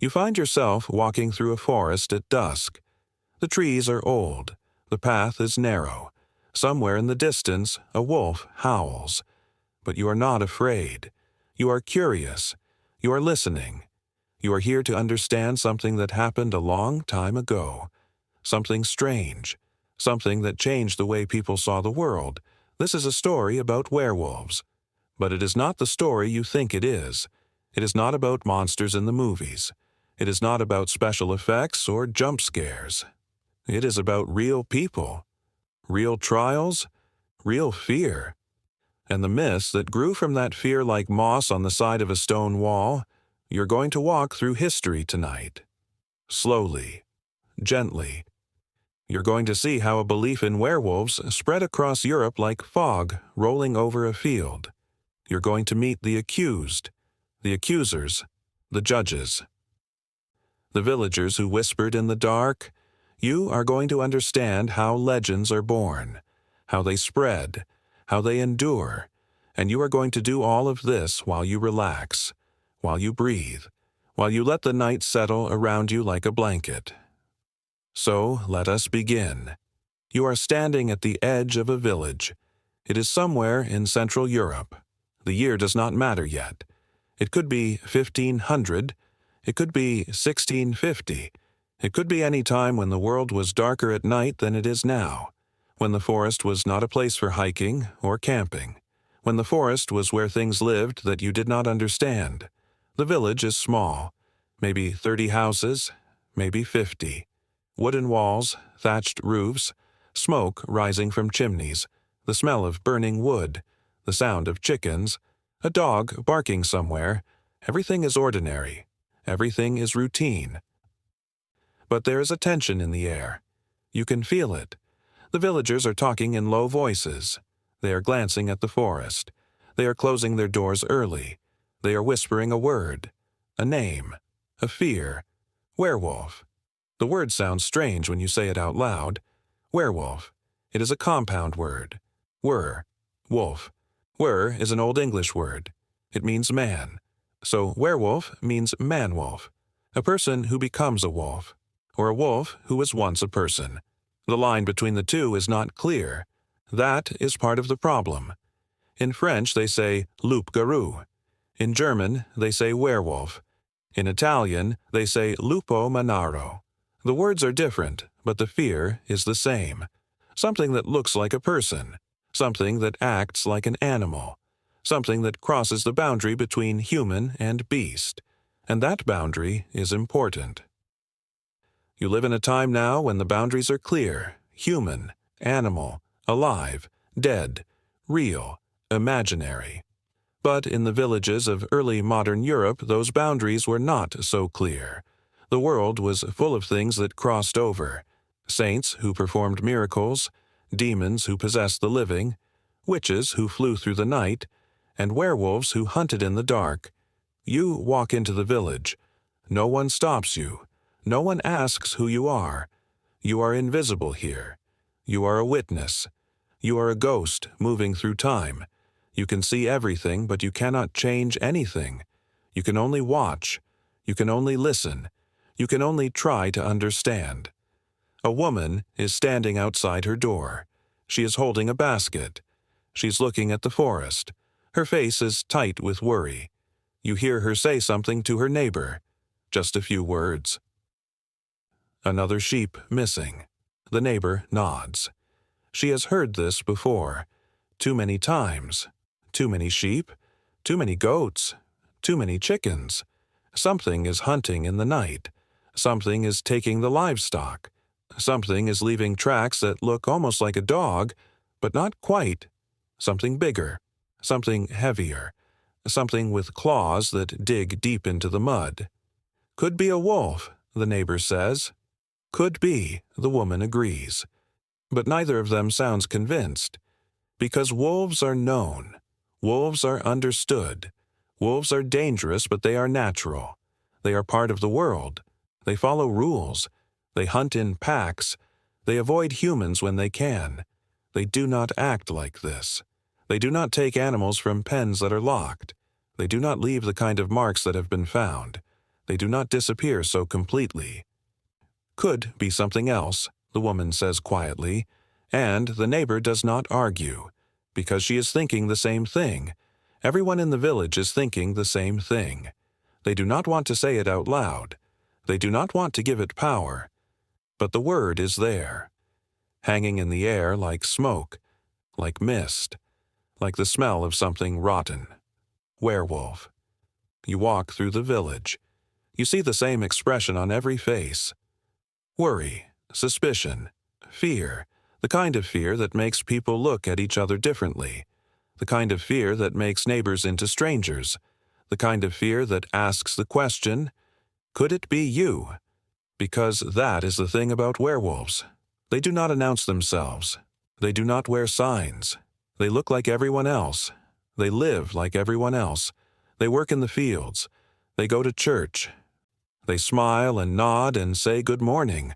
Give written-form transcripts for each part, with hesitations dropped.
You find yourself walking through a forest at dusk. The trees are old. The path is narrow. Somewhere in the distance, a wolf howls. But you are not afraid. You are curious. You are listening. You are here to understand something that happened a long time ago. Something strange. Something that changed the way people saw the world. This is a story about werewolves. But it is not the story you think it is. It is not about monsters in the movies. It is not about special effects or jump scares. It is about real people, real trials, real fear. And the myths that grew from that fear like moss on the side of a stone wall. You're going to walk through history tonight. Slowly, gently. You're going to see how a belief in werewolves spread across Europe like fog rolling over a field. You're going to meet the accused, the accusers, the judges. The villagers who whispered in the dark. You are going to understand how legends are born, how they spread, how they endure, and you are going to do all of this while you relax, while you breathe, while you let the night settle around you like a blanket. So let us begin. You are standing at the edge of a village. It is somewhere in Central Europe. The year does not matter yet. It could be 1500. It could be 1650. It could be any time when the world was darker at night than it is now, when the forest was not a place for hiking or camping, when the forest was where things lived that you did not understand. The village is small, maybe 30 houses, maybe 50. Wooden walls, thatched roofs, smoke rising from chimneys, the smell of burning wood, the sound of chickens, a dog barking somewhere. Everything is ordinary. Everything is routine. But there is a tension in the air. You can feel it. The villagers are talking in low voices. They are glancing at the forest. They are closing their doors early. They are whispering a word, a name, a fear. Werewolf. The word sounds strange when you say it out loud. Werewolf. It is a compound word. Wer, wolf. Wer is an Old English word. It means man. So werewolf means man-wolf, a person who becomes a wolf, or a wolf who was once a person. The line between the two is not clear. That is part of the problem. In French they say loup-garou. In German they say werewolf. In Italian they say lupo manaro. The words are different, but the fear is the same. Something that looks like a person. Something that acts like an animal. Something that crosses the boundary between human and beast. And that boundary is important. You live in a time now when the boundaries are clear, human, animal, alive, dead, real, imaginary. But in the villages of early modern Europe, those boundaries were not so clear. The world was full of things that crossed over. Saints who performed miracles, demons who possessed the living, witches who flew through the night, and werewolves who hunted in the dark. You walk into the village. No one stops you. No one asks who you are. You are invisible here. You are a witness. You are a ghost moving through time. You can see everything, but you cannot change anything. You can only watch. You can only listen. You can only try to understand. A woman is standing outside her door. She is holding a basket. She's looking at the forest. Her face is tight with worry. You hear her say something to her neighbor. Just a few words. Another sheep missing. The neighbor nods. She has heard this before. Too many times. Too many sheep. Too many goats. Too many chickens. Something is hunting in the night. Something is taking the livestock. Something is leaving tracks that look almost like a dog, but not quite. Something bigger. Something heavier. Something with claws that dig deep into the mud. Could be a wolf, the neighbor says. Could be, the woman agrees. But neither of them sounds convinced. Because wolves are known. Wolves are understood. Wolves are dangerous, but they are natural. They are part of the world. They follow rules. They hunt in packs. They avoid humans when they can. They do not act like this. They do not take animals from pens that are locked. They do not leave the kind of marks that have been found. They do not disappear so completely. Could be something else, the woman says quietly, and the neighbor does not argue, because she is thinking the same thing. Everyone in the village is thinking the same thing. They do not want to say it out loud. They do not want to give it power. But the word is there, hanging in the air like smoke, like mist, like the smell of something rotten. Werewolf. You walk through the village. You see the same expression on every face. Worry, suspicion, fear, the kind of fear that makes people look at each other differently, the kind of fear that makes neighbors into strangers, the kind of fear that asks the question, could it be you? Because that is the thing about werewolves. They do not announce themselves. They do not wear signs. They look like everyone else. They live like everyone else. They work in the fields. They go to church. They smile and nod and say good morning.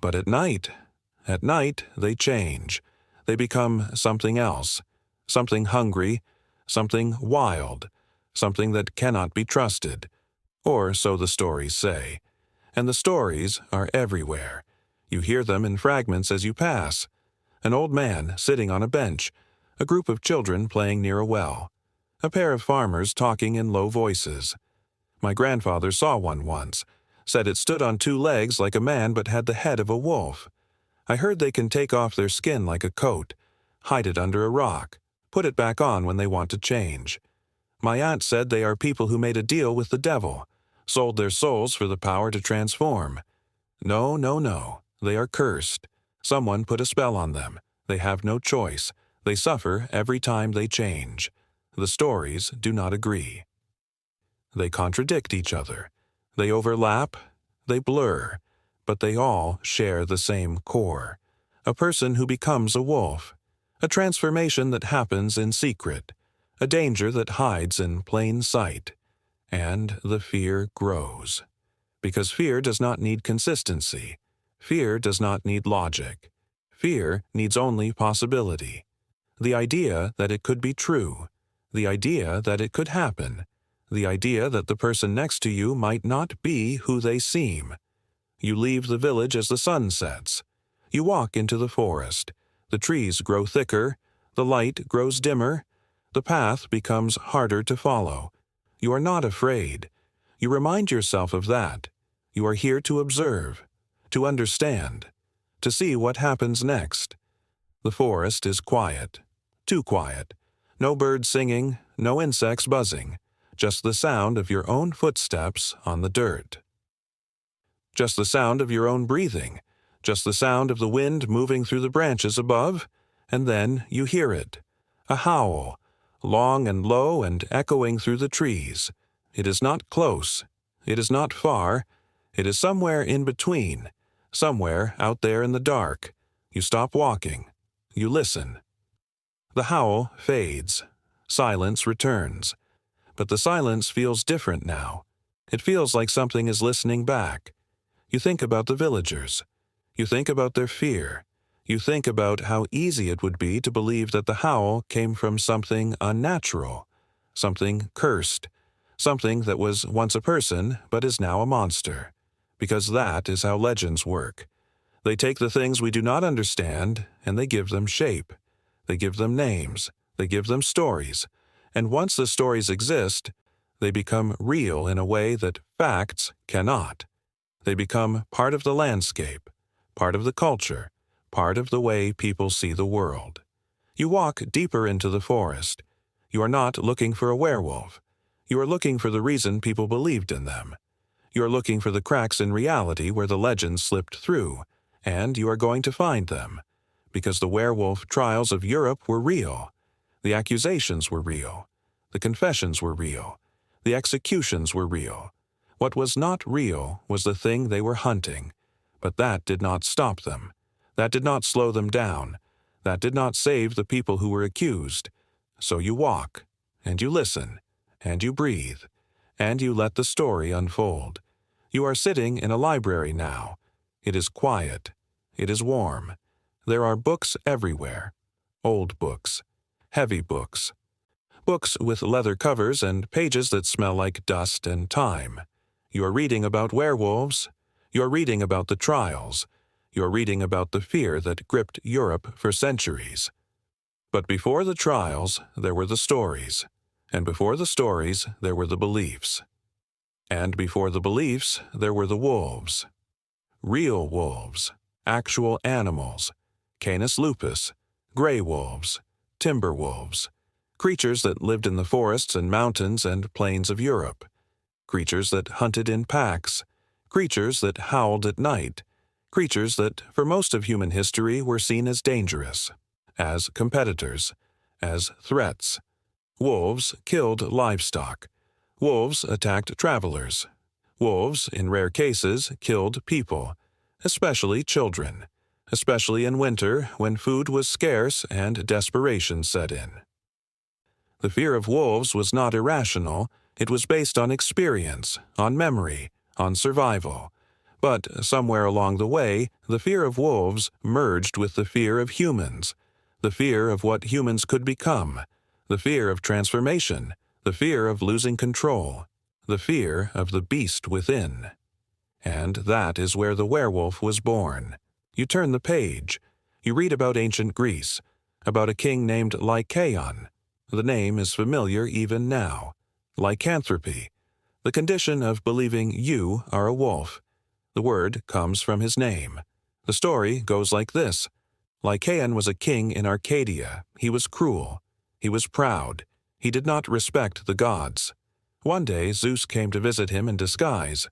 But at night they change. They become something else, something hungry, something wild, something that cannot be trusted. Or so the stories say. And the stories are everywhere. You hear them in fragments as you pass. An old man sitting on a bench, a group of children playing near a well, a pair of farmers talking in low voices. My grandfather saw one once, said it stood on two legs like a man but had the head of a wolf. I heard they can take off their skin like a coat, hide it under a rock, put it back on when they want to change. My aunt said they are people who made a deal with the devil, sold their souls for the power to transform. No, no, no. They are cursed. Someone put a spell on them. They have no choice. They suffer every time they change. The stories do not agree. They contradict each other. They overlap. They blur. But they all share the same core. A person who becomes a wolf. A transformation that happens in secret. A danger that hides in plain sight. And the fear grows. Because fear does not need consistency. Fear does not need logic. Fear needs only possibility. The idea that it could be true. The idea that it could happen. The idea that the person next to you might not be who they seem. You leave the village as the sun sets. You walk into the forest. The trees grow thicker. The light grows dimmer. The path becomes harder to follow. You are not afraid. You remind yourself of that. You are here to observe, to understand, to see what happens next. The forest is quiet, too quiet. No birds singing, no insects buzzing, just the sound of your own footsteps on the dirt. Just the sound of your own breathing, just the sound of the wind moving through the branches above, and then you hear it, a howl, long and low and echoing through the trees. It is not close. It is not far. It is somewhere in between, somewhere out there in the dark. You stop walking. You listen. The howl fades. Silence returns. But the silence feels different now. It feels like something is listening back. You think about the villagers. You think about their fear. You think about how easy it would be to believe that the howl came from something unnatural, something cursed, something that was once a person but is now a monster. Because that is how legends work. They take the things we do not understand and they give them shape. They give them names. They give them stories. And once the stories exist, they become real in a way that facts cannot. They become part of the landscape, part of the culture, part of the way people see the world. You walk deeper into the forest. You are not looking for a werewolf. You are looking for the reason people believed in them. You are looking for the cracks in reality where the legends slipped through, and you are going to find them. Because the werewolf trials of Europe were real. The accusations were real. The confessions were real. The executions were real. What was not real was the thing they were hunting. But that did not stop them. That did not slow them down. That did not save the people who were accused. So you walk, and you listen, and you breathe, and you let the story unfold. You are sitting in a library now. It is quiet. It is warm. There are books everywhere. Old books. Heavy books. Books with leather covers and pages that smell like dust and time. You're reading about werewolves. You're reading about the trials. You're reading about the fear that gripped Europe for centuries. But before the trials, there were the stories. And before the stories, there were the beliefs. And before the beliefs, there were the wolves. Real wolves, actual animals, Canis lupus, gray wolves, timber wolves, creatures that lived in the forests and mountains and plains of Europe, creatures that hunted in packs, creatures that howled at night, creatures that, for most of human history, were seen as dangerous, as competitors, as threats. Wolves killed livestock. Wolves attacked travelers. Wolves, in rare cases, killed people, especially children, especially in winter when food was scarce and desperation set in. The fear of wolves was not irrational. It was based on experience, on memory, on survival. But somewhere along the way, the fear of wolves merged with the fear of humans, the fear of what humans could become, the fear of transformation, the fear of losing control, the fear of the beast within. And that is where the werewolf was born. You turn the page. You read about ancient Greece, about a king named Lycaon. The name is familiar even now. Lycanthropy, the condition of believing you are a wolf. The word comes from his name. The story goes like this. Lycaon was a king in Arcadia. He was cruel. He was proud. He did not respect the gods. One day Zeus came to visit him in disguise.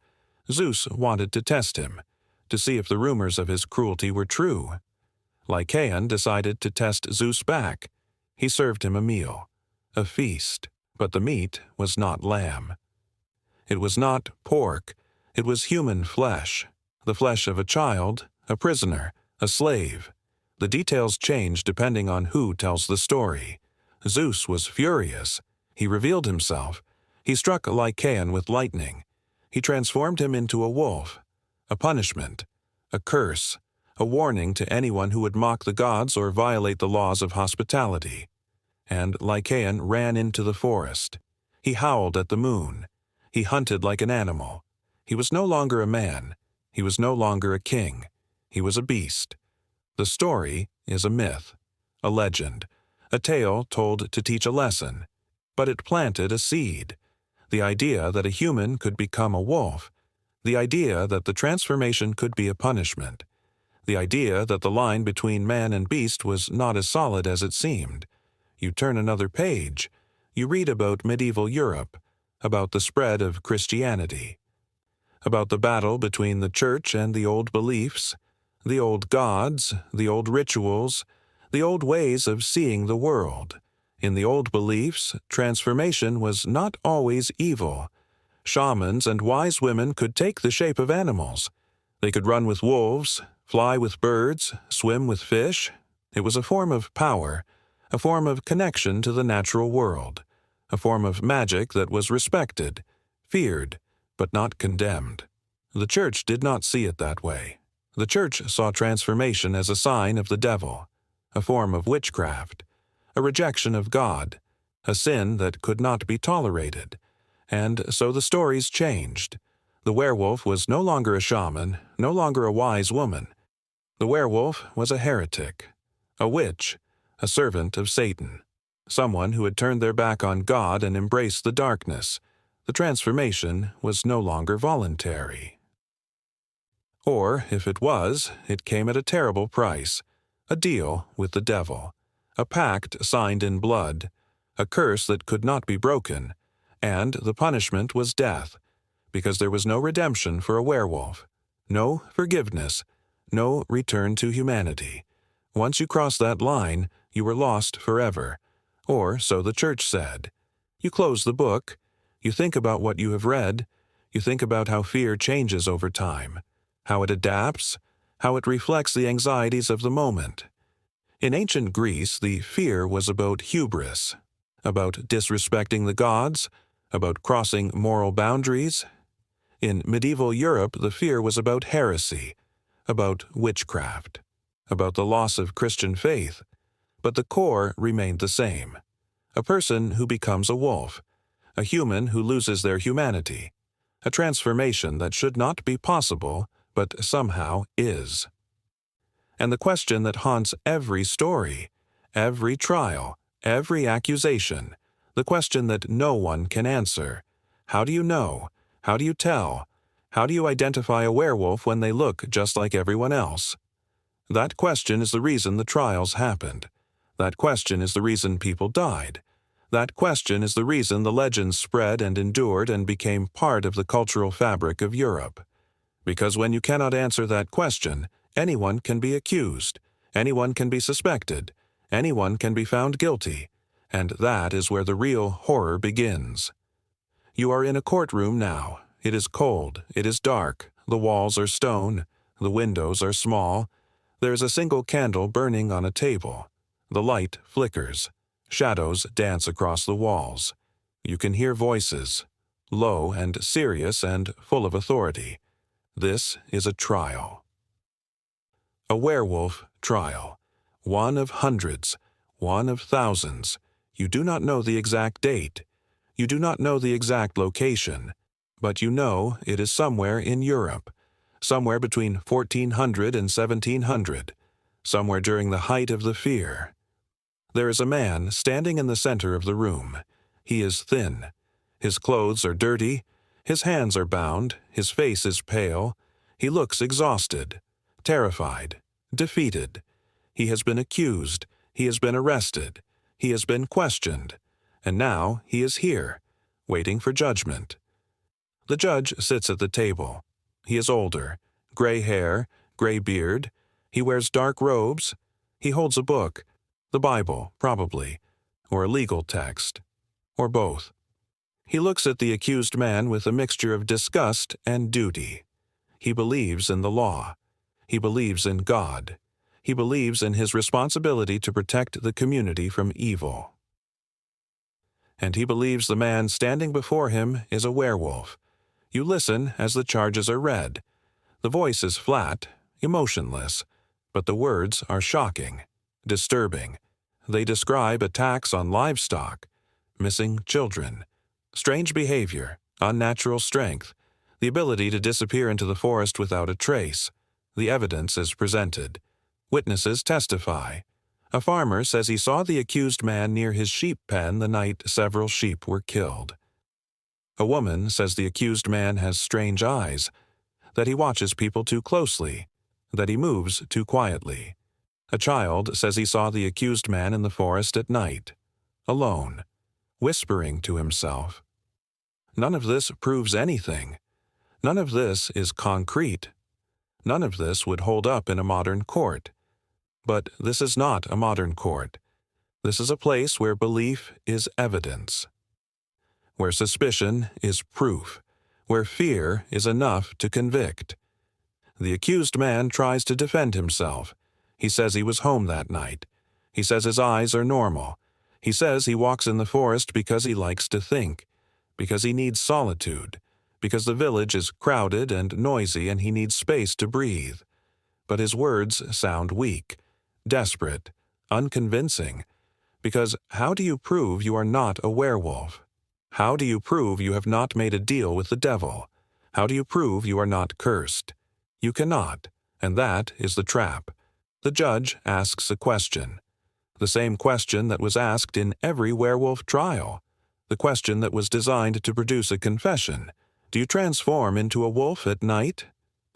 Zeus wanted to test him, to see if the rumors of his cruelty were true. Lycaon decided to test Zeus back. He served him a meal, a feast, but the meat was not lamb. It was not pork. It was human flesh, the flesh of a child, a prisoner, a slave. The details change depending on who tells the story. Zeus was furious. He revealed himself. He struck Lycaon with lightning. He transformed him into a wolf, a punishment, a curse, a warning to anyone who would mock the gods or violate the laws of hospitality. And Lycaon ran into the forest. He howled at the moon. He hunted like an animal. He was no longer a man. He was no longer a king. He was a beast. The story is a myth, a legend, a tale told to teach a lesson. But it planted a seed. The idea that a human could become a wolf. The idea that the transformation could be a punishment. The idea that the line between man and beast was not as solid as it seemed. You turn another page. You read about medieval Europe, about the spread of Christianity, about the battle between the church and the old beliefs, the old gods, the old rituals, the old ways of seeing the world. In the old beliefs, transformation was not always evil. Shamans and wise women could take the shape of animals. They could run with wolves, fly with birds, swim with fish. It was a form of power, a form of connection to the natural world, a form of magic that was respected, feared, but not condemned. The church did not see it that way. The church saw transformation as a sign of the devil, a form of witchcraft, a rejection of God, a sin that could not be tolerated. And so the stories changed. The werewolf was no longer a shaman, no longer a wise woman. The werewolf was a heretic, a witch, a servant of Satan, someone who had turned their back on God and embraced the darkness. The transformation was no longer voluntary. Or, if it was, it came at a terrible price, a deal with the devil, a pact signed in blood, a curse that could not be broken, and the punishment was death, because there was no redemption for a werewolf, no forgiveness, no return to humanity. Once you crossed that line, you were lost forever, or so the church said. You close the book, you think about what you have read, you think about how fear changes over time, how it adapts, how it reflects the anxieties of the moment. In ancient Greece, the fear was about hubris, about disrespecting the gods, about crossing moral boundaries. In medieval Europe, the fear was about heresy, about witchcraft, about the loss of Christian faith. But the core remained the same. A person who becomes a wolf, a human who loses their humanity, a transformation that should not be possible, but somehow is. And the question that haunts every story, every trial, every accusation, the question that no one can answer: how do you know? How do you tell? How do you identify a werewolf when they look just like everyone else? That question is the reason the trials happened. That question is the reason people died. That question is the reason the legends spread and endured and became part of the cultural fabric of Europe. Because when you cannot answer that question, anyone can be accused, anyone can be suspected, anyone can be found guilty, and that is where the real horror begins. You are in a courtroom now. It is cold, it is dark, the walls are stone, the windows are small. There is a single candle burning on a table. The light flickers. Shadows dance across the walls. You can hear voices, low and serious and full of authority. This is a trial. A werewolf trial. One of hundreds, one of thousands. You do not know the exact date. You do not know the exact location, but you know it is somewhere in Europe, somewhere between 1400 and 1700, somewhere during the height of the fear. There is a man standing in the center of the room. He is thin. His clothes are dirty. His hands are bound. His face is pale. He looks exhausted, terrified, defeated. He has been accused. He has been arrested. He has been questioned. And now he is here, waiting for judgment. The judge sits at the table. He is older, gray hair, gray beard. He wears dark robes. He holds a book, the Bible, probably, or a legal text, or both. He looks at the accused man with a mixture of disgust and duty. He believes in the law. He believes in God. He believes in his responsibility to protect the community from evil. And he believes the man standing before him is a werewolf. You listen as the charges are read. The voice is flat, emotionless, but the words are shocking, disturbing. They describe attacks on livestock, missing children, strange behavior, unnatural strength, the ability to disappear into the forest without a trace. The evidence is presented. Witnesses testify. A farmer says he saw the accused man near his sheep pen the night several sheep were killed. A woman says the accused man has strange eyes, that he watches people too closely, that he moves too quietly. A child says he saw the accused man in the forest at night, alone, whispering to himself. None of this proves anything. None of this is concrete. None of this would hold up in a modern court. But this is not a modern court. This is a place where belief is evidence, where suspicion is proof, where fear is enough to convict. The accused man tries to defend himself. He says he was home that night. He says his eyes are normal. He says he walks in the forest because he likes to think, because he needs solitude, because the village is crowded and noisy and he needs space to breathe. But his words sound weak, desperate, unconvincing, because how do you prove you are not a werewolf? How do you prove you have not made a deal with the devil? How do you prove you are not cursed? You cannot, and that is the trap. The judge asks a question. The same question that was asked in every werewolf trial. The question that was designed to produce a confession. Do you transform into a wolf at night?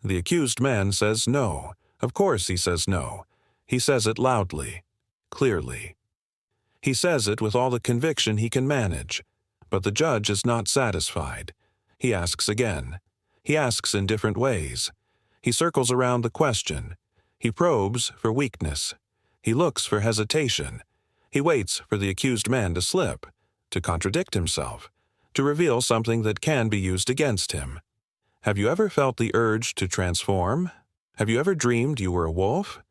The accused man says no. Of course he says no. He says it loudly, clearly. He says it with all the conviction he can manage. But the judge is not satisfied. He asks again. He asks in different ways. He circles around the question. He probes for weakness. He looks for hesitation. He waits for the accused man to slip, to contradict himself, to reveal something that can be used against him. Have you ever felt the urge to transform? Have you ever dreamed you were a wolf?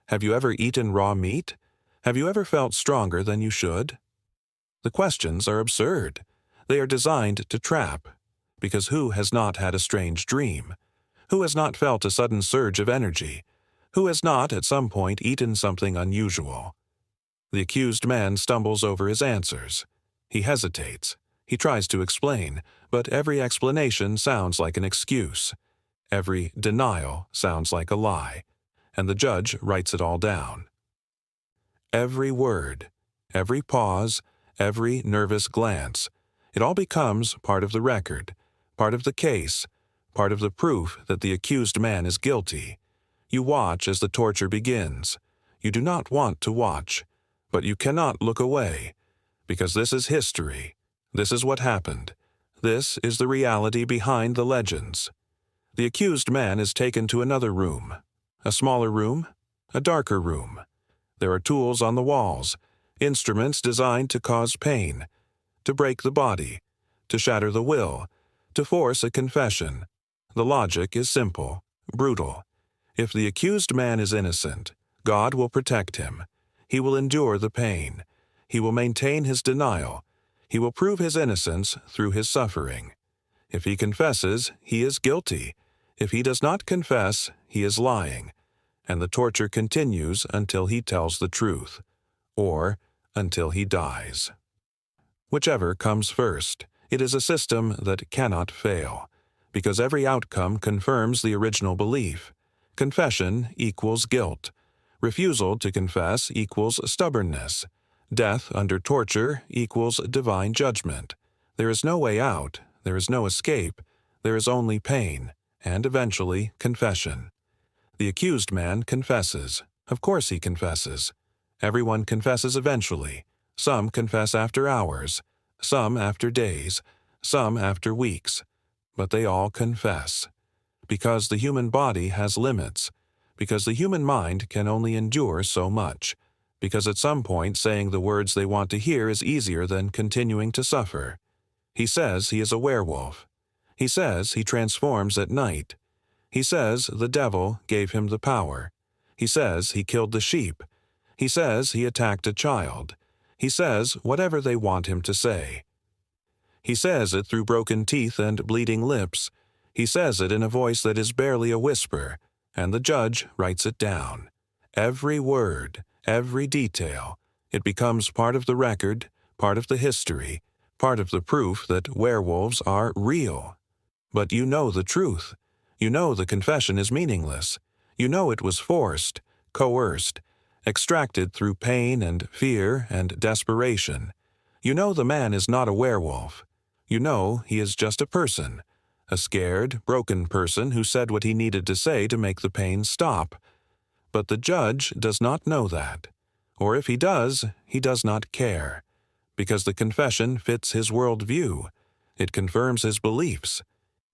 Have you ever eaten raw meat? Have you ever felt stronger than you should? The questions are absurd. They are designed to trap, because who has not had a strange dream? Who has not felt a sudden surge of energy? Who has not at some point eaten something unusual? The accused man stumbles over his answers. He hesitates. He tries to explain, but every explanation sounds like an excuse. Every denial sounds like a lie, and the judge writes it all down. Every word, every pause, every nervous glance, it all becomes part of the record, part of the case, part of the proof that the accused man is guilty. You watch as the torture begins. You do not want to watch, but you cannot look away, because this is history. This is what happened. This is the reality behind the legends. The accused man is taken to another room. A smaller room, a darker room. There are tools on the walls, instruments designed to cause pain, to break the body, to shatter the will, to force a confession. The logic is simple, brutal. If the accused man is innocent, God will protect him. He will endure the pain. He will maintain his denial. He will prove his innocence through his suffering. If he confesses, he is guilty. If he does not confess, he is lying. And the torture continues until he tells the truth, or until he dies. Whichever comes first, it is a system that cannot fail, because every outcome confirms the original belief. Confession equals guilt. Refusal to confess equals stubbornness. Death under torture equals divine judgment. There is no way out, there is no escape, there is only pain, and eventually confession. The accused man confesses. Of course he confesses. Everyone confesses eventually. Some confess after hours, some after days, some after weeks. But they all confess. Because the human body has limits. Because the human mind can only endure so much. Because at some point saying the words they want to hear is easier than continuing to suffer. He says he is a werewolf. He says he transforms at night. He says the devil gave him the power. He says he killed the sheep. He says he attacked a child. He says whatever they want him to say. He says it through broken teeth and bleeding lips. He says it in a voice that is barely a whisper, and the judge writes it down. Every word, every detail, it becomes part of the record, part of the history, part of the proof that werewolves are real. But you know the truth. You know the confession is meaningless. You know it was forced, coerced, extracted through pain and fear and desperation. You know the man is not a werewolf. You know he is just a person, a scared, broken person who said what he needed to say to make the pain stop. But the judge does not know that. Or if he does not care. Because the confession fits his worldview. It confirms his beliefs.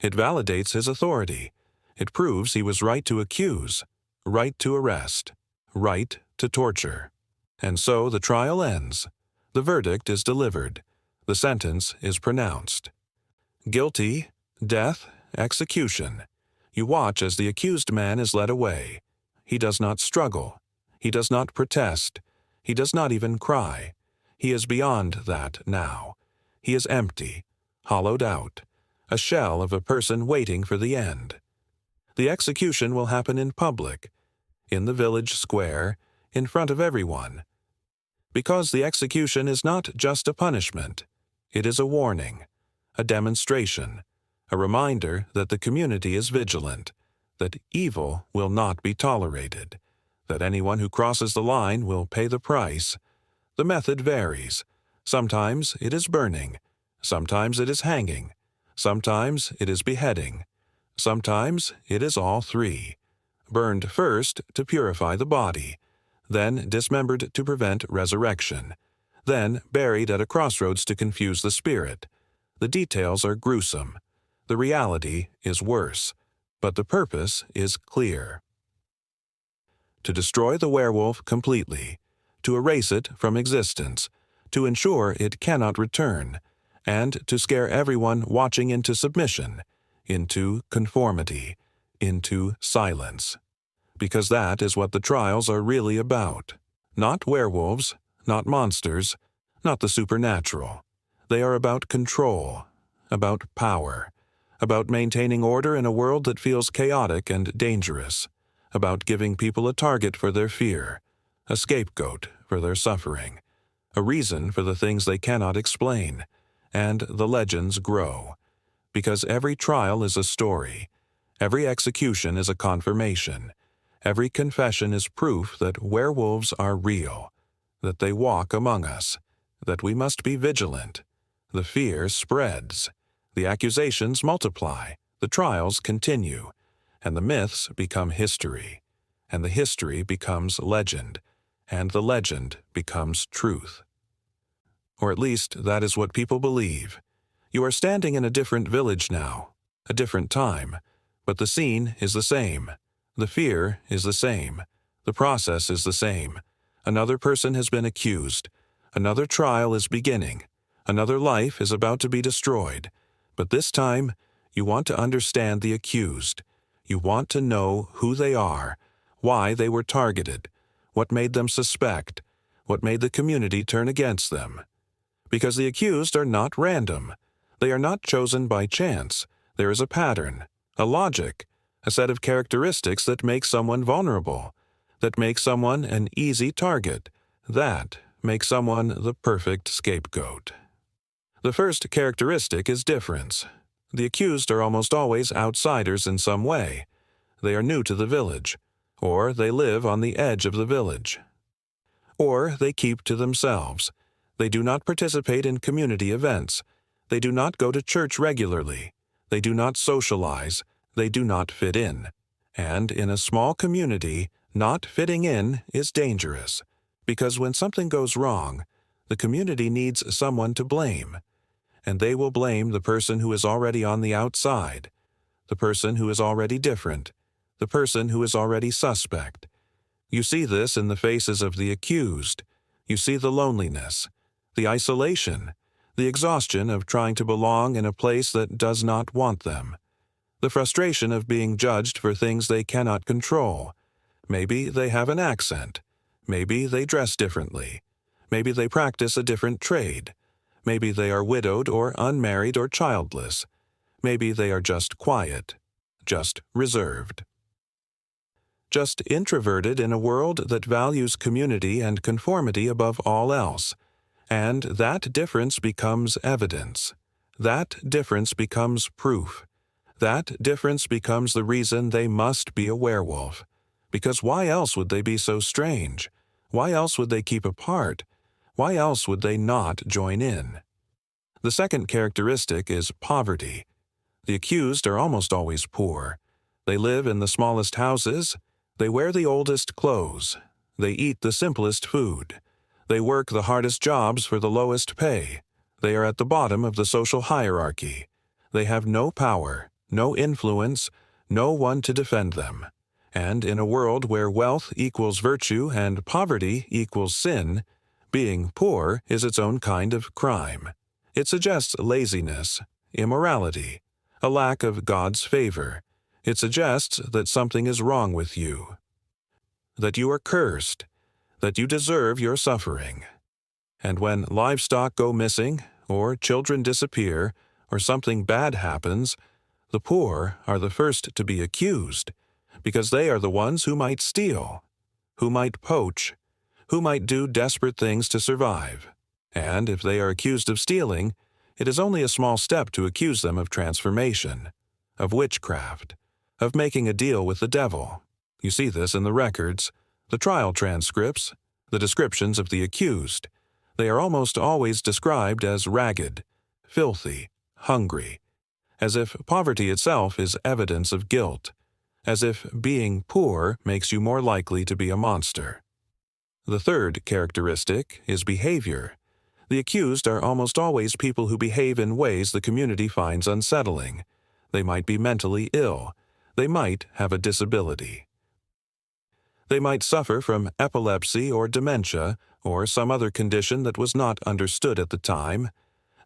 It validates his authority. It proves he was right to accuse, right to arrest, right to torture. And so the trial ends. The verdict is delivered. The sentence is pronounced. Guilty, death, execution. You watch as the accused man is led away. He does not struggle. He does not protest. He does not even cry. He is beyond that now. He is empty, hollowed out, a shell of a person waiting for the end. The execution will happen in public, in the village square, in front of everyone. Because the execution is not just a punishment. It is a warning, a demonstration, a reminder that the community is vigilant, that evil will not be tolerated, that anyone who crosses the line will pay the price. The method varies. Sometimes it is burning. Sometimes it is hanging. Sometimes it is beheading. Sometimes it is all three. Burned first to purify the body, then dismembered to prevent resurrection, then buried at a crossroads to confuse the spirit. The details are gruesome. The reality is worse, but the purpose is clear. To destroy the werewolf completely, to erase it from existence, to ensure it cannot return, and to scare everyone watching into submission, into conformity, into silence. Because that is what the trials are really about. Not werewolves, not monsters, not the supernatural. They are about control, about power, about maintaining order in a world that feels chaotic and dangerous, about giving people a target for their fear, a scapegoat for their suffering, a reason for the things they cannot explain, and the legends grow. Because every trial is a story, every execution is a confirmation, every confession is proof that werewolves are real, that they walk among us, that we must be vigilant. The fear spreads, the accusations multiply, the trials continue, and the myths become history, and the history becomes legend, and the legend becomes truth. Or at least that is what people believe. You are standing in a different village now, a different time, but the scene is the same. The fear is the same. The process is the same. Another person has been accused. Another trial is beginning. Another life is about to be destroyed. But this time, you want to understand the accused. You want to know who they are, why they were targeted, what made them suspect, what made the community turn against them. Because the accused are not random. They are not chosen by chance. There is a pattern, a logic, a set of characteristics that make someone vulnerable, that make someone an easy target, that make someone the perfect scapegoat. The first characteristic is difference. The accused are almost always outsiders in some way. They are new to the village, or they live on the edge of the village. Or they keep to themselves. They do not participate in community events. They do not go to church regularly. They do not socialize. They do not fit in. And in a small community, not fitting in is dangerous, because when something goes wrong, the community needs someone to blame. And they will blame the person who is already on the outside, the person who is already different, the person who is already suspect. You see this in the faces of the accused. You see the loneliness, the isolation, the exhaustion of trying to belong in a place that does not want them, the frustration of being judged for things they cannot control. Maybe they have an accent. Maybe they dress differently. Maybe they practice a different trade. Maybe they are widowed or unmarried or childless. Maybe they are just quiet, just reserved. Just introverted in a world that values community and conformity above all else. And that difference becomes evidence. That difference becomes proof. That difference becomes the reason they must be a werewolf. Because why else would they be so strange? Why else would they keep apart? Why else would they not join in? The second characteristic is poverty. The accused are almost always poor. They live in the smallest houses. They wear the oldest clothes. They eat the simplest food. They work the hardest jobs for the lowest pay. They are at the bottom of the social hierarchy. They have no power, no influence, no one to defend them. And in a world where wealth equals virtue and poverty equals sin, being poor is its own kind of crime. It suggests laziness, immorality, a lack of God's favor. It suggests that something is wrong with you, that you are cursed, that you deserve your suffering. And when livestock go missing, or children disappear, or something bad happens, the poor are the first to be accused, because they are the ones who might steal, who might poach, who might do desperate things to survive. And if they are accused of stealing, it is only a small step to accuse them of transformation, of witchcraft, of making a deal with the devil. You see this in the records, the trial transcripts, the descriptions of the accused. They are almost always described as ragged, filthy, hungry, as if poverty itself is evidence of guilt, as if being poor makes you more likely to be a monster. The third characteristic is behavior. The accused are almost always people who behave in ways the community finds unsettling. They might be mentally ill. They might have a disability. They might suffer from epilepsy or dementia or some other condition that was not understood at the time.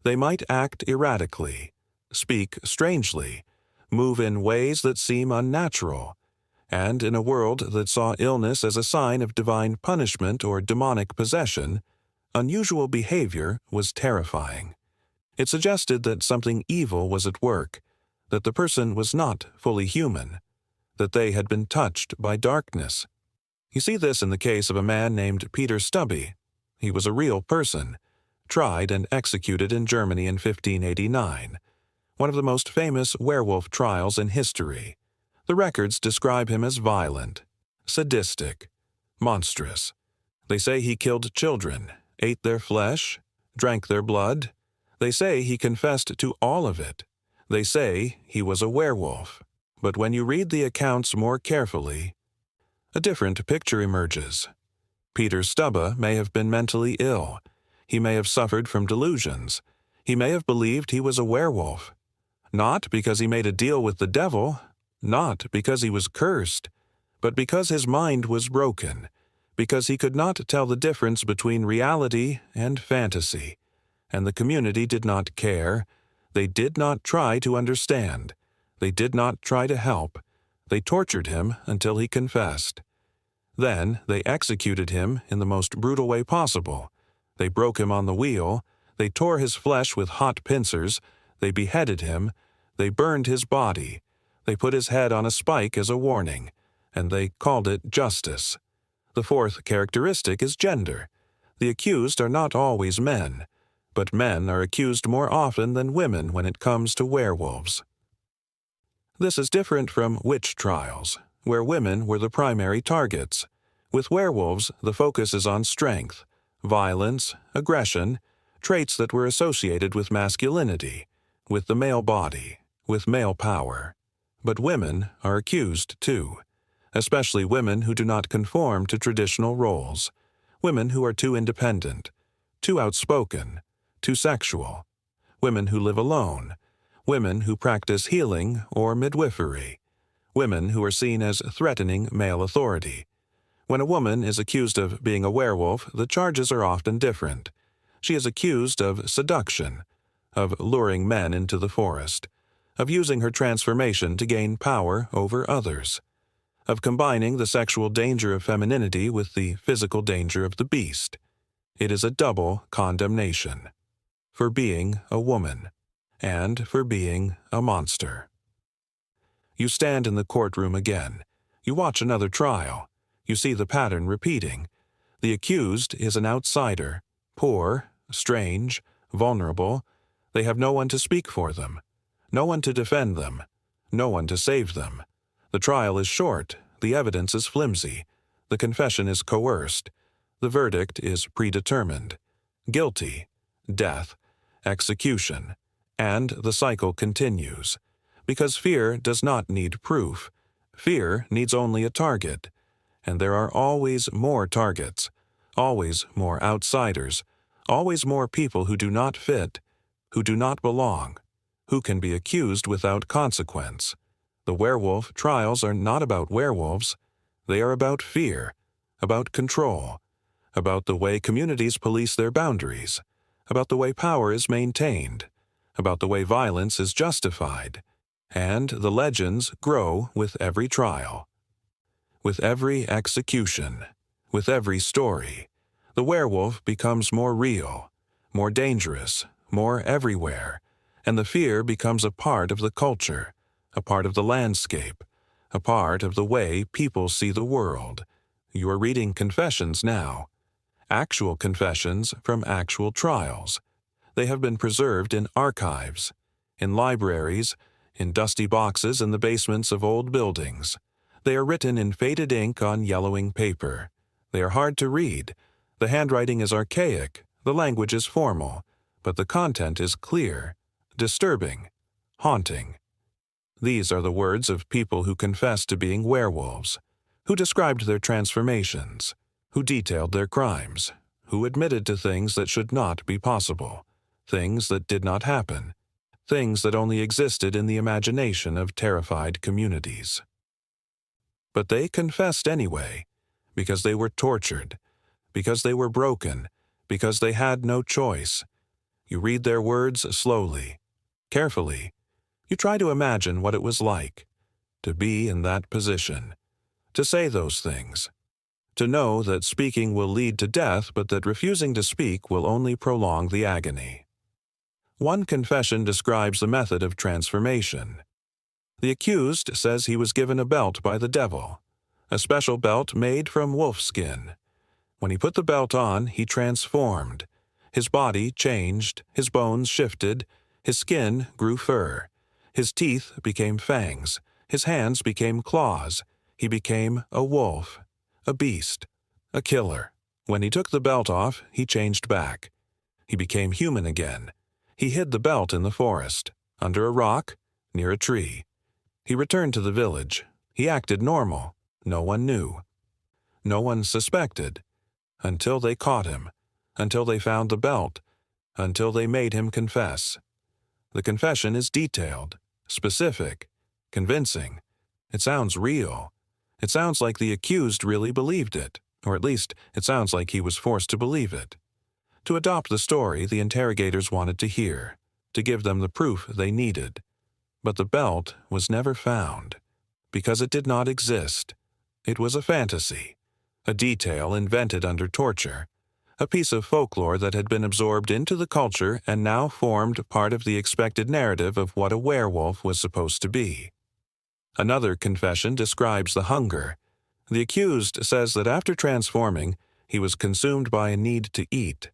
They might act erratically, speak strangely, move in ways that seem unnatural. And in a world that saw illness as a sign of divine punishment or demonic possession, unusual behavior was terrifying. It suggested that something evil was at work, that the person was not fully human, that they had been touched by darkness. You see this in the case of a man named Peter Stubby. He was a real person, tried and executed in Germany in 1589, one of the most famous werewolf trials in history. The records describe him as violent, sadistic, monstrous. They say he killed children, ate their flesh, drank their blood. They say he confessed to all of it. They say he was a werewolf. But when you read the accounts more carefully, a different picture emerges. Peter Stubbe may have been mentally ill. He may have suffered from delusions. He may have believed he was a werewolf. Not because he made a deal with the devil, not because he was cursed, but because his mind was broken, because he could not tell the difference between reality and fantasy, and the community did not care. They did not try to understand. They did not try to help. They tortured him until he confessed. Then they executed him in the most brutal way possible. They broke him on the wheel. They tore his flesh with hot pincers. They beheaded him. They burned his body. They put his head on a spike as a warning, and they called it justice. The fourth characteristic is gender. The accused are not always men, but men are accused more often than women when it comes to werewolves. This is different from witch trials, where women were the primary targets. With werewolves, the focus is on strength, violence, aggression, traits that were associated with masculinity, with the male body, with male power. But women are accused too, especially women who do not conform to traditional roles, women who are too independent, too outspoken, too sexual, women who live alone, women who practice healing or midwifery, women who are seen as threatening male authority. When a woman is accused of being a werewolf, the charges are often different. She is accused of seduction, of luring men into the forest, of using her transformation to gain power over others, of combining the sexual danger of femininity with the physical danger of the beast. It is a double condemnation, for being a woman, and for being a monster. You stand in the courtroom again. You watch another trial. You see the pattern repeating. The accused is an outsider, poor, strange, vulnerable. They have no one to speak for them, no one to defend them, no one to save them. The trial is short, the evidence is flimsy, the confession is coerced, the verdict is predetermined. Guilty, death, execution, and the cycle continues. Because fear does not need proof. Fear needs only a target. And there are always more targets, always more outsiders, always more people who do not fit, who do not belong, who can be accused without consequence. The werewolf trials are not about werewolves. They are about fear, about control, about the way communities police their boundaries, about the way power is maintained, about the way violence is justified. And the legends grow with every trial. With every execution, with every story, the werewolf becomes more real, more dangerous, more everywhere, and the fear becomes a part of the culture, a part of the landscape, a part of the way people see the world. You are reading confessions now, actual confessions from actual trials. They have been preserved in archives, in libraries, in dusty boxes in the basements of old buildings. They are written in faded ink on yellowing paper. They are hard to read. The handwriting is archaic, the language is formal, but the content is clear, disturbing, haunting. These are the words of people who confessed to being werewolves, who described their transformations, who detailed their crimes, who admitted to things that should not be possible, things that did not happen, things that only existed in the imagination of terrified communities. But they confessed anyway, because they were tortured, because they were broken, because they had no choice. You read their words slowly, carefully. You try to imagine what it was like to be in that position, to say those things, to know that speaking will lead to death, but that refusing to speak will only prolong the agony. One confession describes the method of transformation. The accused says he was given a belt by the devil, a special belt made from wolf skin. When he put the belt on, he transformed. His body changed, his bones shifted, his skin grew fur. His teeth became fangs, his hands became claws. He became a wolf, a beast, a killer. When he took the belt off, he changed back. He became human again. He hid the belt in the forest, under a rock, near a tree. He returned to the village. He acted normal. No one knew. No one suspected. Until they caught him. Until they found the belt. Until they made him confess. The confession is detailed, specific, convincing. It sounds real. It sounds like the accused really believed it, or at least it sounds like he was forced to believe it. To adopt the story the interrogators wanted to hear, to give them the proof they needed. But the belt was never found, because it did not exist. It was a fantasy, a detail invented under torture, a piece of folklore that had been absorbed into the culture and now formed part of the expected narrative of what a werewolf was supposed to be. Another confession describes the hunger. The accused says that after transforming, he was consumed by a need to eat.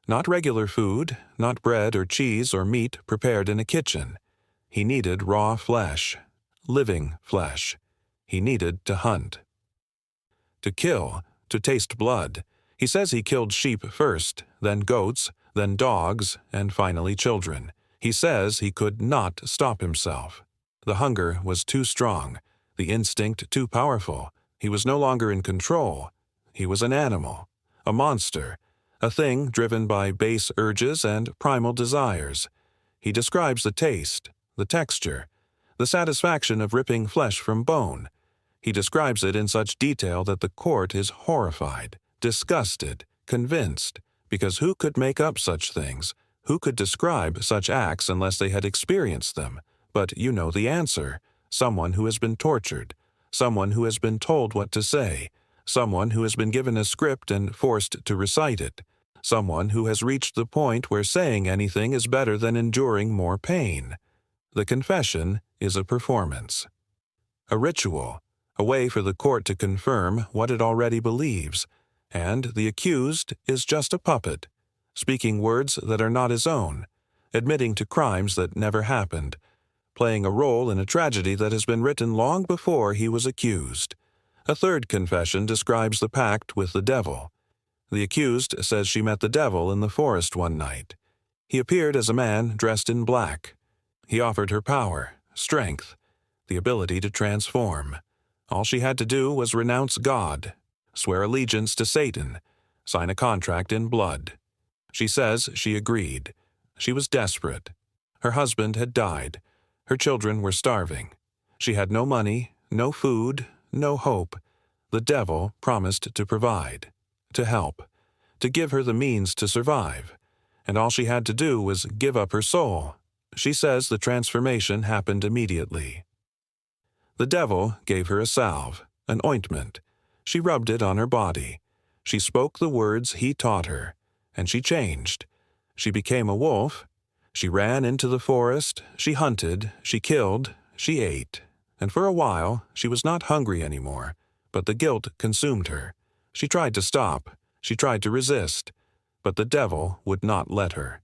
Not regular food, not bread or cheese or meat prepared in a kitchen. He needed raw flesh, living flesh. He needed to hunt. To kill, to taste blood. He says he killed sheep first, then goats, then dogs, and finally children. He says he could not stop himself. The hunger was too strong, the instinct too powerful. He was no longer in control. He was an animal, a monster, a thing driven by base urges and primal desires. He describes the taste, the texture, the satisfaction of ripping flesh from bone. He describes it in such detail that the court is horrified, disgusted, convinced, because who could make up such things? Who could describe such acts unless they had experienced them? But you know the answer. Someone who has been tortured, someone who has been told what to say, someone who has been given a script and forced to recite it, someone who has reached the point where saying anything is better than enduring more pain. The confession is a performance, a ritual, a way for the court to confirm what it already believes, and the accused is just a puppet, speaking words that are not his own, admitting to crimes that never happened, playing a role in a tragedy that has been written long before he was accused. A third confession describes the pact with the devil. The accused says she met the devil in the forest one night. He appeared as a man dressed in black. He offered her power, strength, the ability to transform. All she had to do was renounce God, swear allegiance to Satan, sign a contract in blood. She says she agreed. She was desperate. Her husband had died. Her children were starving. She had no money, no food, no hope. The devil promised to provide, to help, to give her the means to survive. And all she had to do was give up her soul. She says the transformation happened immediately. The devil gave her a salve, an ointment. She rubbed it on her body. She spoke the words he taught her, and she changed. She became a wolf. She ran into the forest, she hunted, she killed, she ate. And for a while, she was not hungry anymore, but the guilt consumed her. She tried to stop. She tried to resist. But the devil would not let her.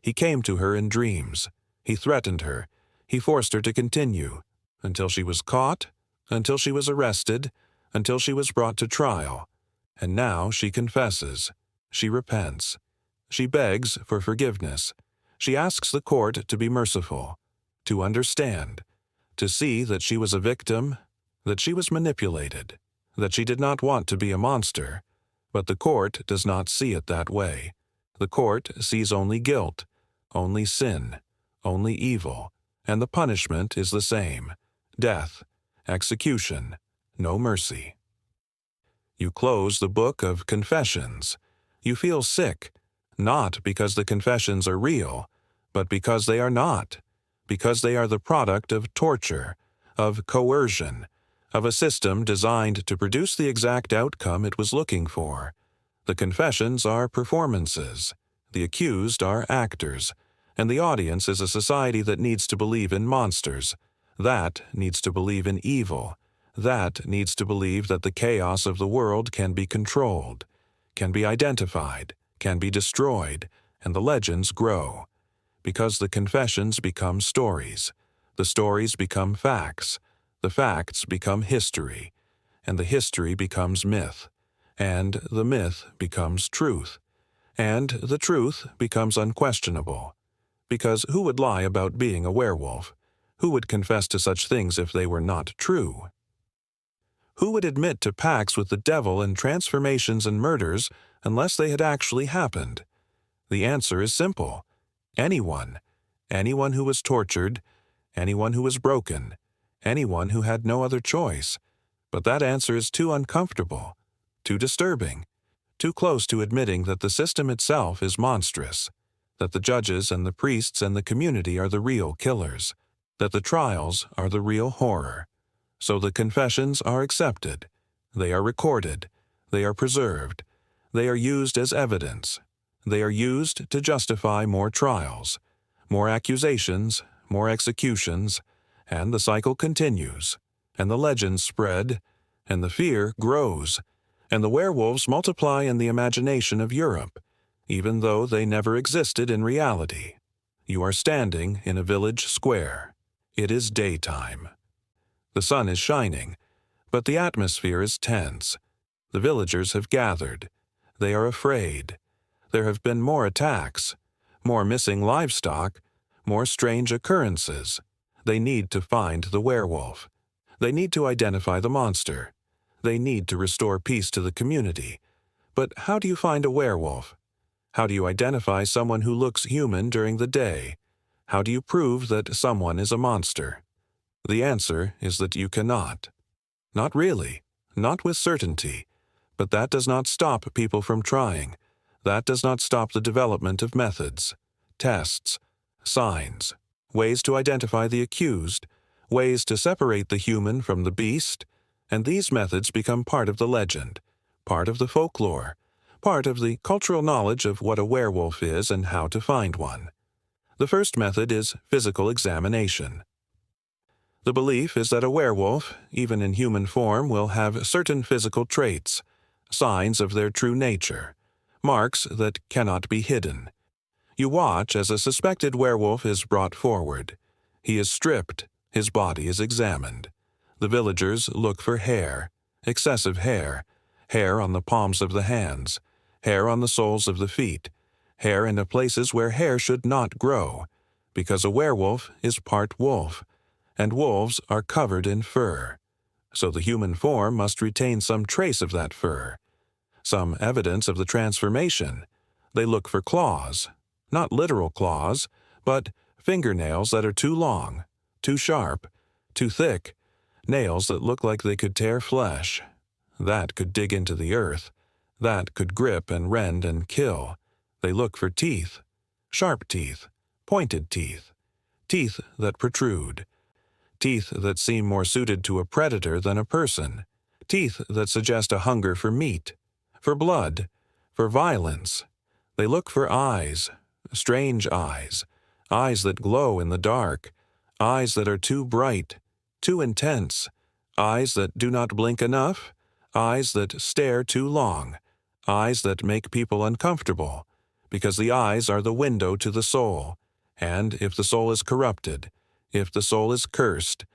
He came to her in dreams. He threatened her. He forced her to continue, until she was caught, until she was arrested, until she was brought to trial. And now she confesses. She repents. She begs for forgiveness. She asks the court to be merciful, to understand, to see that she was a victim, that she was manipulated, that she did not want to be a monster. But the court does not see it that way. The court sees only guilt, only sin, only evil, and the punishment is the same: death, execution, no mercy. You close the book of confessions. You feel sick, not because the confessions are real, but because they are not, because they are the product of torture, of coercion, of a system designed to produce the exact outcome it was looking for. The confessions are performances, the accused are actors, and the audience is a society that needs to believe in monsters, that needs to believe in evil, that needs to believe that the chaos of the world can be controlled, can be identified, can be destroyed, and the legends grow. Because the confessions become stories, the stories become facts, the facts become history, and the history becomes myth, and the myth becomes truth, and the truth becomes unquestionable. Because who would lie about being a werewolf? Who would confess to such things if they were not true? Who would admit to pacts with the devil and transformations and murders unless they had actually happened? The answer is simple. Anyone. Anyone who was tortured, anyone who was broken, anyone who had no other choice. But that answer is too uncomfortable, too disturbing, too close to admitting that the system itself is monstrous, that the judges and the priests and the community are the real killers, that the trials are the real horror. So the confessions are accepted, they are recorded, they are preserved, they are used as evidence, they are used to justify more trials, more accusations, more executions, and the cycle continues, and the legends spread, and the fear grows, and the werewolves multiply in the imagination of Europe, even though they never existed in reality. You are standing in a village square. It is daytime. The sun is shining, but the atmosphere is tense. The villagers have gathered. They are afraid. There have been more attacks, more missing livestock, more strange occurrences. They need to find the werewolf. They need to identify the monster. They need to restore peace to the community. But how do you find a werewolf? How do you identify someone who looks human during the day? How do you prove that someone is a monster? The answer is that you cannot. Not really, not with certainty. But that does not stop people from trying. That does not stop the development of methods, tests, signs, ways to identify the accused, ways to separate the human from the beast, and these methods become part of the legend, part of the folklore, part of the cultural knowledge of what a werewolf is and how to find one. The first method is physical examination. The belief is that a werewolf, even in human form, will have certain physical traits, signs of their true nature, marks that cannot be hidden. You watch as a suspected werewolf is brought forward. He is stripped, his body is examined. The villagers look for hair, excessive hair, hair on the palms of the hands, hair on the soles of the feet, hair in the places where hair should not grow, because a werewolf is part wolf, and wolves are covered in fur. So the human form must retain some trace of that fur, some evidence of the transformation. They look for claws, not literal claws, but fingernails that are too long, too sharp, too thick, nails that look like they could tear flesh, that could dig into the earth, that could grip and rend and kill. They look for teeth, sharp teeth, pointed teeth, teeth that protrude, teeth that seem more suited to a predator than a person, teeth that suggest a hunger for meat, for blood, for violence. They look for eyes, strange eyes, eyes that glow in the dark, eyes that are too bright, too intense, eyes that do not blink enough, eyes that stare too long, eyes that make people uncomfortable, because the eyes are the window to the soul, and if the soul is corrupted, if the soul is cursed,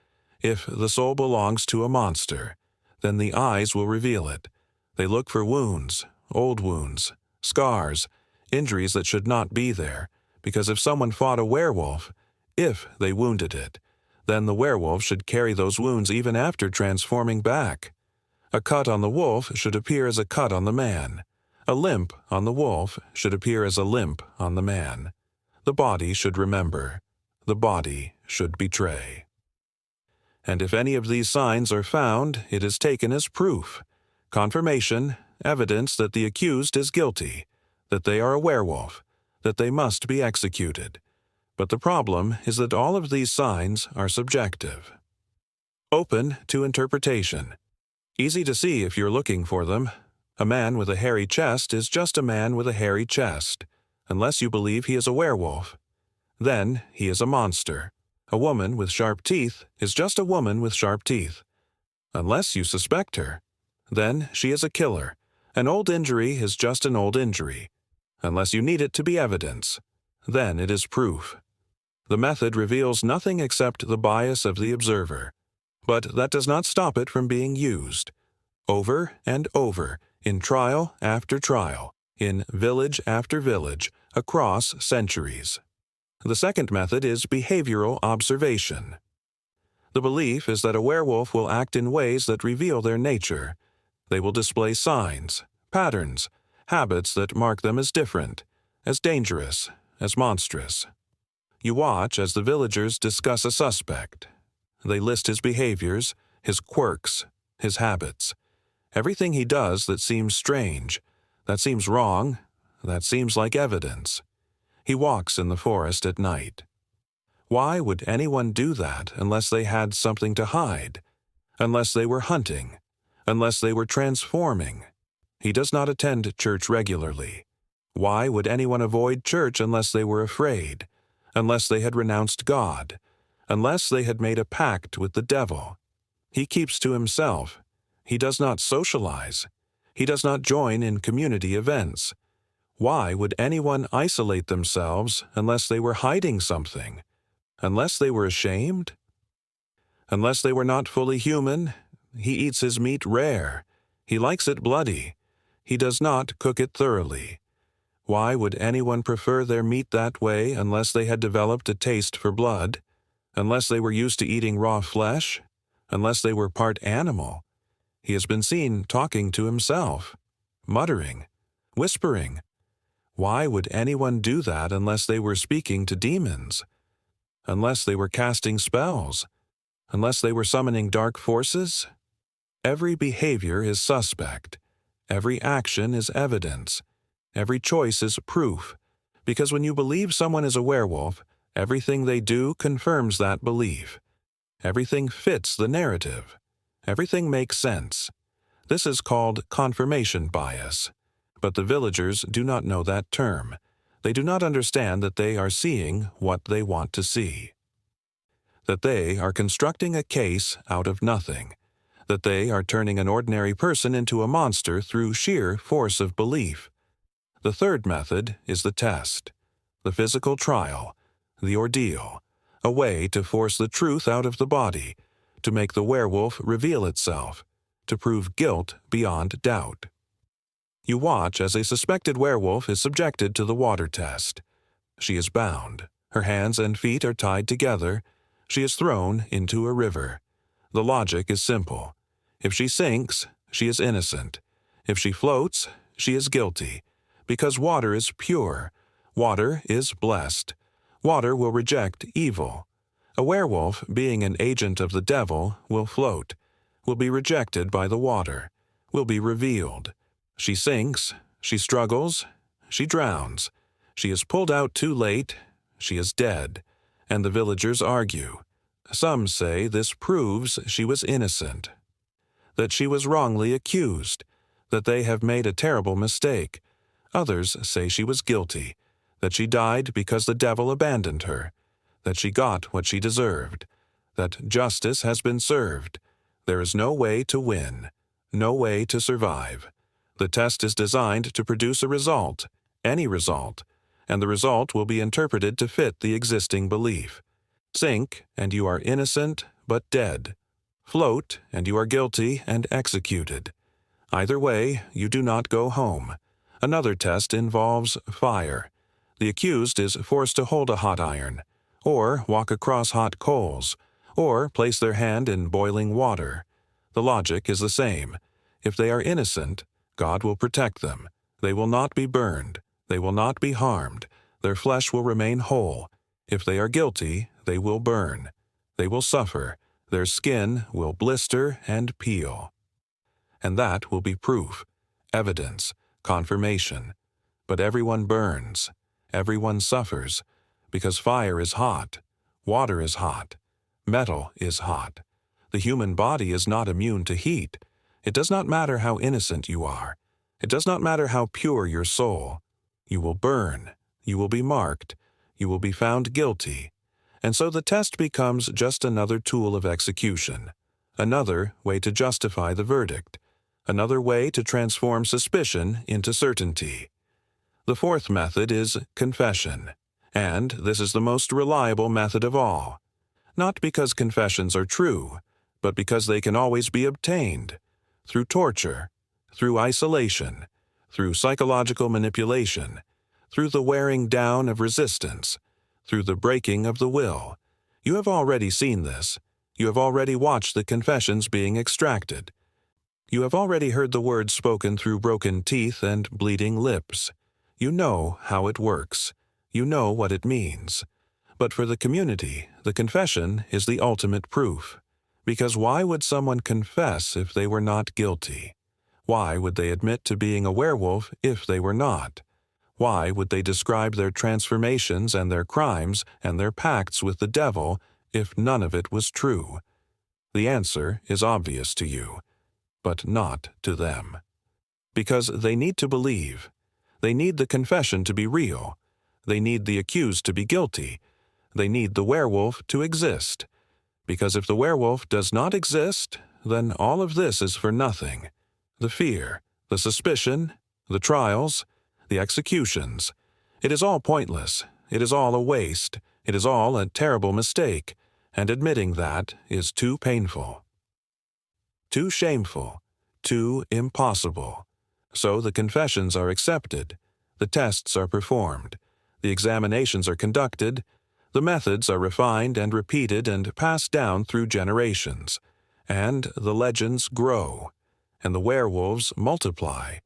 if the soul belongs to a monster, then the eyes will reveal it. They look for wounds, old wounds, scars, injuries that should not be there, because if someone fought a werewolf, if they wounded it, then the werewolf should carry those wounds even after transforming back. A cut on the wolf should appear as a cut on the man. A limp on the wolf should appear as a limp on the man. The body should remember. The body should betray. And if any of these signs are found, it is taken as proof, confirmation, evidence that the accused is guilty, that they are a werewolf, that they must be executed. But the problem is that all of these signs are subjective. Open to interpretation. Easy to see if you're looking for them. A man with a hairy chest is just a man with a hairy chest, unless you believe he is a werewolf. Then he is a monster. A woman with sharp teeth is just a woman with sharp teeth. Unless you suspect her, then she is a killer. An old injury is just an old injury. unless you need it to be evidence. Then it is proof. The method reveals nothing except the bias of the observer, but that does not stop it from being used. Over and over, in trial after trial, in village after village, across centuries. The second method is behavioral observation. The belief is that a werewolf will act in ways that reveal their nature. They will display signs, patterns, habits that mark them as different, as dangerous, as monstrous. You watch as the villagers discuss a suspect. They list his behaviors, his quirks, his habits. Everything he does that seems strange, that seems wrong, that seems like evidence. He walks in the forest at night. Why would anyone do that unless they had something to hide, unless they were hunting, unless they were transforming? He does not attend church regularly. Why would anyone avoid church unless they were afraid, unless they had renounced God, unless they had made a pact with the devil? He keeps to himself. He does not socialize. He does not join in community events. Why would anyone isolate themselves unless they were hiding something? Unless they were ashamed? Unless they were not fully human? He eats his meat rare. He likes it bloody. He does not cook it thoroughly. Why would anyone prefer their meat that way unless they had developed a taste for blood? Unless they were used to eating raw flesh? Unless they were part animal? He has been seen talking to himself, muttering, whispering. Why would anyone do that unless they were speaking to demons? Unless they were casting spells? Unless they were summoning dark forces? Every behavior is suspect. Every action is evidence. Every choice is proof. Because when you believe someone is a werewolf, everything they do confirms that belief. Everything fits the narrative. Everything makes sense. This is called confirmation bias. But the villagers do not know that term. They do not understand that they are seeing what they want to see. That they are constructing a case out of nothing. That they are turning an ordinary person into a monster through sheer force of belief. The third method is the test, the physical trial, the ordeal, a way to force the truth out of the body, to make the werewolf reveal itself, to prove guilt beyond doubt. You watch as a suspected werewolf is subjected to the water test. She is bound. Her hands and feet are tied together. She is thrown into a river. The logic is simple. If she sinks, she is innocent. If she floats, she is guilty. Because water is pure. Water is blessed. Water will reject evil. A werewolf, being an agent of the devil, will float, will be rejected by the water, will be revealed. She sinks, she struggles, she drowns. She is pulled out too late, she is dead, and the villagers argue. Some say this proves she was innocent, that she was wrongly accused, that they have made a terrible mistake. Others say she was guilty, that she died because the devil abandoned her, that she got what she deserved, that justice has been served. There is no way to win, no way to survive. The test is designed to produce a result, any result, and the result will be interpreted to fit the existing belief. Sink, and you are innocent but dead. Float, and you are guilty and executed. Either way, you do not go home. Another test involves fire. The accused is forced to hold a hot iron, or walk across hot coals, or place their hand in boiling water. The logic is the same. If they are innocent, God will protect them. They will not be burned. They will not be harmed. Their flesh will remain whole. If they are guilty, they will burn. They will suffer. Their skin will blister and peel. And that will be proof, evidence, confirmation. But everyone burns. Everyone suffers. Because fire is hot. Water is hot. Metal is hot. The human body is not immune to heat. It does not matter how innocent you are. It does not matter how pure your soul. You will burn. You will be marked. You will be found guilty. And so the test becomes just another tool of execution, another way to justify the verdict, another way to transform suspicion into certainty. The fourth method is confession, and this is the most reliable method of all. Not because confessions are true, but because they can always be obtained through torture, through isolation, through psychological manipulation, through the wearing down of resistance, through the breaking of the will. You have already seen this. You have already watched the confessions being extracted. You have already heard the words spoken through broken teeth and bleeding lips. You know how it works. You know what it means. But for the community, the confession is the ultimate proof. Because why would someone confess if they were not guilty? Why would they admit to being a werewolf if they were not? Why would they describe their transformations and their crimes and their pacts with the devil if none of it was true? The answer is obvious to you, but not to them. Because they need to believe. They need the confession to be real. They need the accused to be guilty. They need the werewolf to exist. Because if the werewolf does not exist, then all of this is for nothing. The fear, the suspicion, the trials, the executions. It is all pointless. It is all a waste. It is all a terrible mistake. And admitting that is too painful, too shameful, too impossible. So the confessions are accepted. The tests are performed. The examinations are conducted. The methods are refined and repeated and passed down through generations. And the legends grow. And the werewolves multiply.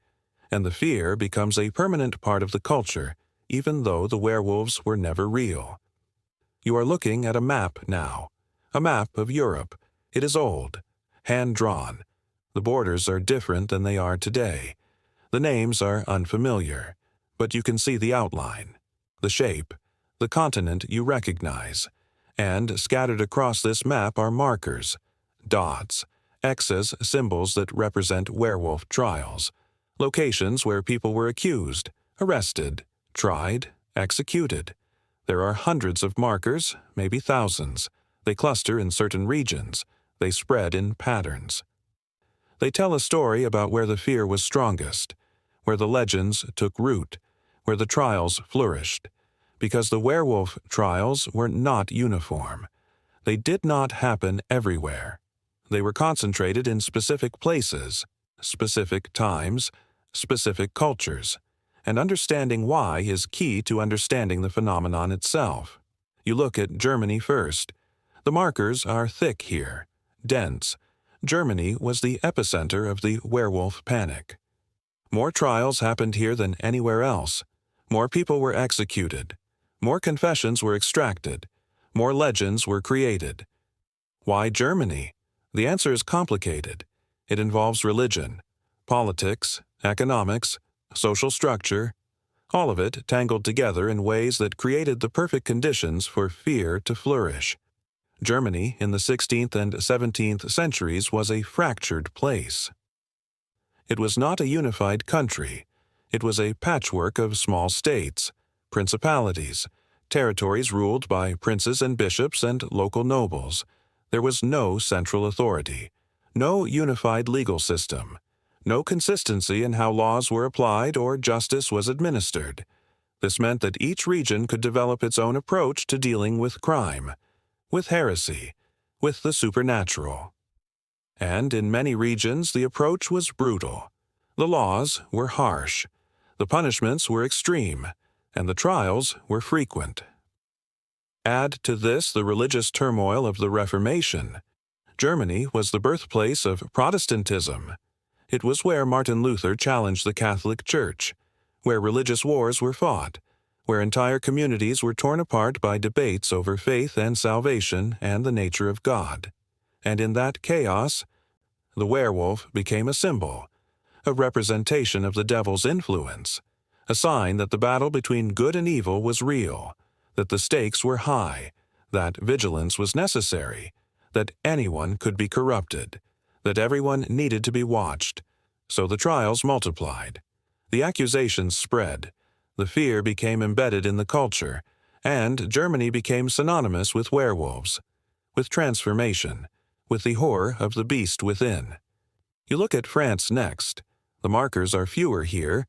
And the fear becomes a permanent part of the culture, even though the werewolves were never real. You are looking at a map now. A map of Europe. It is old. Hand-drawn. The borders are different than they are today. The names are unfamiliar, but you can see the outline, the shape, the continent you recognize. And scattered across this map are markers, dots, X's, symbols that represent werewolf trials, locations where people were accused, arrested, tried, executed. There are hundreds of markers, maybe thousands. They cluster in certain regions. They spread in patterns. They tell a story about where the fear was strongest, where the legends took root, where the trials flourished, because the werewolf trials were not uniform. They did not happen everywhere. They were concentrated in specific places, specific times, specific cultures, and understanding why is key to understanding the phenomenon itself. You look at Germany first. The markers are thick here, dense. Germany was the epicenter of the werewolf panic. More trials happened here than anywhere else. More people were executed. More confessions were extracted. More legends were created. Why Germany? The answer is complicated. It involves religion, politics, economics, social structure, all of it tangled together in ways that created the perfect conditions for fear to flourish. Germany in the 16th and 17th centuries was a fractured place. It was not a unified country. It was a patchwork of small states, principalities, territories ruled by princes and bishops and local nobles. There was no central authority, no unified legal system, no consistency in how laws were applied or justice was administered. This meant that each region could develop its own approach to dealing with crime, with heresy, with the supernatural. And in many regions the approach was brutal. The laws were harsh, the punishments were extreme, and the trials were frequent. Add to this the religious turmoil of the Reformation. Germany was the birthplace of Protestantism. It was where Martin Luther challenged the Catholic Church, where religious wars were fought, where entire communities were torn apart by debates over faith and salvation and the nature of God. And in that chaos, the werewolf became a symbol, a representation of the devil's influence, a sign that the battle between good and evil was real, that the stakes were high, that vigilance was necessary, that anyone could be corrupted, that everyone needed to be watched. So the trials multiplied. The accusations spread. The fear became embedded in the culture, and Germany became synonymous with werewolves, with transformation, with the horror of the beast within. You look at France next. The markers are fewer here,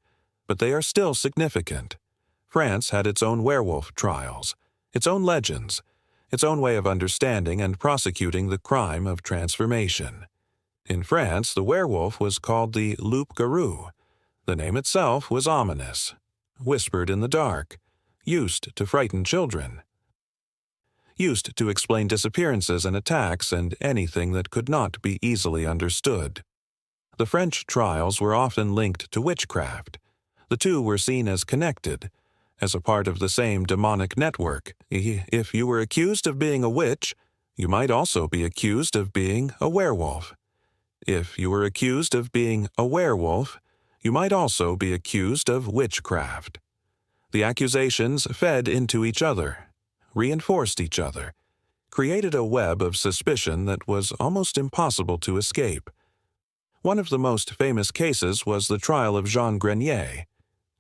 but they are still significant. France had its own werewolf trials, its own legends, its own way of understanding and prosecuting the crime of transformation. In France, the werewolf was called the loup-garou. The name itself was ominous, whispered in the dark, used to frighten children, used to explain disappearances and attacks and anything that could not be easily understood. The French trials were often linked to witchcraft. The two were seen as connected, as a part of the same demonic network. If you were accused of being a witch, you might also be accused of being a werewolf. If you were accused of being a werewolf, you might also be accused of witchcraft. The accusations fed into each other, reinforced each other, created a web of suspicion that was almost impossible to escape. One of the most famous cases was the trial of Jean Grenier.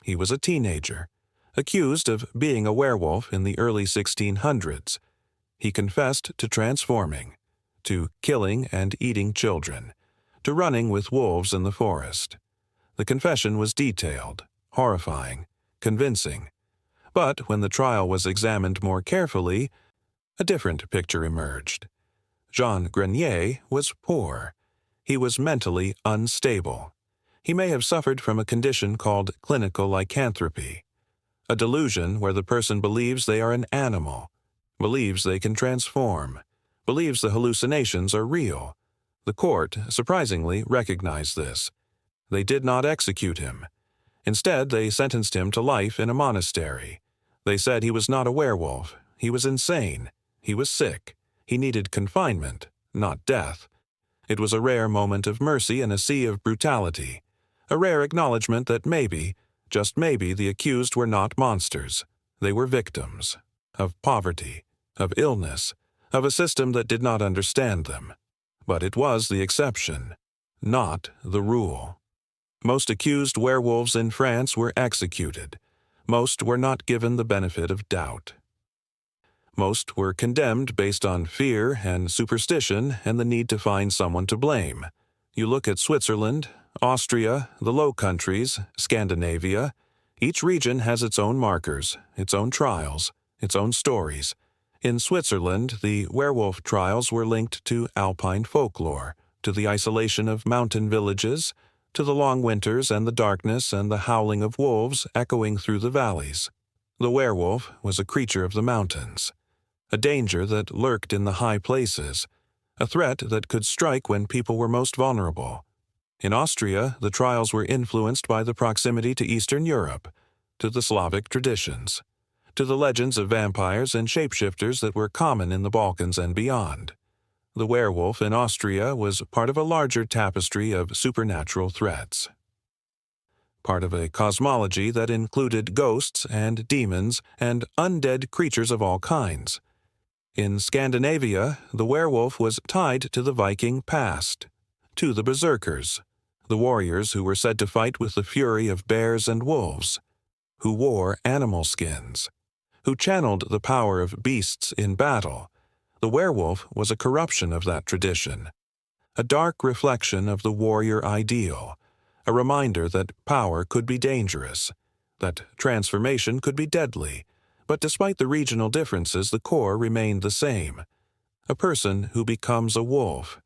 He was a teenager, accused of being a werewolf in the early 1600s. He confessed to transforming, to killing and eating children, to running with wolves in the forest. The confession was detailed, horrifying, convincing. But when the trial was examined more carefully, a different picture emerged. Jean Grenier was poor. He was mentally unstable. He may have suffered from a condition called clinical lycanthropy, a delusion where the person believes they are an animal, believes they can transform, believes the hallucinations are real. The court, surprisingly, recognized this. They did not execute him. Instead, they sentenced him to life in a monastery. They said he was not a werewolf. He was insane. He was sick. He needed confinement, not death. It was a rare moment of mercy in a sea of brutality, a rare acknowledgement that maybe, just maybe, the accused were not monsters. They were victims of poverty, of illness, of a system that did not understand them. But it was the exception, not the rule. Most accused werewolves in France were executed. Most were not given the benefit of doubt. Most were condemned based on fear and superstition and the need to find someone to blame. You look at Switzerland, Austria, the Low Countries, Scandinavia. Each region has its own markers, its own trials, its own stories. In Switzerland, the werewolf trials were linked to alpine folklore, to the isolation of mountain villages, to the long winters and the darkness and the howling of wolves echoing through the valleys. The werewolf was a creature of the mountains, a danger that lurked in the high places, a threat that could strike when people were most vulnerable. In Austria, the trials were influenced by the proximity to Eastern Europe, to the Slavic traditions, to the legends of vampires and shapeshifters that were common in the Balkans and beyond. The werewolf in Austria was part of a larger tapestry of supernatural threats, part of a cosmology that included ghosts and demons and undead creatures of all kinds. In Scandinavia, the werewolf was tied to the Viking past, to the berserkers, the warriors who were said to fight with the fury of bears and wolves, who wore animal skins, who channeled the power of beasts in battle. The werewolf was a corruption of that tradition, a dark reflection of the warrior ideal, a reminder that power could be dangerous, that transformation could be deadly, but despite the regional differences, the core remained the same. A person who becomes a wolf,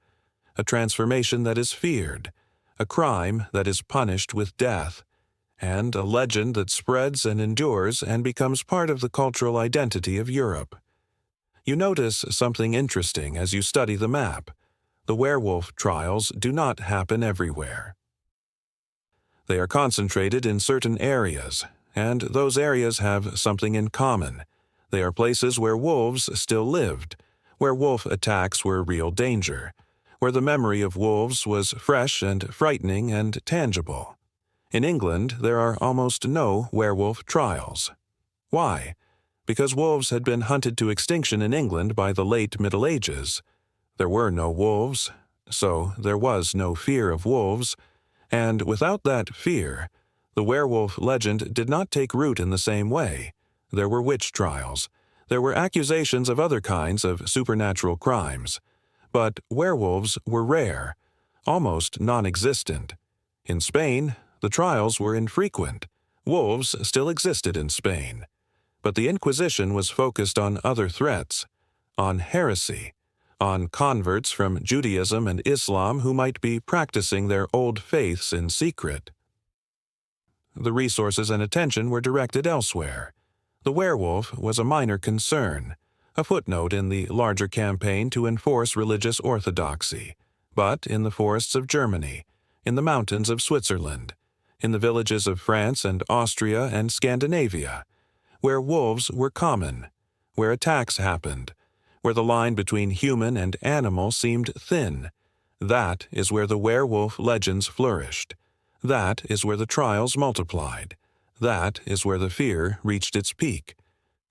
a transformation that is feared, a crime that is punished with death, and a legend that spreads and endures and becomes part of the cultural identity of Europe. You notice something interesting as you study the map. The werewolf trials do not happen everywhere. They are concentrated in certain areas, and those areas have something in common. They are places where wolves still lived, where wolf attacks were a real danger, where the memory of wolves was fresh and frightening and tangible. In England, there are almost no werewolf trials. Why? Because wolves had been hunted to extinction in England by the late Middle Ages. There were no wolves, so there was no fear of wolves, and without that fear, the werewolf legend did not take root in the same way. There were witch trials. There were accusations of other kinds of supernatural crimes. But werewolves were rare, almost non-existent. In Spain, the trials were infrequent. Wolves still existed in Spain, but the Inquisition was focused on other threats, on heresy, on converts from Judaism and Islam who might be practicing their old faiths in secret. The resources and attention were directed elsewhere. The werewolf was a minor concern, a footnote in the larger campaign to enforce religious orthodoxy, but in the forests of Germany, in the mountains of Switzerland, in the villages of France and Austria and Scandinavia, where wolves were common, where attacks happened, where the line between human and animal seemed thin, that is where the werewolf legends flourished. That is where the trials multiplied. That is where the fear reached its peak.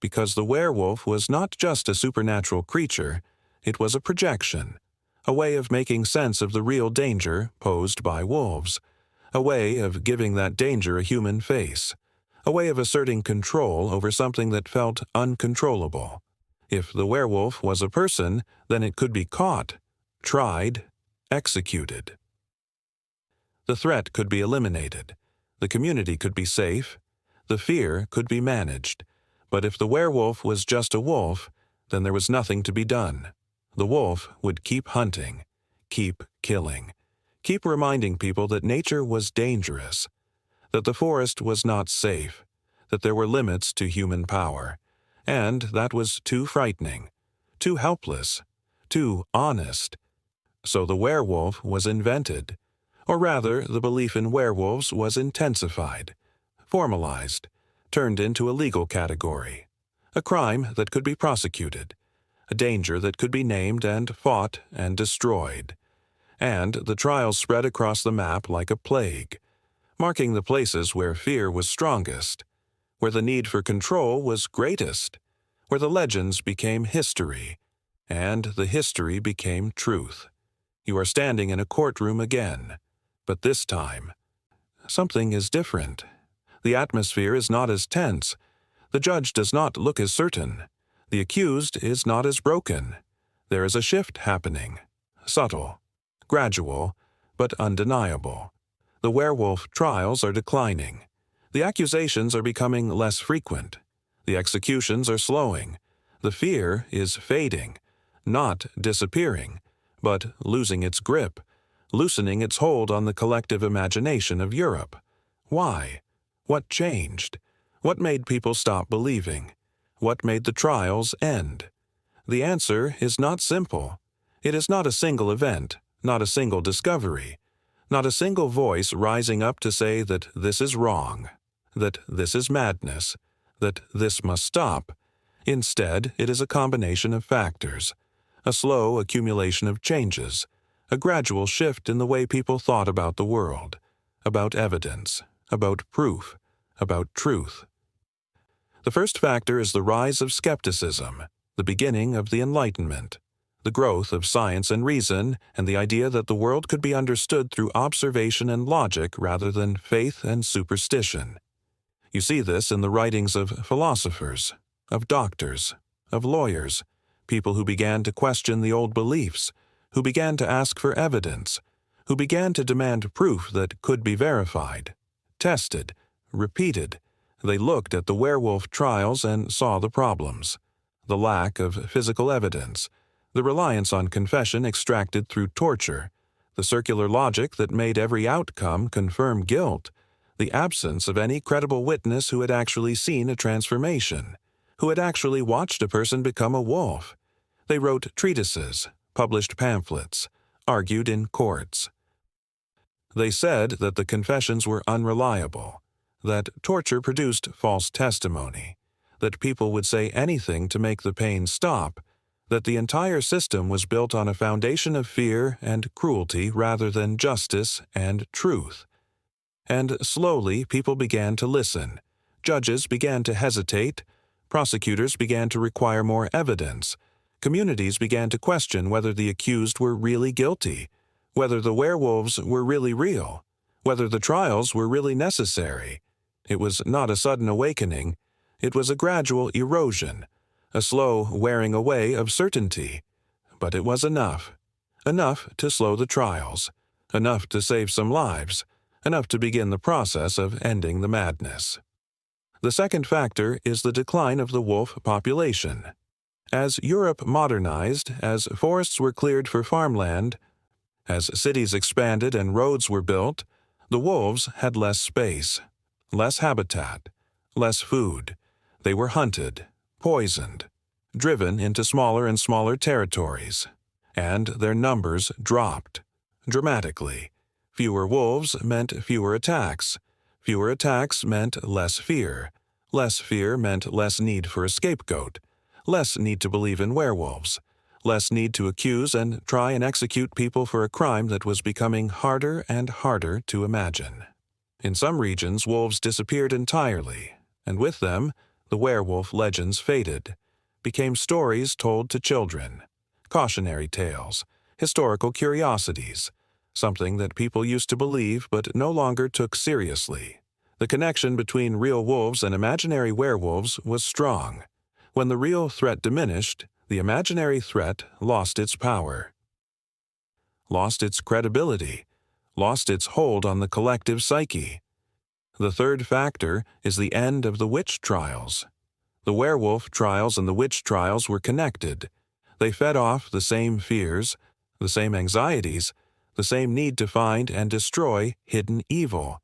Because the werewolf was not just a supernatural creature, it was a projection, a way of making sense of the real danger posed by wolves, a way of giving that danger a human face, a way of asserting control over something that felt uncontrollable. If the werewolf was a person, then it could be caught, tried, executed. The threat could be eliminated, the community could be safe, the fear could be managed. But if the werewolf was just a wolf, then there was nothing to be done. The wolf would keep hunting, keep killing, keep reminding people that nature was dangerous, that the forest was not safe, that there were limits to human power, and that was too frightening, too helpless, too honest. So the werewolf was invented. Or rather, the belief in werewolves was intensified, formalized, turned into a legal category, a crime that could be prosecuted, a danger that could be named and fought and destroyed. And the trials spread across the map like a plague, marking the places where fear was strongest, where the need for control was greatest, where the legends became history, and the history became truth. You are standing in a courtroom again. But this time, something is different. The atmosphere is not as tense. The judge does not look as certain. The accused is not as broken. There is a shift happening, subtle, gradual, but undeniable. The werewolf trials are declining. The accusations are becoming less frequent. The executions are slowing. The fear is fading, not disappearing, but losing its grip, loosening its hold on the collective imagination of Europe. Why? What changed? What made people stop believing? What made the trials end? The answer is not simple. It is not a single event, not a single discovery, not a single voice rising up to say that this is wrong, that this is madness, that this must stop. Instead, it is a combination of factors, a slow accumulation of changes, a gradual shift in the way people thought about the world, about evidence, about proof, about truth. The first factor is the rise of skepticism, the beginning of the Enlightenment, the growth of science and reason, and the idea that the world could be understood through observation and logic rather than faith and superstition. You see this in the writings of philosophers, of doctors, of lawyers, people who began to question the old beliefs, who began to ask for evidence, who began to demand proof that could be verified, tested, repeated. They looked at the werewolf trials and saw the problems, the lack of physical evidence, the reliance on confession extracted through torture, the circular logic that made every outcome confirm guilt, the absence of any credible witness who had actually seen a transformation, who had actually watched a person become a wolf. They wrote treatises, published pamphlets, argued in courts. They said that the confessions were unreliable, that torture produced false testimony, that people would say anything to make the pain stop, that the entire system was built on a foundation of fear and cruelty rather than justice and truth. And slowly people began to listen. Judges began to hesitate. Prosecutors began to require more evidence. Communities began to question whether the accused were really guilty, whether the werewolves were really real, whether the trials were really necessary. It was not a sudden awakening. It was a gradual erosion, a slow wearing away of certainty. But it was enough. Enough to slow the trials, enough to save some lives, enough to begin the process of ending the madness. The second factor is the decline of the wolf population. As Europe modernized, as forests were cleared for farmland, as cities expanded and roads were built, the wolves had less space, less habitat, less food. They were hunted, poisoned, driven into smaller and smaller territories, and their numbers dropped dramatically. Fewer wolves meant fewer attacks. Fewer attacks meant less fear. Less fear meant less need for a scapegoat, less need to believe in werewolves, less need to accuse and try and execute people for a crime that was becoming harder and harder to imagine. In some regions, wolves disappeared entirely, and with them, the werewolf legends faded, became stories told to children, cautionary tales, historical curiosities, something that people used to believe but no longer took seriously. The connection between real wolves and imaginary werewolves was strong. When the real threat diminished, the imaginary threat lost its power, lost its credibility, lost its hold on the collective psyche. The third factor is the end of the witch trials. The werewolf trials and the witch trials were connected. They fed off the same fears, the same anxieties, the same need to find and destroy hidden evil.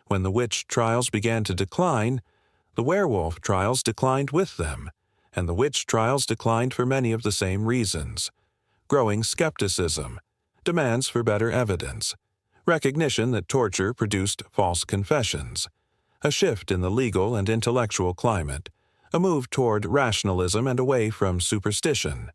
When the witch trials began to decline, the werewolf trials declined with them, and the witch trials declined for many of the same reasons: growing skepticism, demands for better evidence, recognition that torture produced false confessions, a shift in the legal and intellectual climate, a move toward rationalism and away from superstition.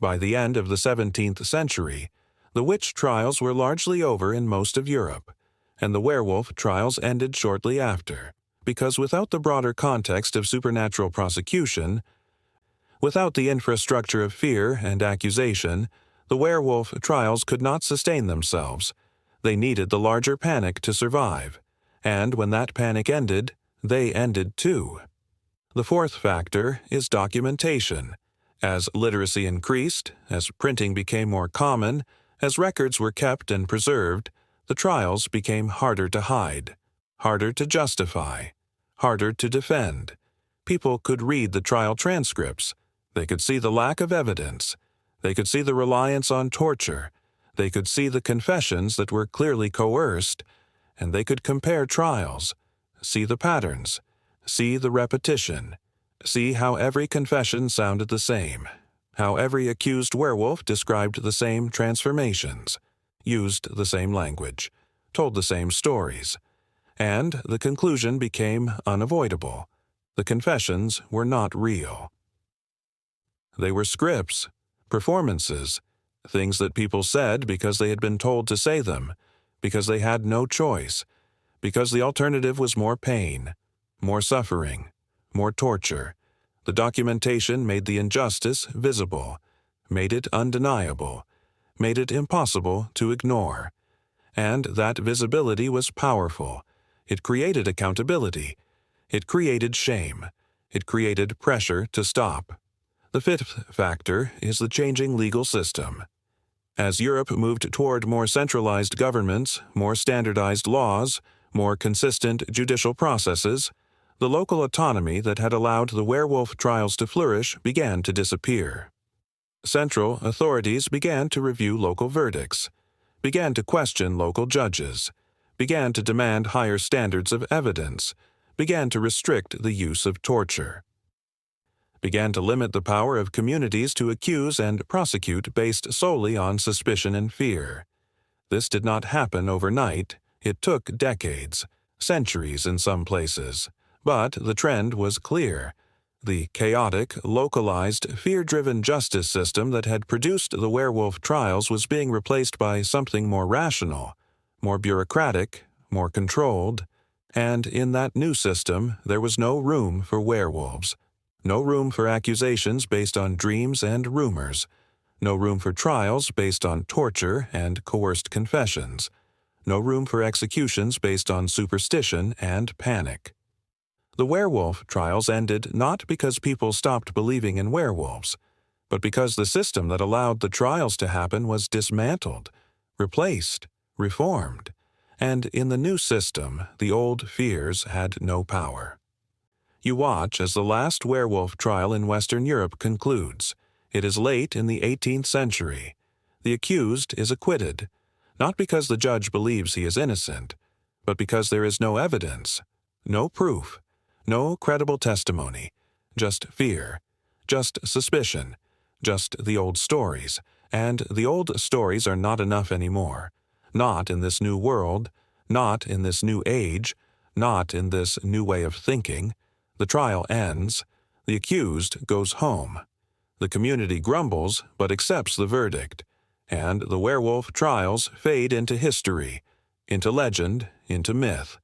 By the end of the 17th century, the witch trials were largely over in most of Europe, and the werewolf trials ended shortly after, because without the broader context of supernatural prosecution, without the infrastructure of fear and accusation, the werewolf trials could not sustain themselves. They needed the larger panic to survive, and when that panic ended, they ended too. The fourth factor is documentation. As literacy increased, as printing became more common, as records were kept and preserved, the trials became harder to hide, harder to justify, harder to defend. People could read the trial transcripts. They could see the lack of evidence. They could see the reliance on torture. They could see the confessions that were clearly coerced, and they could compare trials, see the patterns, see the repetition, see how every confession sounded the same, how every accused werewolf described the same transformations, used the same language, told the same stories, and the conclusion became unavoidable. The confessions were not real. They were scripts, performances, things that people said because they had been told to say them, because they had no choice, because the alternative was more pain, more suffering, more torture. The documentation made the injustice visible, made it undeniable, made it impossible to ignore. And that visibility was powerful. It created accountability. It created shame. It created pressure to stop. The fifth factor is the changing legal system. As Europe moved toward more centralized governments, more standardized laws, more consistent judicial processes, the local autonomy that had allowed the werewolf trials to flourish began to disappear. Central authorities began to review local verdicts, began to question local judges, began to demand higher standards of evidence, began to restrict the use of torture, began to limit the power of communities to accuse and prosecute based solely on suspicion and fear. This did not happen overnight. It took decades, centuries in some places, but the trend was clear. The chaotic, localized, fear-driven justice system that had produced the werewolf trials was being replaced by something more rational, more bureaucratic, more controlled, and in that new system there was no room for werewolves, no room for accusations based on dreams and rumors, no room for trials based on torture and coerced confessions, no room for executions based on superstition and panic. The werewolf trials ended not because people stopped believing in werewolves, but because the system that allowed the trials to happen was dismantled, replaced, reformed, and in the new system, the old fears had no power. You watch as the last werewolf trial in Western Europe concludes. It is late in the 18th century. The accused is acquitted, not because the judge believes he is innocent, but because there is no evidence, no proof, no credible testimony, just fear, just suspicion, just the old stories, and the old stories are not enough anymore. Not in this new world, not in this new age, not in this new way of thinking. The trial ends. The accused goes home. The community grumbles but accepts the verdict, and the werewolf trials fade into history, into legend, into myth.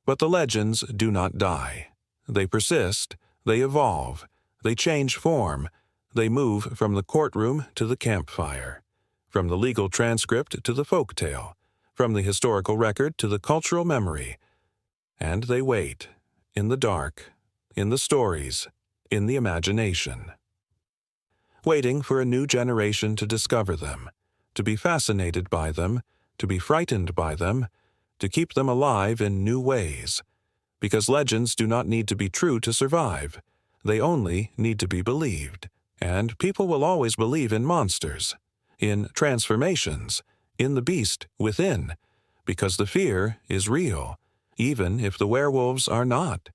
But the legends do not die. They persist, they evolve, they change form, they move from the courtroom to the campfire, from the legal transcript to the folktale, from the historical record to the cultural memory. And they wait, in the dark, in the stories, in the imagination. Waiting for a new generation to discover them, to be fascinated by them, to be frightened by them, to keep them alive in new ways. Because legends do not need to be true to survive. They only need to be believed. And people will always believe in monsters, in transformations, in the beast within, because the fear is real, even if the werewolves are not.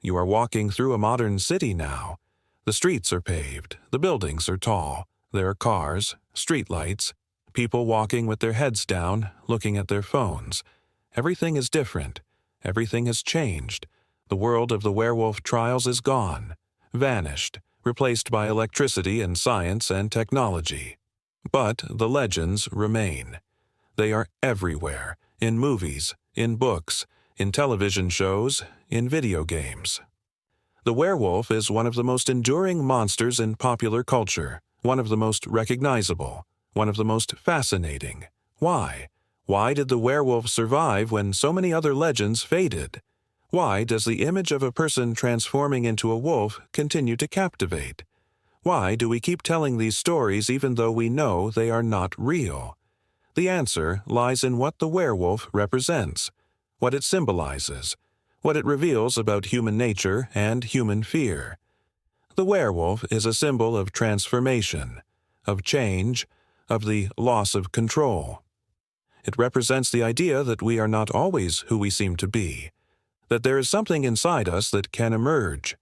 You are walking through a modern city now. The streets are paved, the buildings are tall, there are cars, streetlights, people walking with their heads down, looking at their phones. Everything is different. Everything has changed. The world of the werewolf trials is gone, vanished, replaced by electricity and science and technology. But the legends remain. They are everywhere, in movies, in books, in television shows, in video games. The werewolf is one of the most enduring monsters in popular culture, one of the most recognizable, one of the most fascinating. Why? Why did the werewolf survive when so many other legends faded? Why does the image of a person transforming into a wolf continue to captivate? Why do we keep telling these stories even though we know they are not real? The answer lies in what the werewolf represents, what it symbolizes, what it reveals about human nature and human fear. The werewolf is a symbol of transformation, of change, of the loss of control. It represents the idea that we are not always who we seem to be, that there is something inside us that can emerge,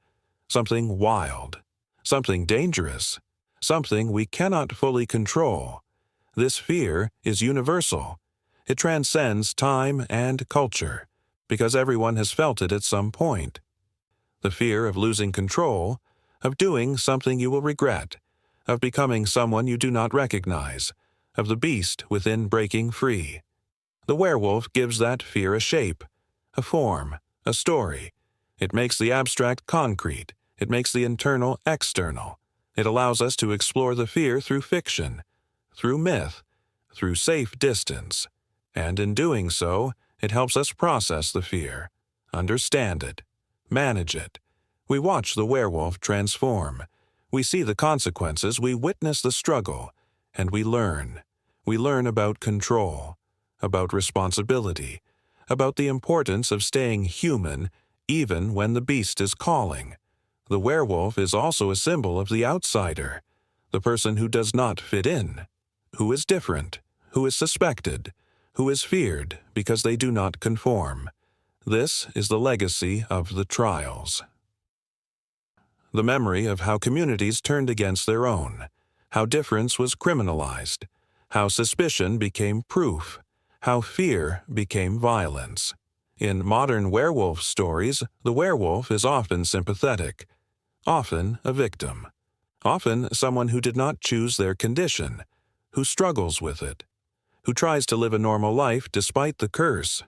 something wild, something dangerous, something we cannot fully control. This fear is universal. It transcends time and culture, because everyone has felt it at some point. The fear of losing control, of doing something you will regret, of becoming someone you do not recognize, of the beast within breaking free. The werewolf gives that fear a shape, a form, a story. It makes the abstract concrete. It makes the internal external. It allows us to explore the fear through fiction, through myth, through safe distance. And in doing so, it helps us process the fear, understand it, manage it. We watch the werewolf transform. We see the consequences, we witness the struggle, and we learn. We learn about control, about responsibility, about the importance of staying human even when the beast is calling. The werewolf is also a symbol of the outsider, the person who does not fit in, who is different, who is suspected, who is feared because they do not conform. This is the legacy of the trials. The memory of how communities turned against their own, how difference was criminalized, how suspicion became proof, how fear became violence. In modern werewolf stories, the werewolf is often sympathetic, often a victim, often someone who did not choose their condition, who struggles with it, who tries to live a normal life despite the curse,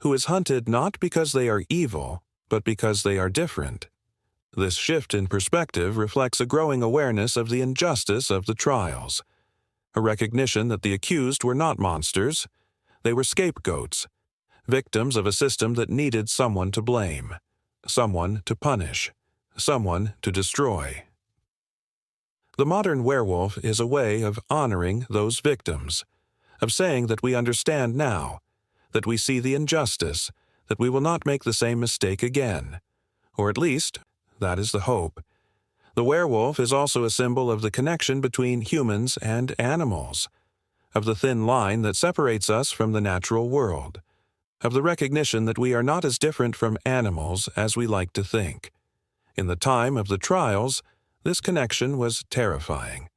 who is hunted not because they are evil, but because they are different. This shift in perspective reflects a growing awareness of the injustice of the trials, a recognition that the accused were not monsters, they were scapegoats, victims of a system that needed someone to blame, someone to punish, someone to destroy. The modern werewolf is a way of honoring those victims, of saying that we understand now, that we see the injustice, that we will not make the same mistake again, or at least that is the hope. The werewolf is also a symbol of the connection between humans and animals, of the thin line that separates us from the natural world, of the recognition that we are not as different from animals as we like to think. In the time of the trials, this connection was terrifying.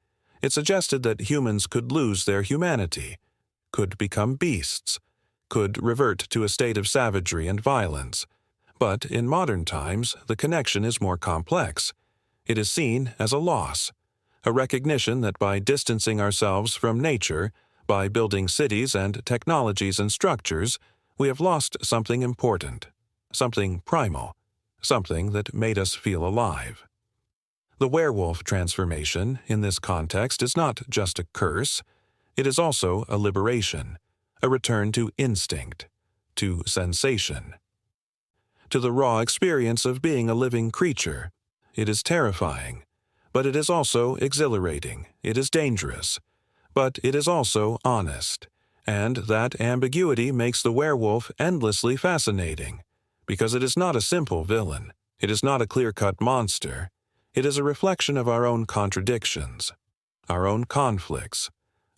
It suggested that humans could lose their humanity, could become beasts, could revert to a state of savagery and violence. But in modern times, the connection is more complex. It is seen as a loss, a recognition that by distancing ourselves from nature, by building cities and technologies and structures, we have lost something important, something primal, something that made us feel alive. The werewolf transformation, in this context, is not just a curse. It is also a liberation, a return to instinct, to sensation, to the raw experience of being a living creature. It is terrifying, but it is also exhilarating. It is dangerous, but it is also honest. And that ambiguity makes the werewolf endlessly fascinating, because it is not a simple villain. It is not a clear-cut monster. It is a reflection of our own contradictions, our own conflicts,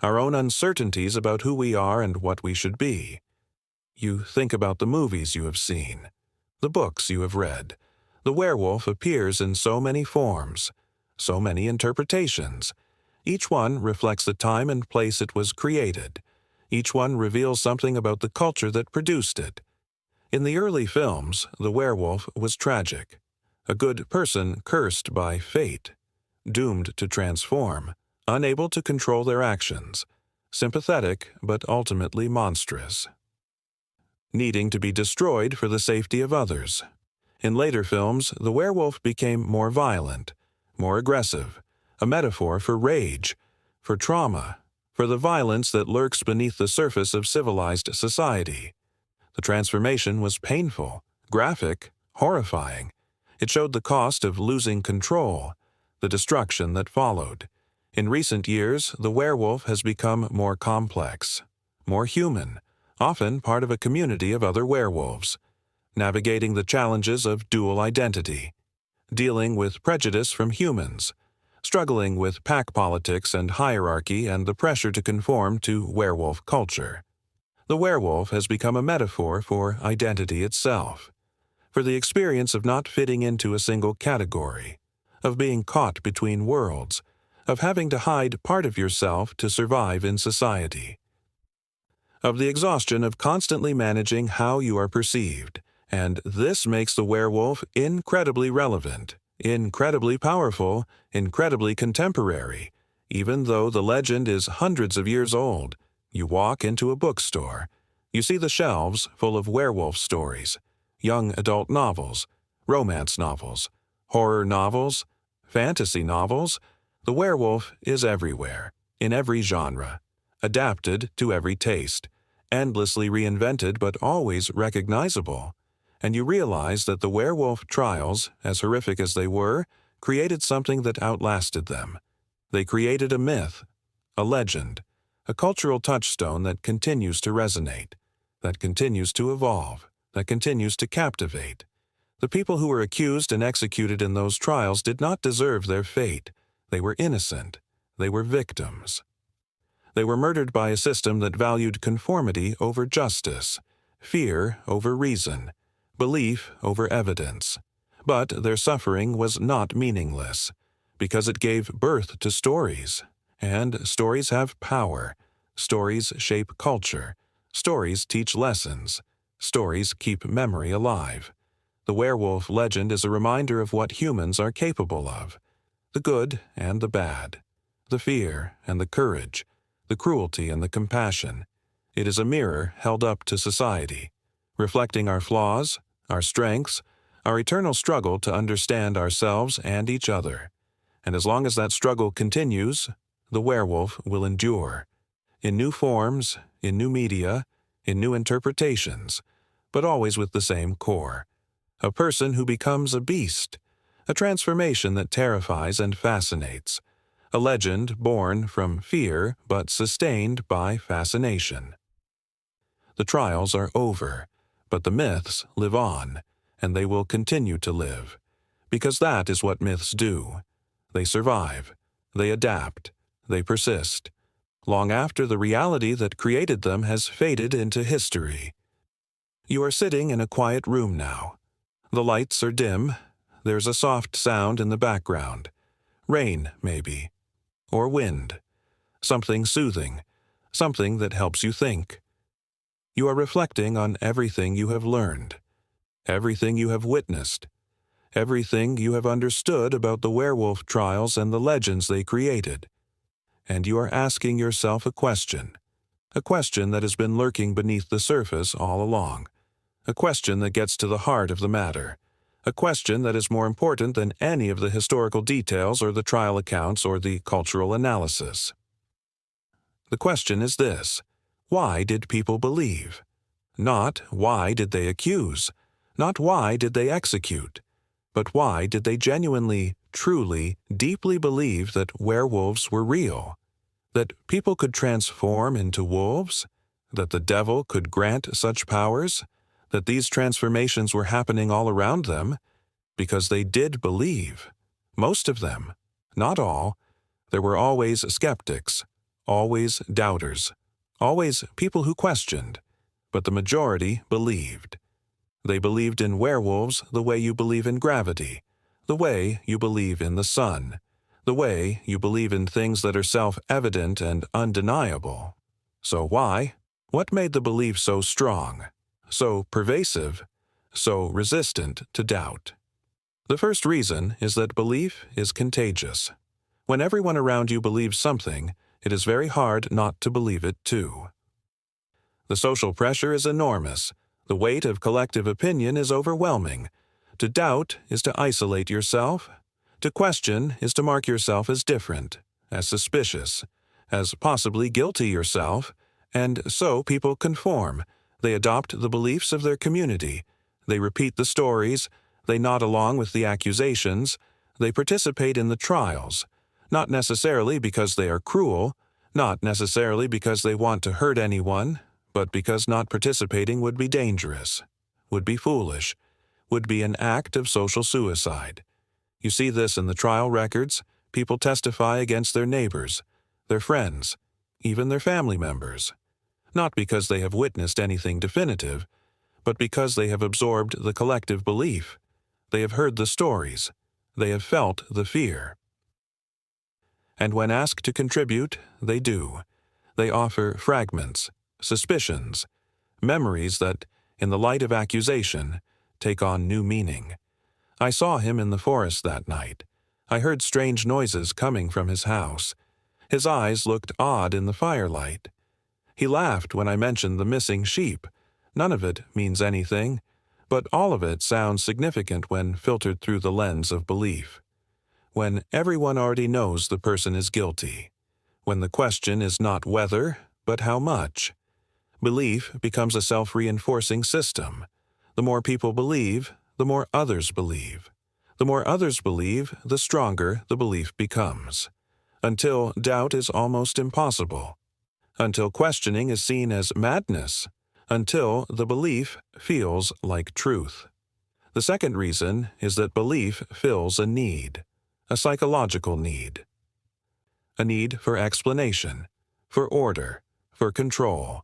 our own uncertainties about who we are and what we should be. You think about the movies you have seen, the books you have read. The werewolf appears in so many forms, so many interpretations. Each one reflects the time and place it was created. Each one reveals something about the culture that produced it. In the early films, the werewolf was tragic, a good person cursed by fate, doomed to transform, unable to control their actions, sympathetic but ultimately monstrous, needing to be destroyed for the safety of others. In later films, the werewolf became more violent, more aggressive, a metaphor for rage, for trauma, for the violence that lurks beneath the surface of civilized society. The transformation was painful, graphic, horrifying. It showed the cost of losing control, the destruction that followed. In recent years, the werewolf has become more complex, more human, often part of a community of other werewolves, navigating the challenges of dual identity, dealing with prejudice from humans, struggling with pack politics and hierarchy and the pressure to conform to werewolf culture. The werewolf has become a metaphor for identity itself, for the experience of not fitting into a single category, of being caught between worlds, of having to hide part of yourself to survive in society, of the exhaustion of constantly managing how you are perceived. And this makes the werewolf incredibly relevant, incredibly powerful, incredibly contemporary. Even though the legend is hundreds of years old, you walk into a bookstore. You see the shelves full of werewolf stories, young adult novels, romance novels, horror novels, fantasy novels. The werewolf is everywhere, in every genre, adapted to every taste, endlessly reinvented but always recognizable. And you realize that the werewolf trials, as horrific as they were, created something that outlasted them. They created a myth, a legend, a cultural touchstone that continues to resonate, that continues to evolve, that continues to captivate. The people who were accused and executed in those trials did not deserve their fate. They were innocent. They were victims. They were murdered by a system that valued conformity over justice, fear over reason, belief over evidence. But their suffering was not meaningless, because it gave birth to stories. And stories have power. Stories shape culture. Stories teach lessons. Stories keep memory alive. The werewolf legend is a reminder of what humans are capable of. The good and the bad. The fear and the courage. The cruelty and the compassion. It is a mirror held up to society, reflecting our flaws, our strengths, our eternal struggle to understand ourselves and each other. And as long as that struggle continues, the werewolf will endure, in new forms, in new media, in new interpretations, but always with the same core. A person who becomes a beast, a transformation that terrifies and fascinates, a legend born from fear but sustained by fascination. The trials are over, but the myths live on, and they will continue to live, because that is what myths do. They survive, they adapt, they persist, long after the reality that created them has faded into history. You are sitting in a quiet room now. The lights are dim, there's a soft sound in the background. Rain, maybe. Or wind. Something soothing, something that helps you think. You are reflecting on everything you have learned, everything you have witnessed, everything you have understood about the werewolf trials and the legends they created. And you are asking yourself a question that has been lurking beneath the surface all along, a question that gets to the heart of the matter, a question that is more important than any of the historical details or the trial accounts or the cultural analysis. The question is this: why did people believe? Not why did they accuse, not why did they execute, but why did they genuinely, truly, deeply believe that werewolves were real? That people could transform into wolves? That the devil could grant such powers? That these transformations were happening all around them? Because they did believe. Most of them. Not all. There were always skeptics, always doubters, always people who questioned. But the majority believed. They believed in werewolves the way you believe in gravity, the way you believe in the sun, the way you believe in things that are self-evident and undeniable. So why? What made the belief so strong, so pervasive, so resistant to doubt? The first reason is that belief is contagious. When everyone around you believes something, it is very hard not to believe it too. The social pressure is enormous. The weight of collective opinion is overwhelming. To doubt is to isolate yourself. To question is to mark yourself as different, as suspicious, as possibly guilty yourself, and so people conform. They adopt the beliefs of their community. They repeat the stories. They nod along with the accusations. They participate in the trials, not necessarily because they are cruel, not necessarily because they want to hurt anyone, but because not participating would be dangerous, would be foolish, would be an act of social suicide. You see this in the trial records. People testify against their neighbors, their friends, even their family members, not because they have witnessed anything definitive, but because they have absorbed the collective belief. They have heard the stories. They have felt the fear. And when asked to contribute, they do. They offer fragments, suspicions, memories that, in the light of accusation, take on new meaning. I saw him in the forest that night. I heard strange noises coming from his house. His eyes looked odd in the firelight. He laughed when I mentioned the missing sheep. None of it means anything, but all of it sounds significant when filtered through the lens of belief. When everyone already knows the person is guilty. When the question is not whether, but how much. Belief becomes a self-reinforcing system. The more people believe, the more others believe. The more others believe, the stronger the belief becomes. Until doubt is almost impossible. Until questioning is seen as madness. Until the belief feels like truth. The second reason is that belief fills a need, a psychological need. A need for explanation, for order, for control.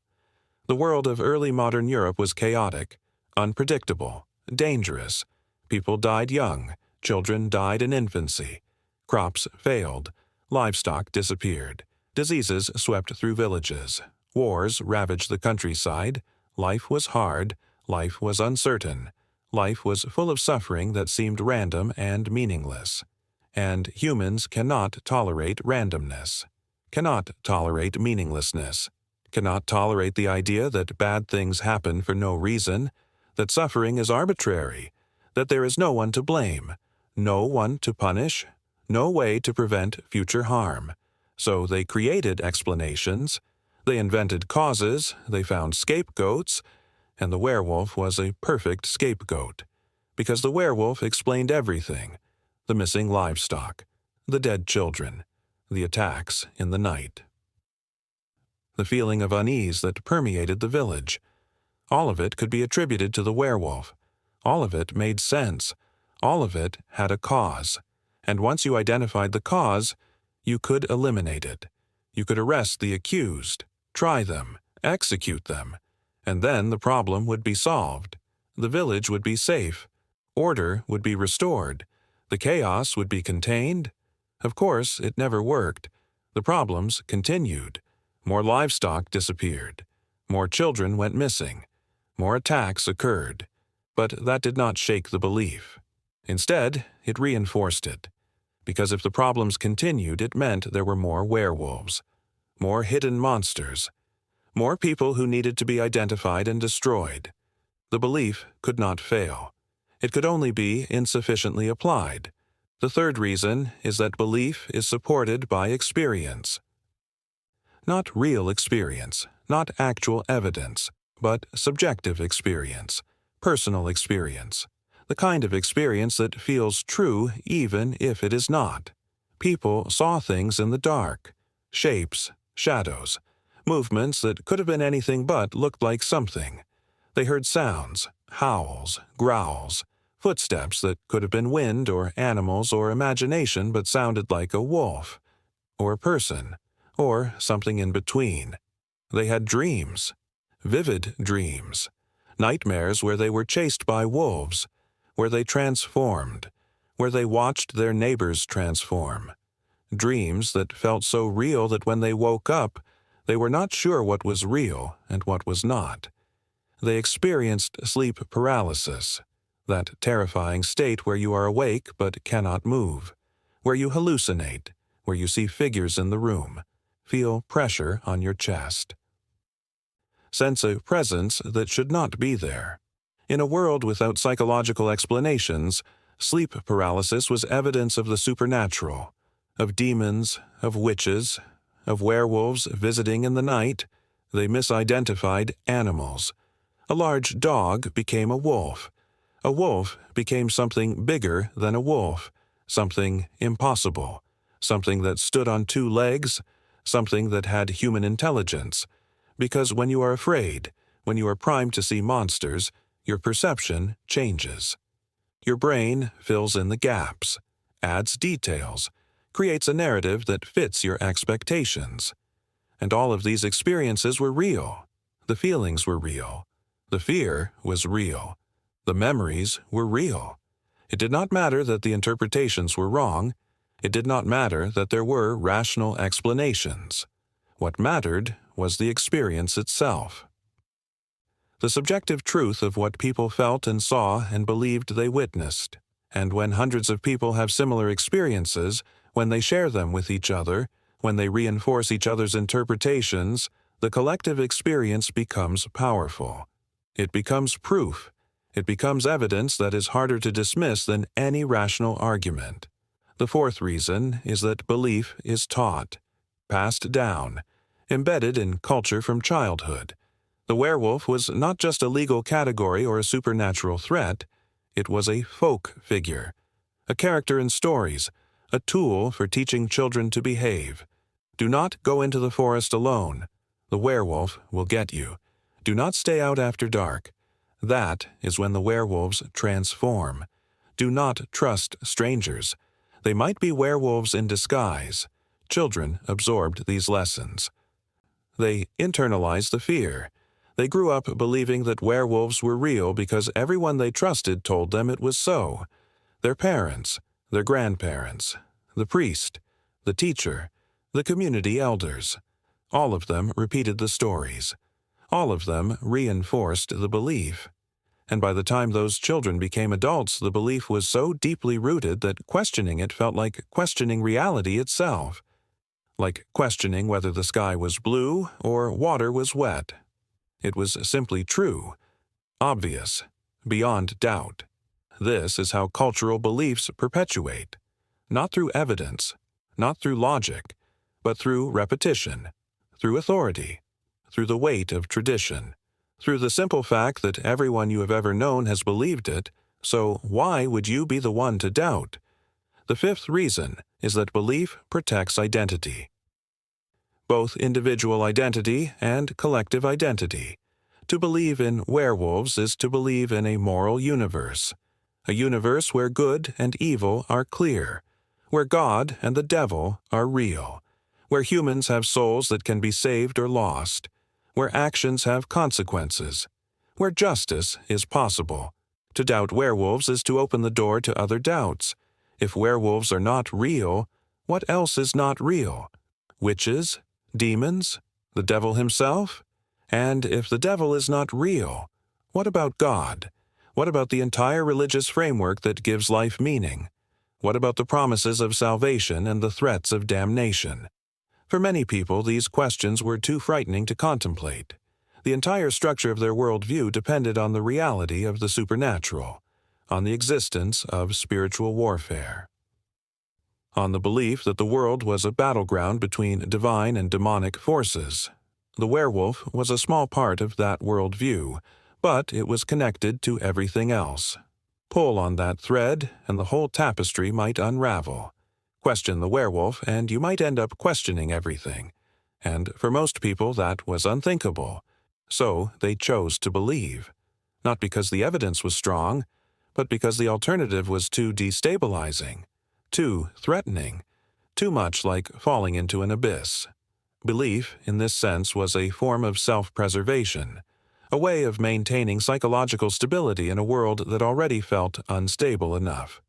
The world of early modern Europe was chaotic, unpredictable, dangerous. People died young, children died in infancy. Crops failed, livestock disappeared, diseases swept through villages, wars ravaged the countryside. Life was hard, life was uncertain, life was full of suffering that seemed random and meaningless. And humans cannot tolerate randomness, cannot tolerate meaninglessness, cannot tolerate the idea that bad things happen for no reason, that suffering is arbitrary, that there is no one to blame, no one to punish, no way to prevent future harm. So they created explanations, they invented causes, they found scapegoats, and the werewolf was a perfect scapegoat, because the werewolf explained everything: the missing livestock, the dead children, the attacks in the night. The feeling of unease that permeated the village. All of it could be attributed to the werewolf. All of it made sense. All of it had a cause, and once you identified the cause, you could eliminate it. You could arrest the accused, try them, execute them, and then the problem would be solved. The village would be safe. Order would be restored. The chaos would be contained. Of course, it never worked. The problems continued. More livestock disappeared. More children went missing. More attacks occurred. But that did not shake the belief. Instead, it reinforced it. Because if the problems continued, it meant there were more werewolves, more hidden monsters, more people who needed to be identified and destroyed. The belief could not fail. It could only be insufficiently applied. The third reason is that belief is supported by experience. Not real experience, not actual evidence, but subjective experience, personal experience, the kind of experience that feels true even if it is not. People saw things in the dark, shapes, shadows, movements that could have been anything but looked like something. They heard sounds, howls, growls, footsteps that could have been wind or animals or imagination but sounded like a wolf, or a person, or something in between. They had dreams, vivid dreams, nightmares where they were chased by wolves, where they transformed, where they watched their neighbors transform. Dreams that felt so real that when they woke up, they were not sure what was real and what was not. They experienced sleep paralysis, that terrifying state where you are awake but cannot move, where you hallucinate, where you see figures in the room, feel pressure on your chest. Sense a presence that should not be there. In a world without psychological explanations, sleep paralysis was evidence of the supernatural, of demons, of witches, of werewolves visiting in the night. They misidentified animals. A large dog became a wolf. A wolf became something bigger than a wolf, something impossible, something that stood on two legs, something that had human intelligence. Because when you are afraid, when you are primed to see monsters, your perception changes. Your brain fills in the gaps, adds details, creates a narrative that fits your expectations. And all of these experiences were real. The feelings were real. The fear was real. The memories were real. It did not matter that the interpretations were wrong. It did not matter that there were rational explanations. What mattered was the experience itself. The subjective truth of what people felt and saw and believed they witnessed. And when hundreds of people have similar experiences, when they share them with each other, when they reinforce each other's interpretations, the collective experience becomes powerful. It becomes proof. It becomes evidence that is harder to dismiss than any rational argument. The fourth reason is that belief is taught, passed down, embedded in culture from childhood. The werewolf was not just a legal category or a supernatural threat. It was a folk figure, a character in stories, a tool for teaching children to behave. Do not go into the forest alone. The werewolf will get you. Do not stay out after dark. That is when the werewolves transform. Do not trust strangers. They might be werewolves in disguise. Children absorbed these lessons. They internalized the fear. They grew up believing that werewolves were real because everyone they trusted told them it was so. Their parents, their grandparents, the priest, the teacher, the community elders. All of them repeated the stories. All of them reinforced the belief. And by the time those children became adults, the belief was so deeply rooted that questioning it felt like questioning reality itself. Like questioning whether the sky was blue or water was wet. It was simply true, obvious, beyond doubt. This is how cultural beliefs perpetuate. Not through evidence, not through logic, but through repetition, through authority, through the weight of tradition, through the simple fact that everyone you have ever known has believed it, so why would you be the one to doubt? The fifth reason is that belief protects identity. Both individual identity and collective identity. To believe in werewolves is to believe in a moral universe. a universe where good and evil are clear, where God and the devil are real, where humans have souls that can be saved or lost, where actions have consequences, where justice is possible. To doubt werewolves is to open the door to other doubts. If werewolves are not real, what else is not real? Witches? Demons? The devil himself? And if the devil is not real, what about God? What about the entire religious framework that gives life meaning? What about the promises of salvation and the threats of damnation? For many people, these questions were too frightening to contemplate. The entire structure of their worldview depended on the reality of the supernatural, on the existence of spiritual warfare, on the belief that the world was a battleground between divine and demonic forces. The werewolf was a small part of that worldview, but it was connected to everything else. Pull on that thread, and the whole tapestry might unravel. Question the werewolf, and you might end up questioning everything. And for most people, that was unthinkable. So they chose to believe. Not because the evidence was strong, but because the alternative was too destabilizing, too threatening, too much like falling into an abyss. Belief, in this sense, was a form of self-preservation, a way of maintaining psychological stability in a world that already felt unstable enough.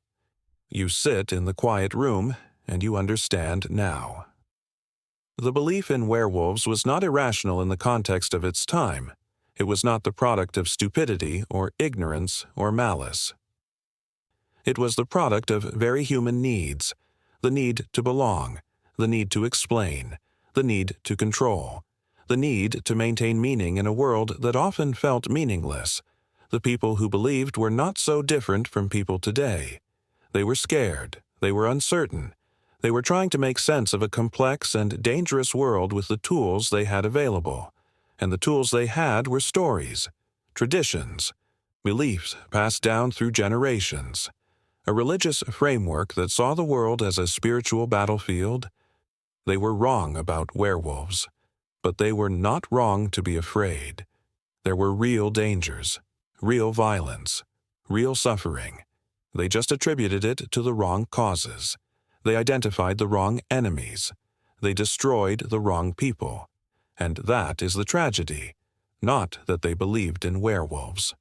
You sit in the quiet room, and you understand now. The belief in werewolves was not irrational in the context of its time. It was not the product of stupidity or ignorance or malice. It was the product of very human needs, the need to belong, the need to explain, the need to control, the need to maintain meaning in a world that often felt meaningless. The people who believed were not so different from people today. They were scared, they were uncertain, they were trying to make sense of a complex and dangerous world with the tools they had available. And the tools they had were stories, traditions, beliefs passed down through generations, a religious framework that saw the world as a spiritual battlefield. They were wrong about werewolves, but they were not wrong to be afraid. There were real dangers, real violence, real suffering. They just attributed it to the wrong causes. They identified the wrong enemies. They destroyed the wrong people. And that is the tragedy, not that they believed in werewolves,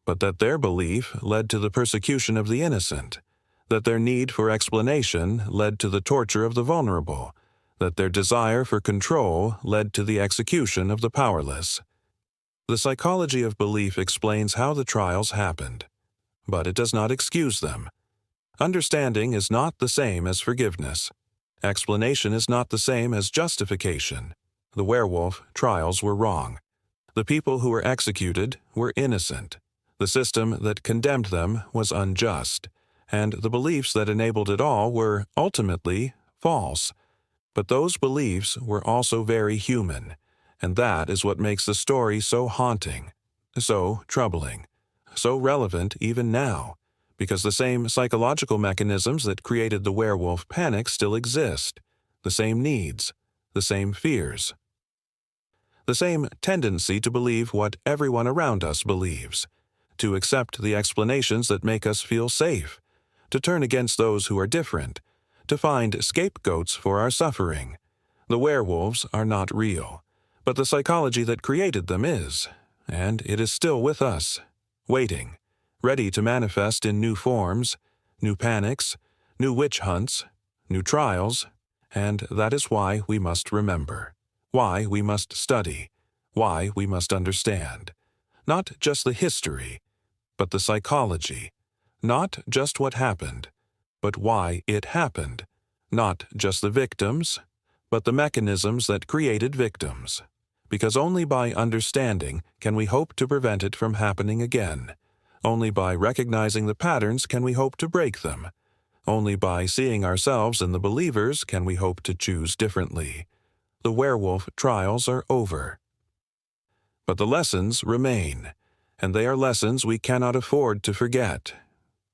but that their belief led to the persecution of the innocent, that their need for explanation led to the torture of the vulnerable, that their desire for control led to the execution of the powerless. The psychology of belief explains how the trials happened, but it does not excuse them. Understanding is not the same as forgiveness. Explanation is not the same as justification. The werewolf trials were wrong. The people who were executed were innocent. The system that condemned them was unjust, and the beliefs that enabled it all were, ultimately, false. But those beliefs were also very human, and that is what makes the story so haunting, so troubling, so relevant even now, because the same psychological mechanisms that created the werewolf panic still exist, the same needs, the same fears, the same tendency to believe what everyone around us believes, to accept the explanations that make us feel safe, to turn against those who are different, to find scapegoats for our suffering. The werewolves are not real, but the psychology that created them is, and it is still with us, waiting, ready to manifest in new forms, new panics, new witch hunts, new trials, and that is why we must remember, why we must study, why we must understand. Not just the history, but the psychology. Not just what happened, but why it happened. Not just the victims, but the mechanisms that created victims. Because only by understanding can we hope to prevent it from happening again. Only by recognizing the patterns can we hope to break them. Only by seeing ourselves in the believers can we hope to choose differently. The werewolf trials are over. But the lessons remain, and they are lessons we cannot afford to forget.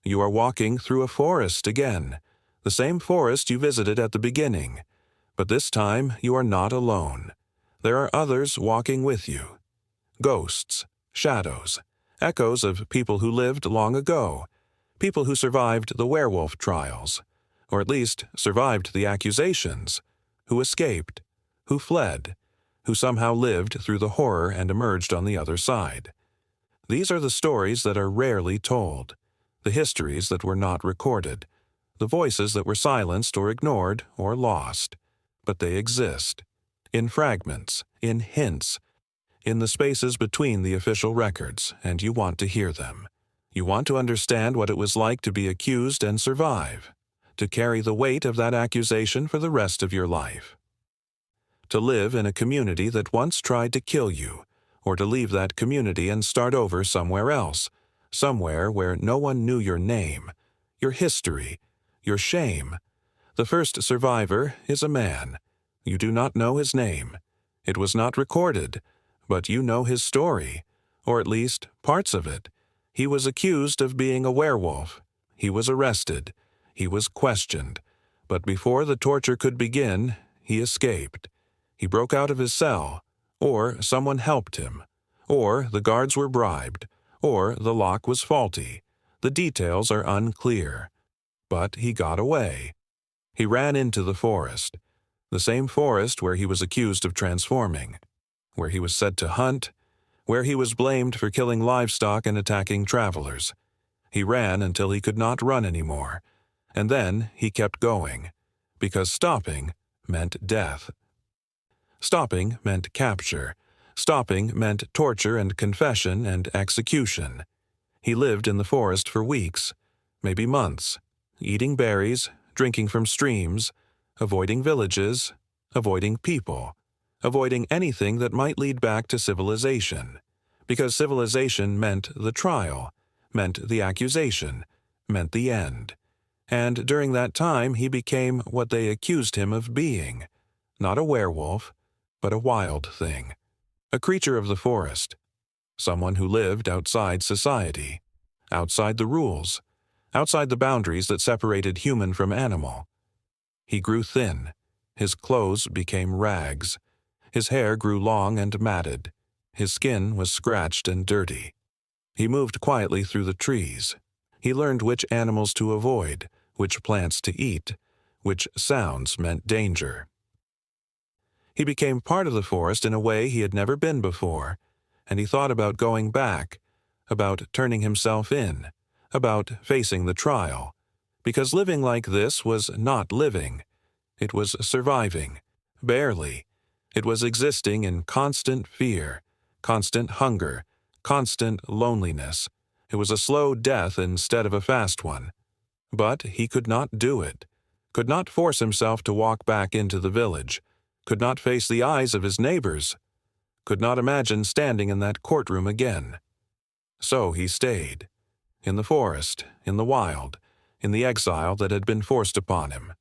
You are walking through a forest again, the same forest you visited at the beginning, but this time you are not alone. There are others walking with you. Ghosts, shadows, echoes of people who lived long ago, people who survived the werewolf trials, or at least survived the accusations, who escaped, who fled, who somehow lived through the horror and emerged on the other side. These are the stories that are rarely told, the histories that were not recorded, the voices that were silenced or ignored or lost. But they exist, in fragments, in hints, in the spaces between the official records, and you want to hear them. You want to understand what it was like to be accused and survive, to carry the weight of that accusation for the rest of your life. To live in a community that once tried to kill you, or to leave that community and start over somewhere else, somewhere where no one knew your name, your history, your shame. The first survivor is a man. You do not know his name. It was not recorded, but you know his story, or at least parts of it. He was accused of being a werewolf. He was arrested. He was questioned. But before the torture could begin, he escaped. He broke out of his cell, or someone helped him, or the guards were bribed, or the lock was faulty. The details are unclear. But he got away. He ran into the forest, the same forest where he was accused of transforming, where he was said to hunt, where he was blamed for killing livestock and attacking travelers. He ran until he could not run anymore, and then he kept going, because stopping meant death. Stopping meant capture. Stopping meant torture and confession and execution. He lived in the forest for weeks, maybe months, eating berries, drinking from streams, avoiding villages, avoiding people, avoiding anything that might lead back to civilization, because civilization meant the trial, meant the accusation, meant the end. And during that time he became what they accused him of being, not a werewolf, but a wild thing, a creature of the forest, someone who lived outside society, outside the rules, outside the boundaries that separated human from animal. He grew thin. His clothes became rags. His hair grew long and matted. His skin was scratched and dirty. He moved quietly through the trees. He learned which animals to avoid, which plants to eat, which sounds meant danger. He became part of the forest in a way he had never been before, and he thought about going back, about turning himself in, about facing the trial, because living like this was not living. It was surviving, barely. It was existing in constant fear, constant hunger, constant loneliness. It was a slow death instead of a fast one. But he could not do it, could not force himself to walk back into the village, could not face the eyes of his neighbors, could not imagine standing in that courtroom again. So he stayed, in the forest, in the wild, in the exile that had been forced upon him.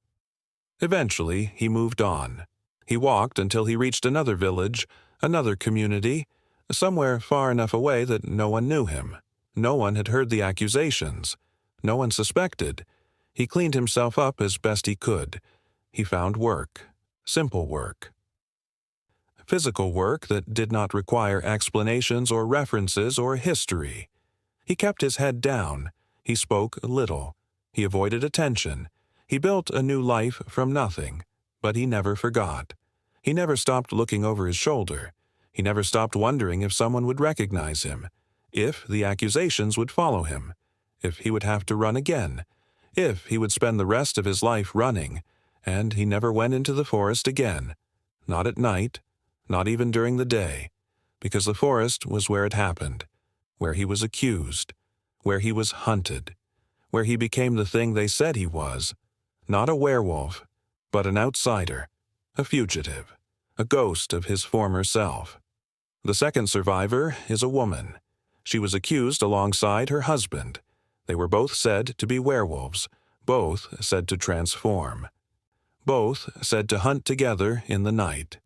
Eventually, he moved on. He walked until he reached another village, another community, somewhere far enough away that no one knew him. No one had heard the accusations. No one suspected. He cleaned himself up as best he could. He found work, simple work. Physical work that did not require explanations or references or history. He kept his head down. He spoke little. He avoided attention. He built a new life from nothing, but he never forgot. He never stopped looking over his shoulder. He never stopped wondering if someone would recognize him, if the accusations would follow him, if he would have to run again, if he would spend the rest of his life running, and he never went into the forest again, not at night, not even during the day, because the forest was where it happened, where he was accused, where he was hunted, where he became the thing they said he was, not a werewolf, but an outsider, a fugitive, a ghost of his former self. The second survivor is a woman. She was accused alongside her husband. They were both said to be werewolves, both said to transform, both said to hunt together in the night.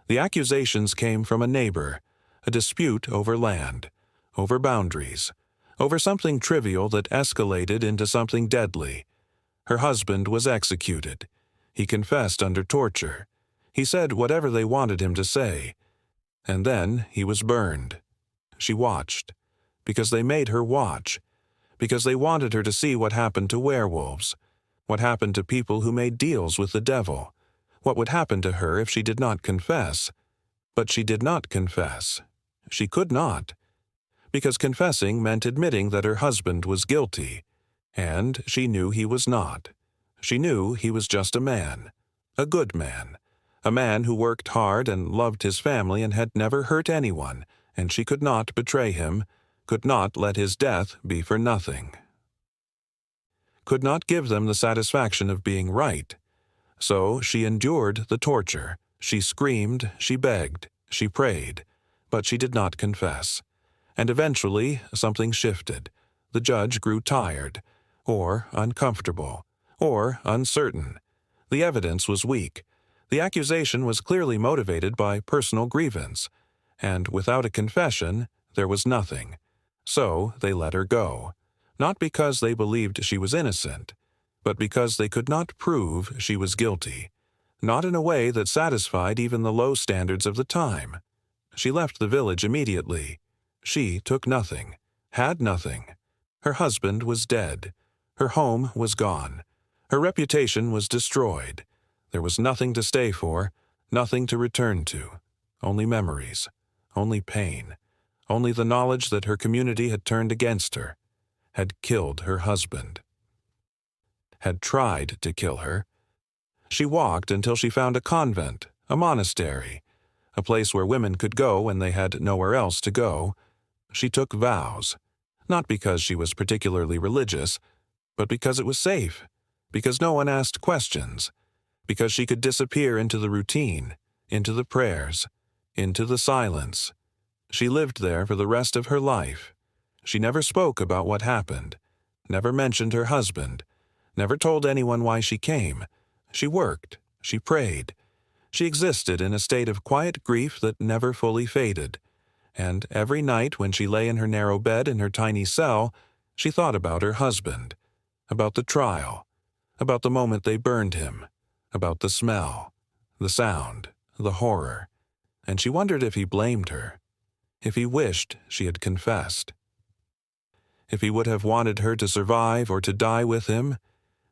The accusations came from a neighbor, a dispute over land, over boundaries, over something trivial that escalated into something deadly. Her husband was executed. He confessed under torture. He said whatever they wanted him to say. And then he was burned. She watched. because they made her watch, because they wanted her to see what happened to werewolves, what happened to people who made deals with the devil, what would happen to her if she did not confess. But she did not confess. She could not, because confessing meant admitting that her husband was guilty, and she knew he was not. She knew he was just a man, a good man, a man who worked hard and loved his family and had never hurt anyone, and she could not betray him, could not let his death be for nothing, could not give them the satisfaction of being right. So she endured the torture. She screamed, she begged, she prayed, but she did not confess. And eventually something shifted. The judge grew tired, or uncomfortable, or uncertain. The evidence was weak. The accusation was clearly motivated by personal grievance, and without a confession, there was nothing. So they let her go, not because they believed she was innocent, but because they could not prove she was guilty, not in a way that satisfied even the low standards of the time. She left the village immediately. She took nothing, had nothing. Her husband was dead. Her home was gone. Her reputation was destroyed. There was nothing to stay for, nothing to return to, only memories, only pain, only the knowledge that her community had turned against her, had killed her husband, had tried to kill her. She walked until she found a convent, a monastery, a place where women could go when they had nowhere else to go. She took vows, not because she was particularly religious, but because it was safe, because no one asked questions, because she could disappear into the routine, into the prayers, into the silence. She lived there for the rest of her life. She never spoke about what happened, never mentioned her husband, never told anyone why she came. She worked, she prayed. She existed in a state of quiet grief that never fully faded. And every night when she lay in her narrow bed in her tiny cell, she thought about her husband, about the trial, about the moment they burned him, about the smell, the sound, the horror. And she wondered if he blamed her, if he wished she had confessed, if he would have wanted her to survive or to die with him.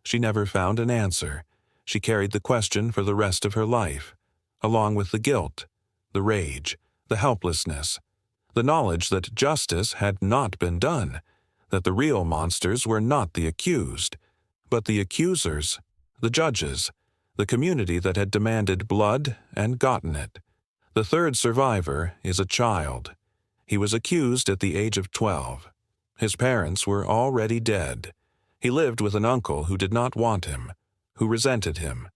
She never found an answer. She carried the question for the rest of her life, along with the guilt, the rage, the helplessness, the knowledge that justice had not been done, that the real monsters were not the accused, but the accusers, the judges, the community that had demanded blood and gotten it. The third survivor is a child. He was accused at the age of 12. His parents were already dead. He lived with an uncle who did not want him, who resented him,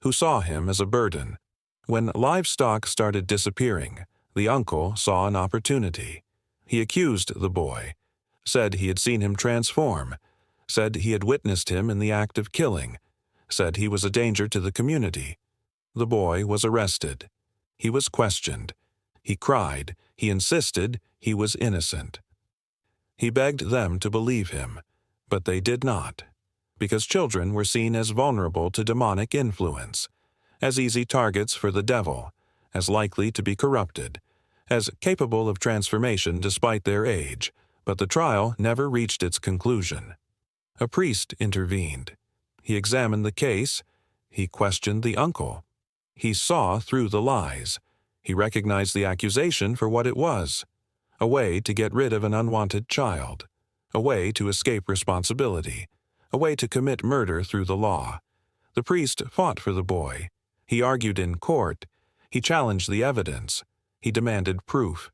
who saw him as a burden. When livestock started disappearing, the uncle saw an opportunity. He accused the boy, said he had seen him transform, said he had witnessed him in the act of killing, said he was a danger to the community. The boy was arrested. He was questioned. He cried. He insisted he was innocent. He begged them to believe him, but they did not, because children were seen as vulnerable to demonic influence, as easy targets for the devil, as likely to be corrupted, as capable of transformation despite their age. But the trial never reached its conclusion. A priest intervened. He examined the case. He questioned the uncle. He saw through the lies. He recognized the accusation for what it was, a way to get rid of an unwanted child, a way to escape responsibility, a way to commit murder through the law. The priest fought for the boy. He argued in court. He challenged the evidence. He demanded proof.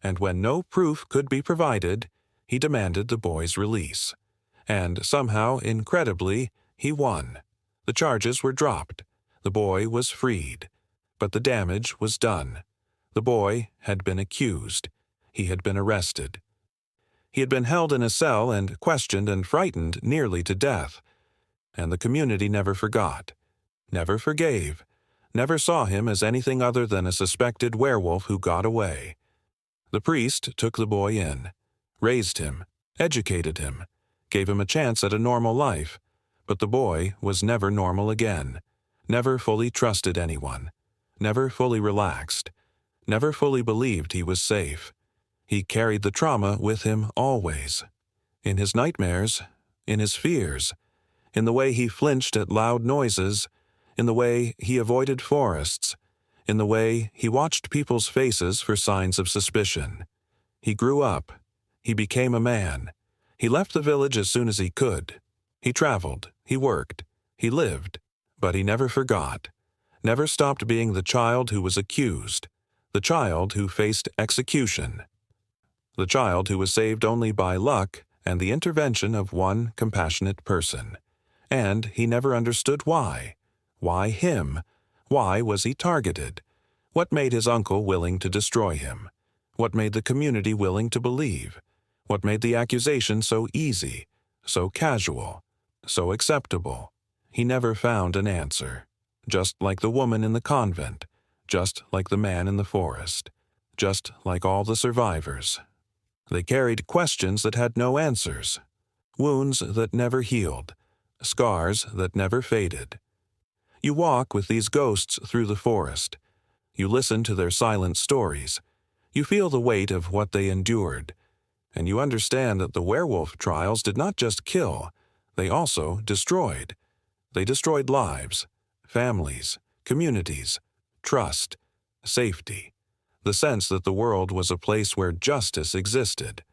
And when no proof could be provided, he demanded the boy's release. And somehow, incredibly, he won. The charges were dropped. The boy was freed. But the damage was done. The boy had been accused. He had been arrested. He had been held in a cell and questioned and frightened nearly to death. And the community never forgot, never forgave, never saw him as anything other than a suspected werewolf who got away. The priest took the boy in, raised him, educated him, gave him a chance at a normal life. But the boy was never normal again, never fully trusted anyone, never fully relaxed, never fully believed he was safe. He carried the trauma with him always. In his nightmares, in his fears, in the way he flinched at loud noises, in the way he avoided forests, in the way he watched people's faces for signs of suspicion. He grew up. He became a man. He left the village as soon as he could. He traveled. He worked. He lived. But he never forgot. Never stopped being the child who was accused. The child who faced execution. The child who was saved only by luck and the intervention of one compassionate person. And he never understood why. Why him? Why was he targeted? What made his uncle willing to destroy him? What made the community willing to believe? What made the accusation so easy, so casual, so acceptable? He never found an answer. Just like the woman in the convent, just like the man in the forest, just like all the survivors. They carried questions that had no answers, wounds that never healed, scars that never faded. You walk with these ghosts through the forest. You listen to their silent stories. You feel the weight of what they endured. And you understand that the werewolf trials did not just kill, they also destroyed. They destroyed lives, families, communities, trust, safety, the sense that the world was a place where justice existed,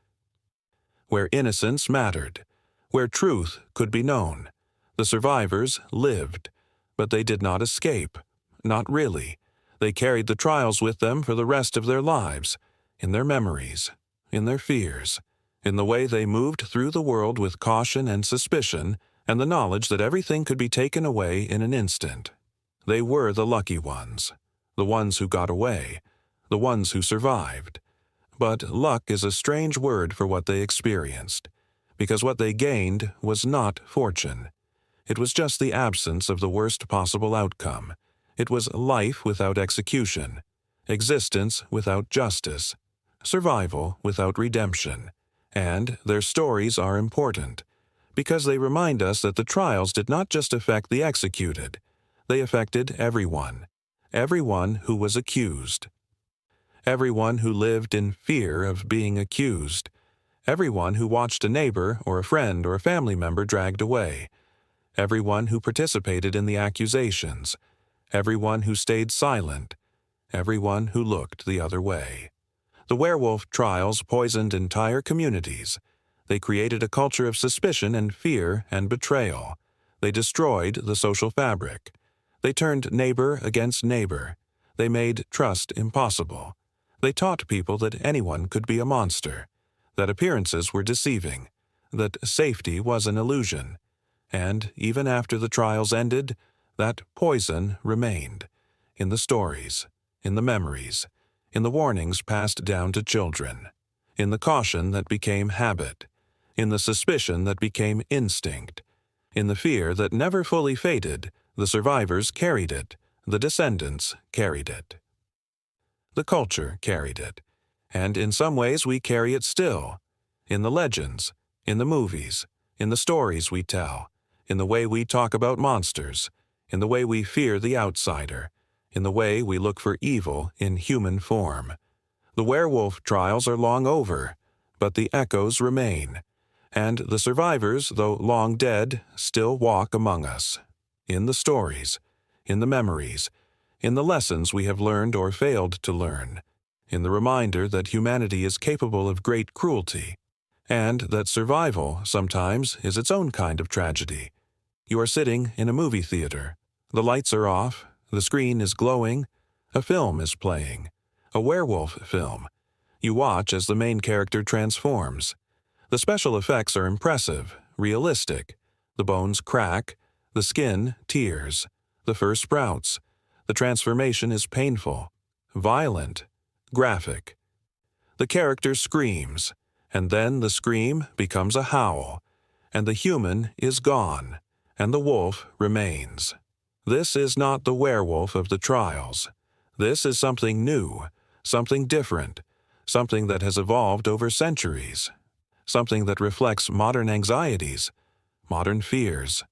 where innocence mattered, where truth could be known. The survivors lived, but they did not escape. Not really. They carried the trials with them for the rest of their lives, in their memories, in their fears, in the way they moved through the world with caution and suspicion, and the knowledge that everything could be taken away in an instant. They were the lucky ones, the ones who got away, the ones who survived. But luck is a strange word for what they experienced, because what they gained was not fortune. It was just the absence of the worst possible outcome. It was life without execution, existence without justice, survival without redemption. And their stories are important, because they remind us that the trials did not just affect the executed. They affected everyone who was accused. Everyone who lived in fear of being accused. Everyone who watched a neighbor or a friend or a family member dragged away. Everyone who participated in the accusations. Everyone who stayed silent. Everyone who looked the other way. The werewolf trials poisoned entire communities. They created a culture of suspicion and fear and betrayal. They destroyed the social fabric. They turned neighbor against neighbor. They made trust impossible. They taught people that anyone could be a monster, that appearances were deceiving, that safety was an illusion. And even after the trials ended, that poison remained, in the stories, in the memories, in the warnings passed down to children, in the caution that became habit, in the suspicion that became instinct, in the fear that never fully faded. The survivors carried it, the descendants carried it. The culture carried it, and in some ways we carry it still, in the legends, in the movies, in the stories we tell, in the way we talk about monsters, in the way we fear the outsider, in the way we look for evil in human form. The werewolf trials are long over, but the echoes remain, and the survivors, though long dead, still walk among us, in the stories, in the memories, in the lessons we have learned or failed to learn, in the reminder that humanity is capable of great cruelty, and that survival sometimes is its own kind of tragedy. You are sitting in a movie theater. The lights are off, the screen is glowing, a film is playing, a werewolf film. You watch as the main character transforms. The special effects are impressive, realistic. The bones crack, the skin tears, the fur sprouts. The transformation is painful, violent, graphic. The character screams, and then the scream becomes a howl, and the human is gone, and the wolf remains. This is not the werewolf of the trials. This is something new, something different, something that has evolved over centuries, something that reflects modern anxieties, modern fears,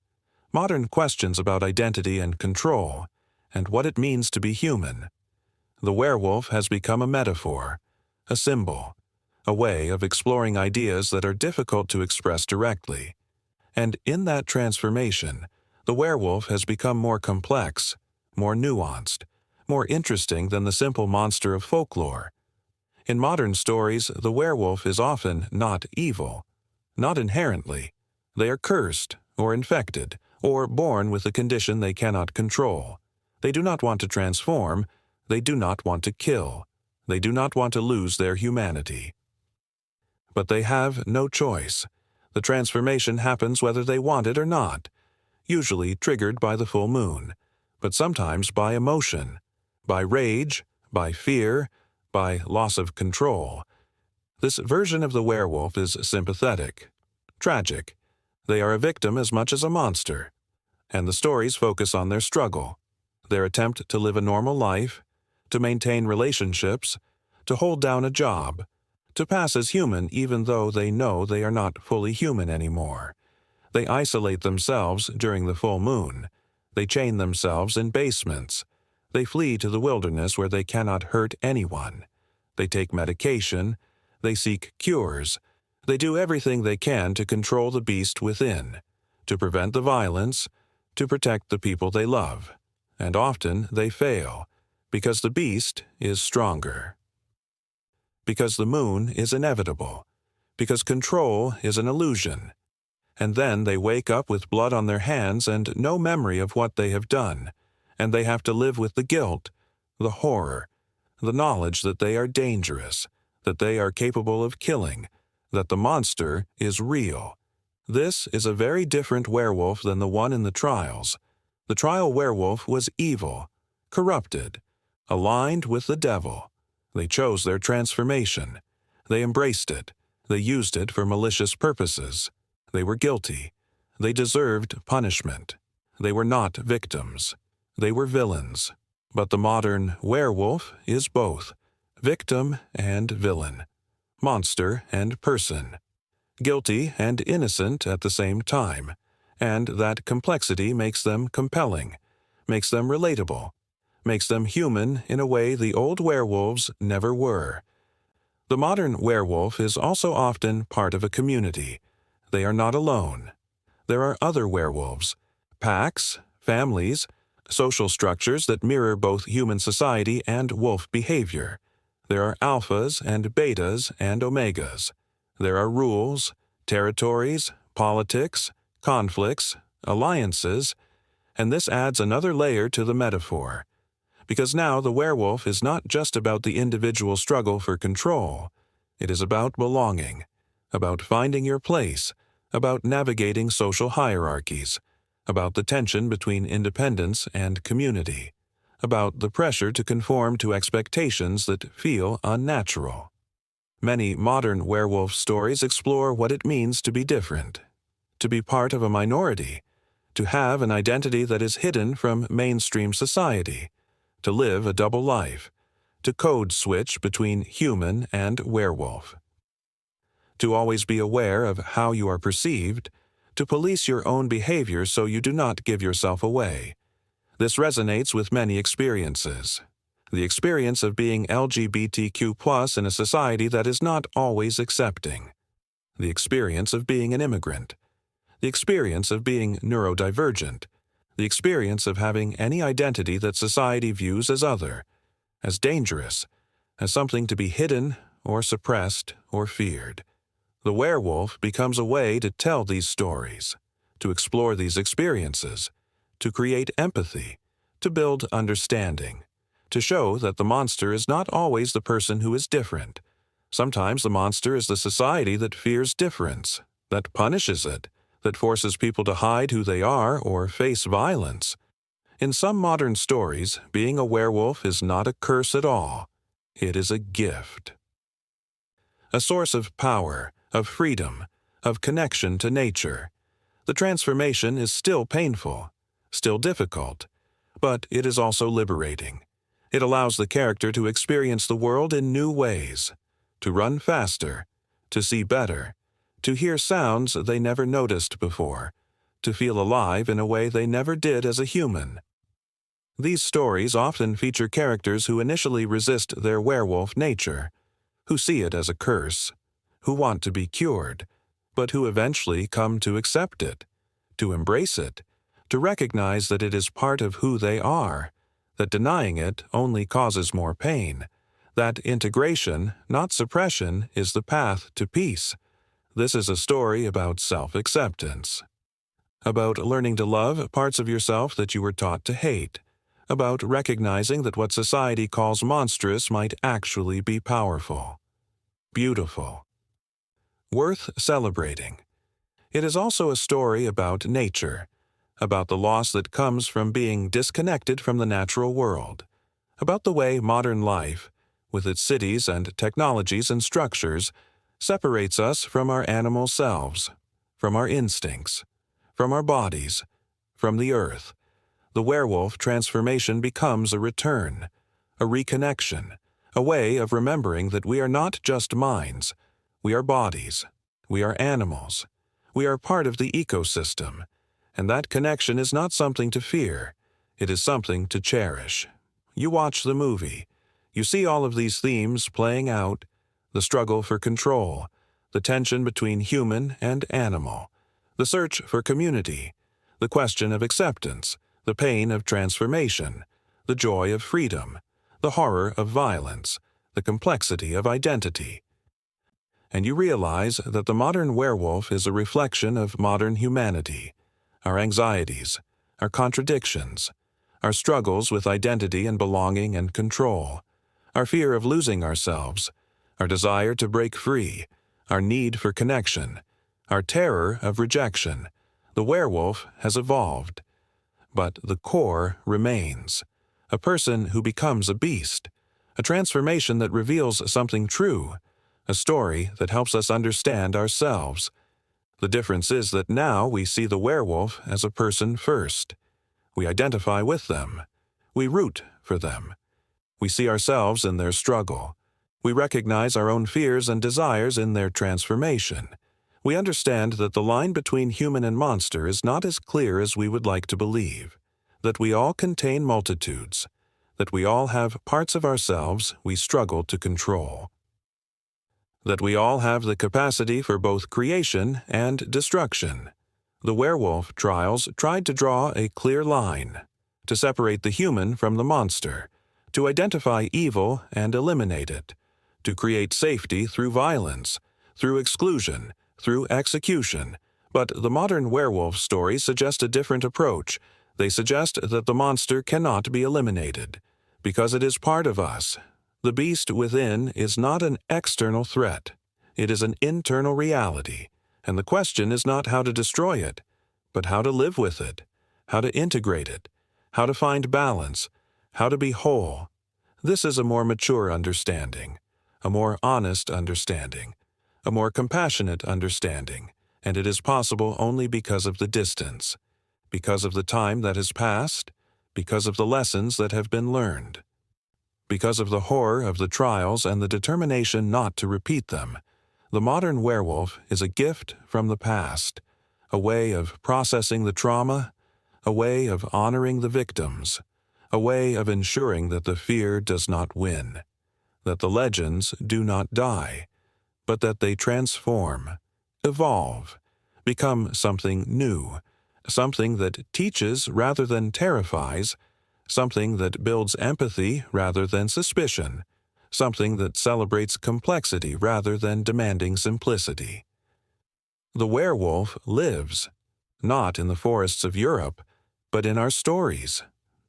modern questions about identity and control, and what it means to be human. The werewolf has become a metaphor, a symbol, a way of exploring ideas that are difficult to express directly. And in that transformation, the werewolf has become more complex, more nuanced, more interesting than the simple monster of folklore. In modern stories, the werewolf is often not evil, not inherently. They are cursed, or infected, or born with a condition they cannot control. They do not want to transform. They do not want to kill. They do not want to lose their humanity. But they have no choice. The transformation happens whether they want it or not, usually triggered by the full moon, but sometimes by emotion, by rage, by fear, by loss of control. This version of the werewolf is sympathetic, tragic. They are a victim as much as a monster, and the stories focus on their struggle, their attempt to live a normal life, to maintain relationships, to hold down a job, to pass as human even though they know they are not fully human anymore. They isolate themselves during the full moon. They chain themselves in basements. They flee to the wilderness where they cannot hurt anyone. They take medication. They seek cures. They do everything they can to control the beast within, to prevent the violence, to protect the people they love. And often they fail, because the beast is stronger. Because the moon is inevitable. Because control is an illusion. And then they wake up with blood on their hands and no memory of what they have done, and they have to live with the guilt, the horror, the knowledge that they are dangerous, that they are capable of killing, that the monster is real. This is a very different werewolf than the one in the trials. The trial werewolf was evil, corrupted, aligned with the devil. They chose their transformation. They embraced it. They used it for malicious purposes. They were guilty. They deserved punishment. They were not victims. They were villains. But the modern werewolf is both, victim and villain, monster and person, guilty and innocent at the same time, and that complexity makes them compelling, makes them relatable, makes them human in a way the old werewolves never were. The modern werewolf is also often part of a community. They are not alone. There are other werewolves, packs, families, social structures that mirror both human society and wolf behavior. There are alphas and betas and omegas. There are rules, territories, politics, conflicts, alliances, and this adds another layer to the metaphor. Because now the werewolf is not just about the individual struggle for control. It is about belonging, about finding your place, about navigating social hierarchies, about the tension between independence and community, about the pressure to conform to expectations that feel unnatural. Many modern werewolf stories explore what it means to be different, to be part of a minority, to have an identity that is hidden from mainstream society, to live a double life, to code switch between human and werewolf. To always be aware of how you are perceived, to police your own behavior so you do not give yourself away. This resonates with many experiences. The experience of being LGBTQ+ in a society that is not always accepting. The experience of being an immigrant. The experience of being neurodivergent. The experience of having any identity that society views as other, as dangerous, as something to be hidden or suppressed or feared. The werewolf becomes a way to tell these stories, to explore these experiences, to create empathy, to build understanding, to show that the monster is not always the person who is different. Sometimes the monster is the society that fears difference, that punishes it, that forces people to hide who they are or face violence. In some modern stories, being a werewolf is not a curse at all. It is a gift. A source of power, of freedom, of connection to nature. The transformation is still painful, still difficult, but it is also liberating. It allows the character to experience the world in new ways, to run faster, to see better, to hear sounds they never noticed before, to feel alive in a way they never did as a human. These stories often feature characters who initially resist their werewolf nature, who see it as a curse, who want to be cured, but who eventually come to accept it, to embrace it, to recognize that it is part of who they are, that denying it only causes more pain, that integration, not suppression, is the path to peace. This is a story about self-acceptance, about learning to love parts of yourself that you were taught to hate, about recognizing that what society calls monstrous might actually be powerful, beautiful, worth celebrating. It is also a story about nature, about the loss that comes from being disconnected from the natural world, about the way modern life, with its cities and technologies and structures, separates us from our animal selves, from our instincts, from our bodies, from the earth. The werewolf transformation becomes a return, a reconnection, a way of remembering that we are not just minds, we are bodies, we are animals, we are part of the ecosystem, and that connection is not something to fear, it is something to cherish. You watch the movie, you see all of these themes playing out, the struggle for control, the tension between human and animal, the search for community, the question of acceptance, the pain of transformation, the joy of freedom, the horror of violence, the complexity of identity. And you realize that the modern werewolf is a reflection of modern humanity, our anxieties, our contradictions, our struggles with identity and belonging and control, our fear of losing ourselves, our desire to break free, our need for connection, our terror of rejection. The werewolf has evolved, but the core remains. A person who becomes a beast, a transformation that reveals something true, a story that helps us understand ourselves. The difference is that now we see the werewolf as a person first. We identify with them. We root for them. We see ourselves in their struggle. We recognize our own fears and desires in their transformation. We understand that the line between human and monster is not as clear as we would like to believe, that we all contain multitudes, that we all have parts of ourselves we struggle to control, that we all have the capacity for both creation and destruction. The werewolf trials tried to draw a clear line, to separate the human from the monster, to identify evil and eliminate it, to create safety through violence, through exclusion, through execution. But the modern werewolf stories suggest a different approach. They suggest that the monster cannot be eliminated, because it is part of us. The beast within is not an external threat. It is an internal reality, and the question is not how to destroy it, but how to live with it, how to integrate it, how to find balance, how to be whole. This is a more mature understanding, a more honest understanding, a more compassionate understanding, and it is possible only because of the distance, because of the time that has passed, because of the lessons that have been learned, because of the horror of the trials and the determination not to repeat them. The modern werewolf is a gift from the past, a way of processing the trauma, a way of honoring the victims, a way of ensuring that the fear does not win, that the legends do not die, but that they transform, evolve, become something new, something that teaches rather than terrifies, something that builds empathy rather than suspicion, something that celebrates complexity rather than demanding simplicity. The werewolf lives, not in the forests of Europe, but in our stories,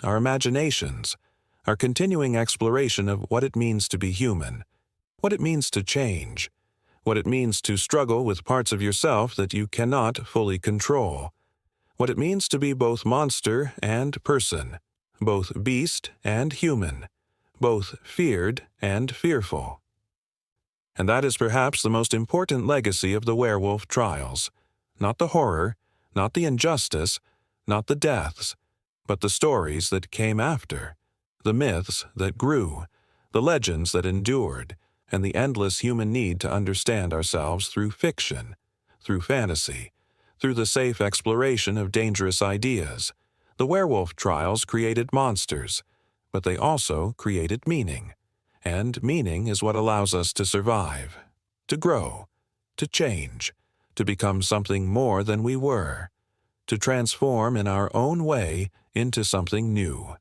our imaginations, our continuing exploration of what it means to be human, what it means to change, what it means to struggle with parts of yourself that you cannot fully control, what it means to be both monster and person, both beast and human, both feared and fearful. And that is perhaps the most important legacy of the werewolf trials, not the horror, not the injustice, not the deaths, but the stories that came after, the myths that grew, the legends that endured, and the endless human need to understand ourselves through fiction, through fantasy, through the safe exploration of dangerous ideas. The werewolf trials created monsters, but they also created meaning. And meaning is what allows us to survive, to grow, to change, to become something more than we were, to transform in our own way into something new.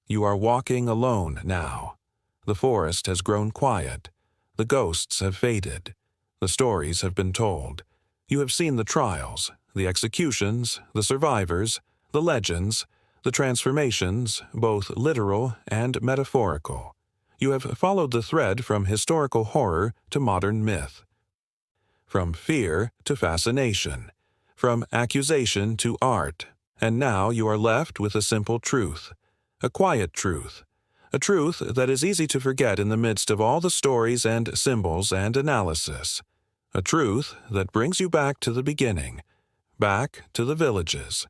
You are walking alone now. The forest has grown quiet. The ghosts have faded. The stories have been told. You have seen the trials, the executions, the survivors, the legends, the transformations, both literal and metaphorical. You have followed the thread from historical horror to modern myth, from fear to fascination, from accusation to art, and now you are left with a simple truth, a quiet truth, a truth that is easy to forget in the midst of all the stories and symbols and analysis, a truth that brings you back to the beginning, back to the villages,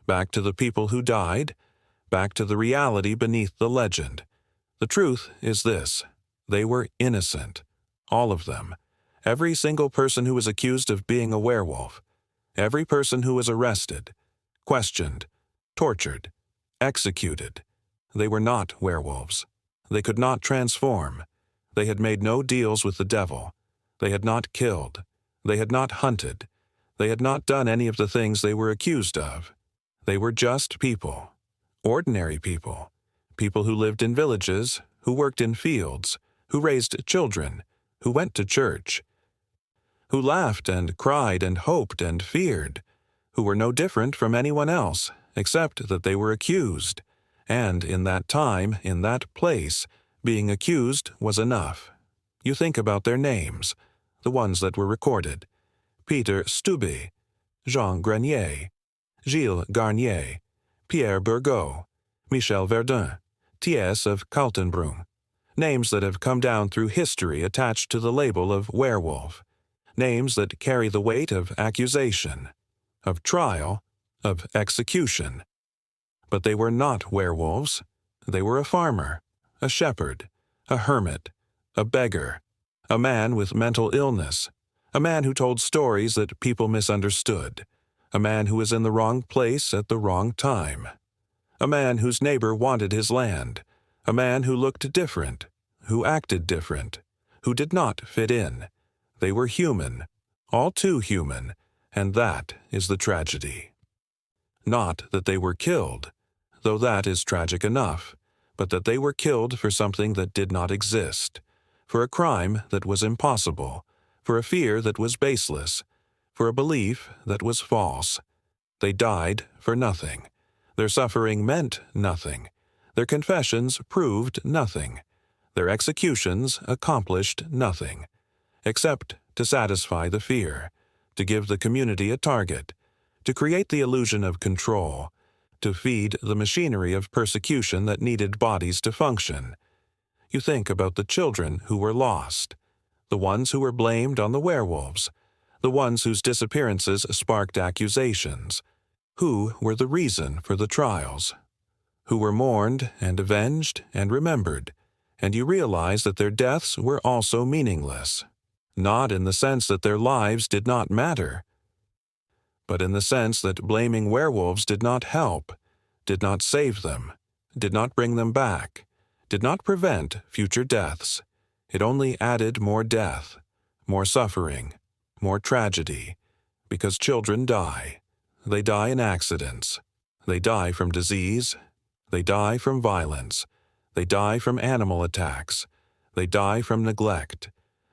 back to the people who died, back to the reality beneath the legend. The truth is this: they were innocent, all of them. Every single person who was accused of being a werewolf, every person who was arrested, questioned, tortured, executed. They were not werewolves. They could not transform. They had made no deals with the devil. They had not killed. They had not hunted. They had not done any of the things they were accused of. They were just people, ordinary people, people who lived in villages, who worked in fields, who raised children, who went to church, who laughed and cried and hoped and feared, who were no different from anyone else, except that they were accused. And in that time, in that place, being accused was enough. You think about their names, the ones that were recorded: Peter Stubbe, Jean Grenier, Gilles Garnier, Pierre Burgot, Michel Verdun, Thiès of Kaltenbrunn. Names that have come down through history attached to the label of werewolf. Names that carry the weight of accusation, of trial, of execution. But they were not werewolves. They were a farmer, a shepherd, a hermit, a beggar, a man with mental illness, a man who told stories that people misunderstood, a man who was in the wrong place at the wrong time, a man whose neighbor wanted his land, a man who looked different, who acted different, who did not fit in. They were human, all too human, and that is the tragedy. Not that they were killed, though that is tragic enough, but that they were killed for something that did not exist, for a crime that was impossible, for a fear that was baseless, for a belief that was false. They died for nothing. Their suffering meant nothing. Their confessions proved nothing. Their executions accomplished nothing, except to satisfy the fear, to give the community a target, to create the illusion of control, to feed the machinery of persecution that needed bodies to function. You think about the children who were lost, the ones who were blamed on the werewolves, the ones whose disappearances sparked accusations, who were the reason for the trials, who were mourned and avenged and remembered, and you realize that their deaths were also meaningless, not in the sense that their lives did not matter, but in the sense that blaming werewolves did not help, did not save them, did not bring them back, did not prevent future deaths. It only added more death, more suffering, more tragedy, because children die. They die in accidents. They die from disease. They die from violence. They die from animal attacks. They die from neglect.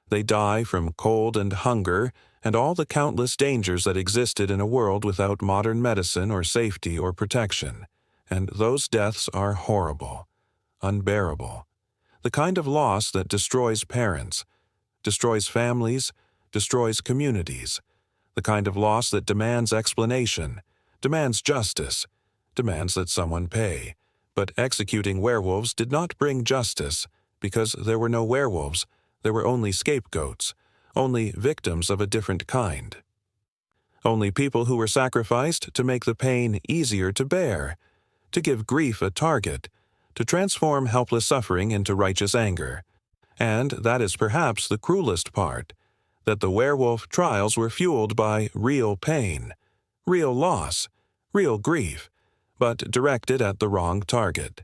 They die from cold and hunger and all the countless dangers that existed in a world without modern medicine or safety or protection. And those deaths are horrible, unbearable. The kind of loss that destroys parents, destroys families, destroys communities. The kind of loss that demands explanation, demands justice, demands that someone pay. But executing werewolves did not bring justice, because there were no werewolves. There were only scapegoats, only victims of a different kind. Only people who were sacrificed to make the pain easier to bear, to give grief a target, to transform helpless suffering into righteous anger. And that is perhaps the cruelest part, that the werewolf trials were fueled by real pain, real loss, real grief, but directed at the wrong target.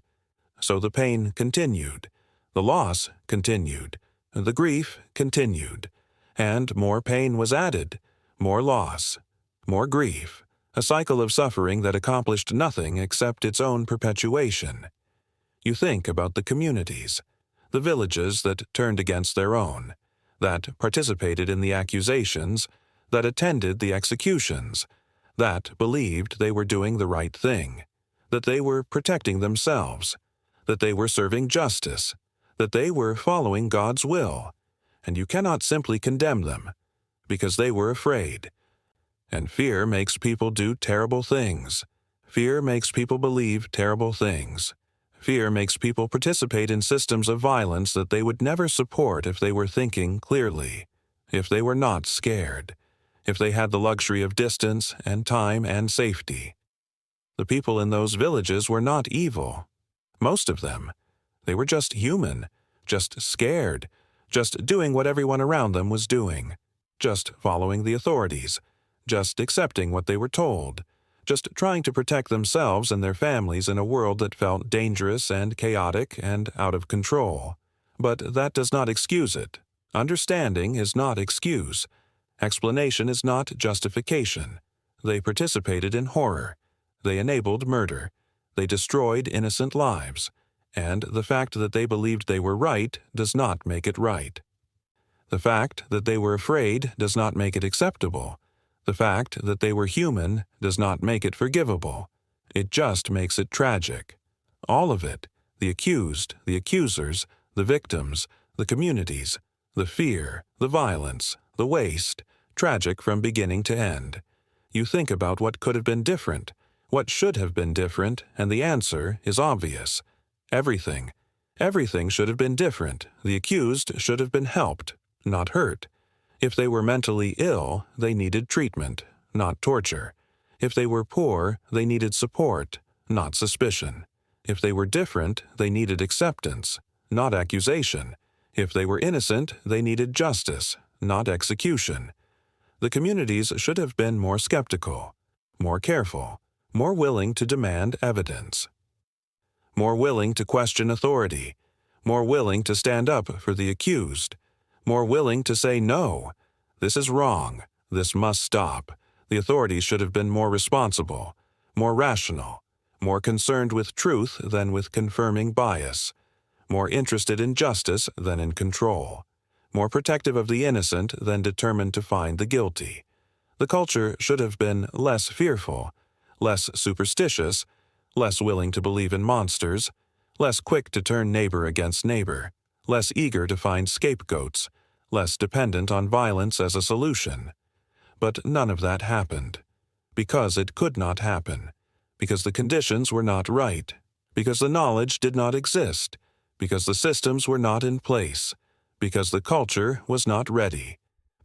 So the pain continued. The loss continued, the grief continued, and more pain was added, more loss, more grief, a cycle of suffering that accomplished nothing except its own perpetuation. You think about the communities, the villages that turned against their own, that participated in the accusations, that attended the executions, that believed they were doing the right thing, that they were protecting themselves, that they were serving justice, that they were following God's will, and you cannot simply condemn them, because they were afraid. And fear makes people do terrible things. Fear makes people believe terrible things. Fear makes people participate in systems of violence that they would never support if they were thinking clearly, if they were not scared, if they had the luxury of distance and time and safety. The people in those villages were not evil. Most of them. They were just human, just scared, just doing what everyone around them was doing, just following the authorities, just accepting what they were told, just trying to protect themselves and their families in a world that felt dangerous and chaotic and out of control. But that does not excuse it. Understanding is not excuse. Explanation is not justification. They participated in horror. They enabled murder. They destroyed innocent lives. And the fact that they believed they were right does not make it right. The fact that they were afraid does not make it acceptable. The fact that they were human does not make it forgivable. It just makes it tragic. All of it, the accused, the accusers, the victims, the communities, the fear, the violence, the waste, tragic from beginning to end. You think about what could have been different, what should have been different, and the answer is obvious. Everything. Everything should have been different. The accused should have been helped, not hurt. If they were mentally ill, they needed treatment, not torture. If they were poor, they needed support, not suspicion. If they were different, they needed acceptance, not accusation. If they were innocent, they needed justice, not execution. The communities should have been more skeptical, more careful, more willing to demand evidence, more willing to question authority, more willing to stand up for the accused, more willing to say no. This is wrong. This must stop. The authorities should have been more responsible, more rational, more concerned with truth than with confirming bias, more interested in justice than in control, more protective of the innocent than determined to find the guilty. The culture should have been less fearful, less superstitious, less willing to believe in monsters, less quick to turn neighbor against neighbor, less eager to find scapegoats, less dependent on violence as a solution. But none of that happened. Because it could not happen. Because the conditions were not right. Because the knowledge did not exist. Because the systems were not in place. Because the culture was not ready.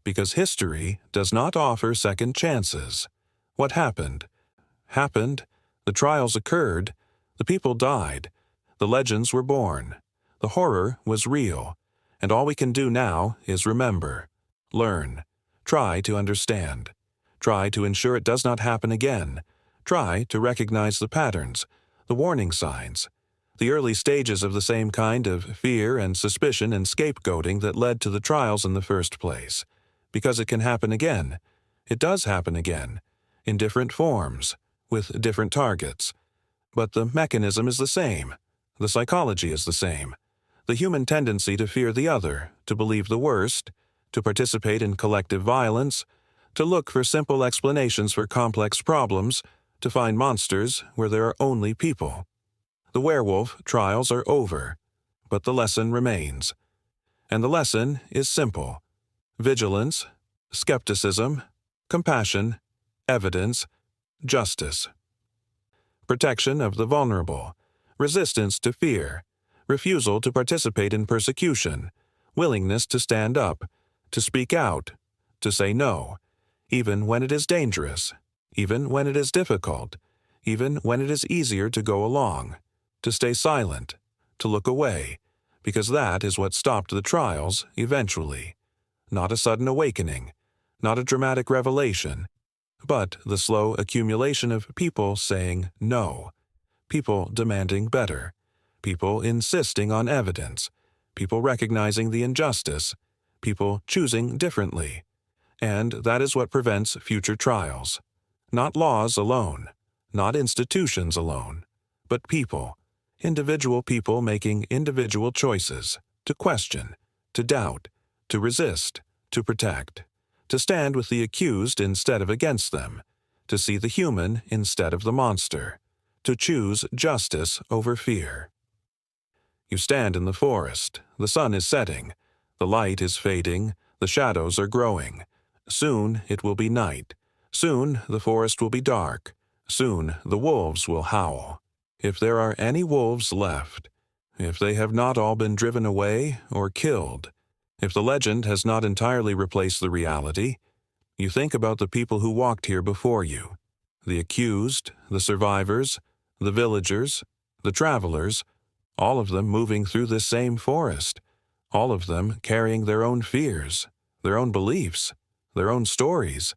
Because history does not offer second chances. What happened? Happened. The trials occurred. The people died. The legends were born. The horror was real. And all we can do now is remember, learn, try to understand, try to ensure it does not happen again, try to recognize the patterns, the warning signs, the early stages of the same kind of fear and suspicion and scapegoating that led to the trials in the first place. Because it can happen again. It does happen again, in different forms, with different targets. But the mechanism is the same. The psychology is the same. The human tendency to fear the other, to believe the worst, to participate in collective violence, to look for simple explanations for complex problems, to find monsters where there are only people. The werewolf trials are over, but the lesson remains. And the lesson is simple. Vigilance, skepticism, compassion, evidence, justice. Protection of the vulnerable, resistance to fear, refusal to participate in persecution, willingness to stand up, to speak out, to say no, even when it is dangerous, even when it is difficult, even when it is easier to go along, to stay silent, to look away, because that is what stopped the trials eventually. Not a sudden awakening, not a dramatic revelation, but the slow accumulation of people saying no, people demanding better, people insisting on evidence, people recognizing the injustice, people choosing differently. And that is what prevents future trials. Not laws alone, not institutions alone, but people, individual people making individual choices, to question, to doubt, to resist, to protect, to stand with the accused instead of against them, to see the human instead of the monster, to choose justice over fear. You stand in the forest, the sun is setting, the light is fading, the shadows are growing. Soon it will be night. Soon the forest will be dark. Soon the wolves will howl. If there are any wolves left, if they have not all been driven away or killed, if the legend has not entirely replaced the reality, you think about the people who walked here before you, the accused, the survivors, the villagers, the travelers, all of them moving through this same forest, all of them carrying their own fears, their own beliefs, their own stories,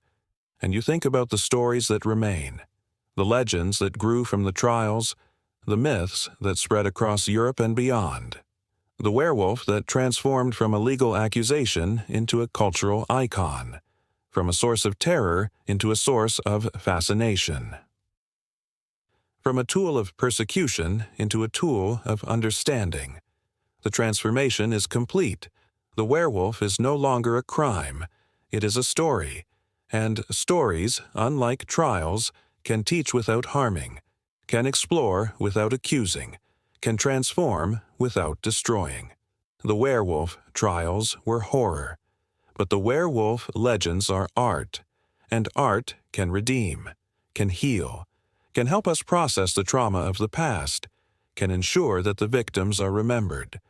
and you think about the stories that remain, the legends that grew from the trials, the myths that spread across Europe and beyond, the werewolf that transformed from a legal accusation into a cultural icon, from a source of terror into a source of fascination, from a tool of persecution into a tool of understanding. The transformation is complete. The werewolf is no longer a crime. It is a story, and stories, unlike trials, can teach without harming, can explore without accusing, can transform without destroying. The werewolf trials were horror, but the werewolf legends are art, and art can redeem, can heal, can help us process the trauma of the past, can ensure that the victims are remembered,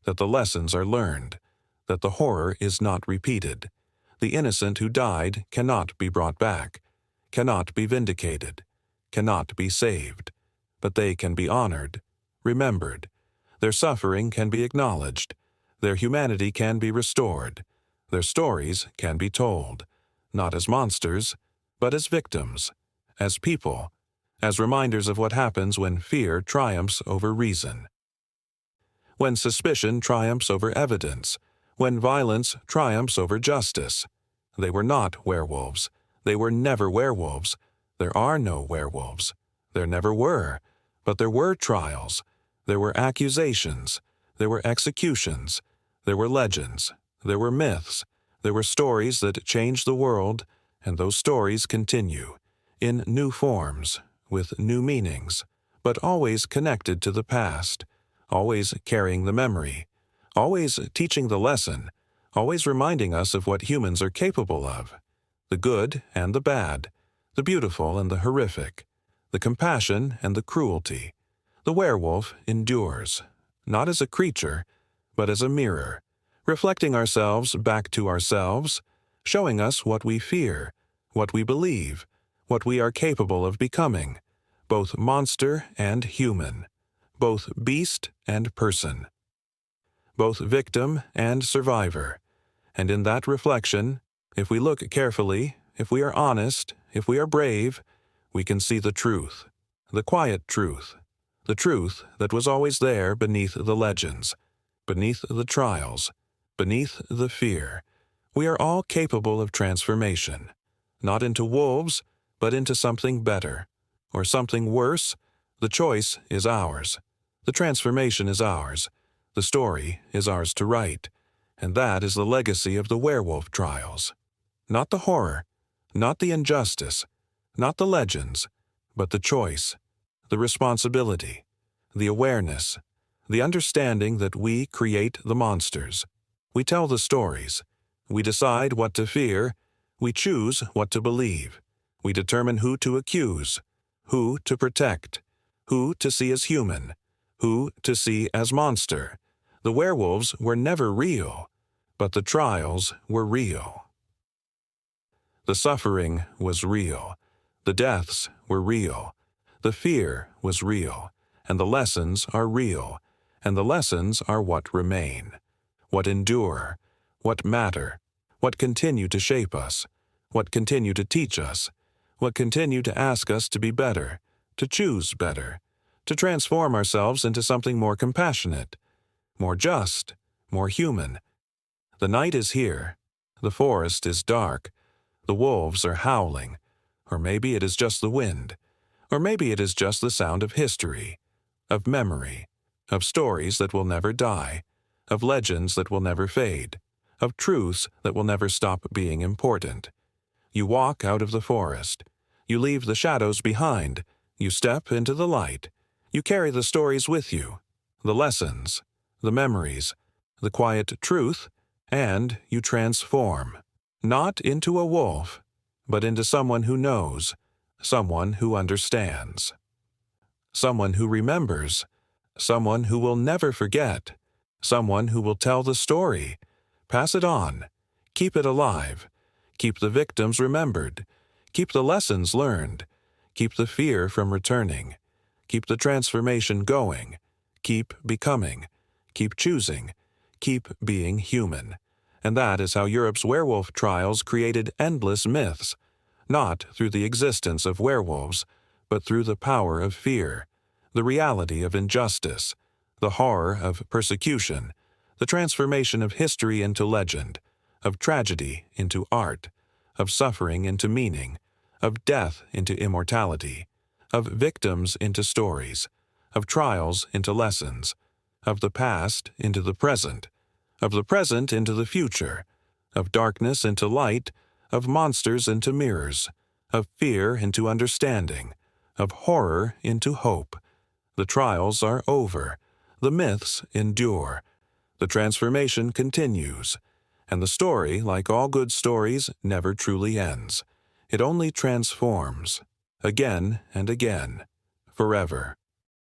that the lessons are learned, that the horror is not repeated. The innocent who died cannot be brought back, cannot be vindicated, cannot be saved, but they can be honored, remembered. Their suffering can be acknowledged, their humanity can be restored, their stories can be told, not as monsters, but as victims, as people, as reminders of what happens when fear triumphs over reason, when suspicion triumphs over evidence, when violence triumphs over justice. They were not werewolves. They were never werewolves. There are no werewolves. There never were. But there were trials. There were accusations. There were executions. There were legends. There were myths. There were stories that changed the world, and those stories continue, in new forms, with new meanings, but always connected to the past, always carrying the memory, always teaching the lesson, always reminding us of what humans are capable of, the good and the bad, the beautiful and the horrific, the compassion and the cruelty. The werewolf endures, not as a creature, but as a mirror, reflecting ourselves back to ourselves, showing us what we fear, what we believe, what we are capable of becoming, both monster and human, both beast and person, both victim and survivor. And in that reflection, if we look carefully, if we are honest, if we are brave, we can see the truth, the quiet truth, the truth that was always there beneath the legends, beneath the trials, beneath the fear. We are all capable of transformation, not into wolves, but into something better, or something worse. The choice is ours. The transformation is ours. The story is ours to write. And that is the legacy of the werewolf trials. Not the horror, not the injustice, not the legends, but the choice, the responsibility, the awareness, the understanding that we create the monsters. We tell the stories. We decide what to fear. We choose what to believe. We determine who to accuse, who to protect, who to see as human, who to see as monster. The werewolves were never real, but the trials were real. The suffering was real. The deaths were real. The fear was real. And the lessons are real. And the lessons are what remain, what endure, what matter, what continue to shape us, what continue to teach us, what continue to ask us to be better, to choose better, to transform ourselves into something more compassionate, more just, more human. The night is here. The forest is dark. The wolves are howling. Or maybe it is just the wind. Or maybe it is just the sound of history, of memory, of stories that will never die, of legends that will never fade, of truths that will never stop being important. You walk out of the forest. You leave the shadows behind. You step into the light. You carry the stories with you, the lessons, the memories, the quiet truth, and you transform, not into a wolf, but into someone who knows, someone who understands, someone who remembers, someone who will never forget, someone who will tell the story, pass it on, keep it alive, keep the victims remembered, keep the lessons learned, keep the fear from returning, keep the transformation going, keep becoming, keep choosing, keep being human. And that is how Europe's werewolf trials created endless myths, not through the existence of werewolves, but through the power of fear, the reality of injustice, the horror of persecution, the transformation of history into legend, of tragedy into art, of suffering into meaning, of death into immortality, of victims into stories, of trials into lessons, of the past into the present, of the present into the future, of darkness into light, of monsters into mirrors, of fear into understanding, of horror into hope. The trials are over, the myths endure, the transformation continues, and the story, like all good stories, never truly ends. It only transforms, again and again, forever.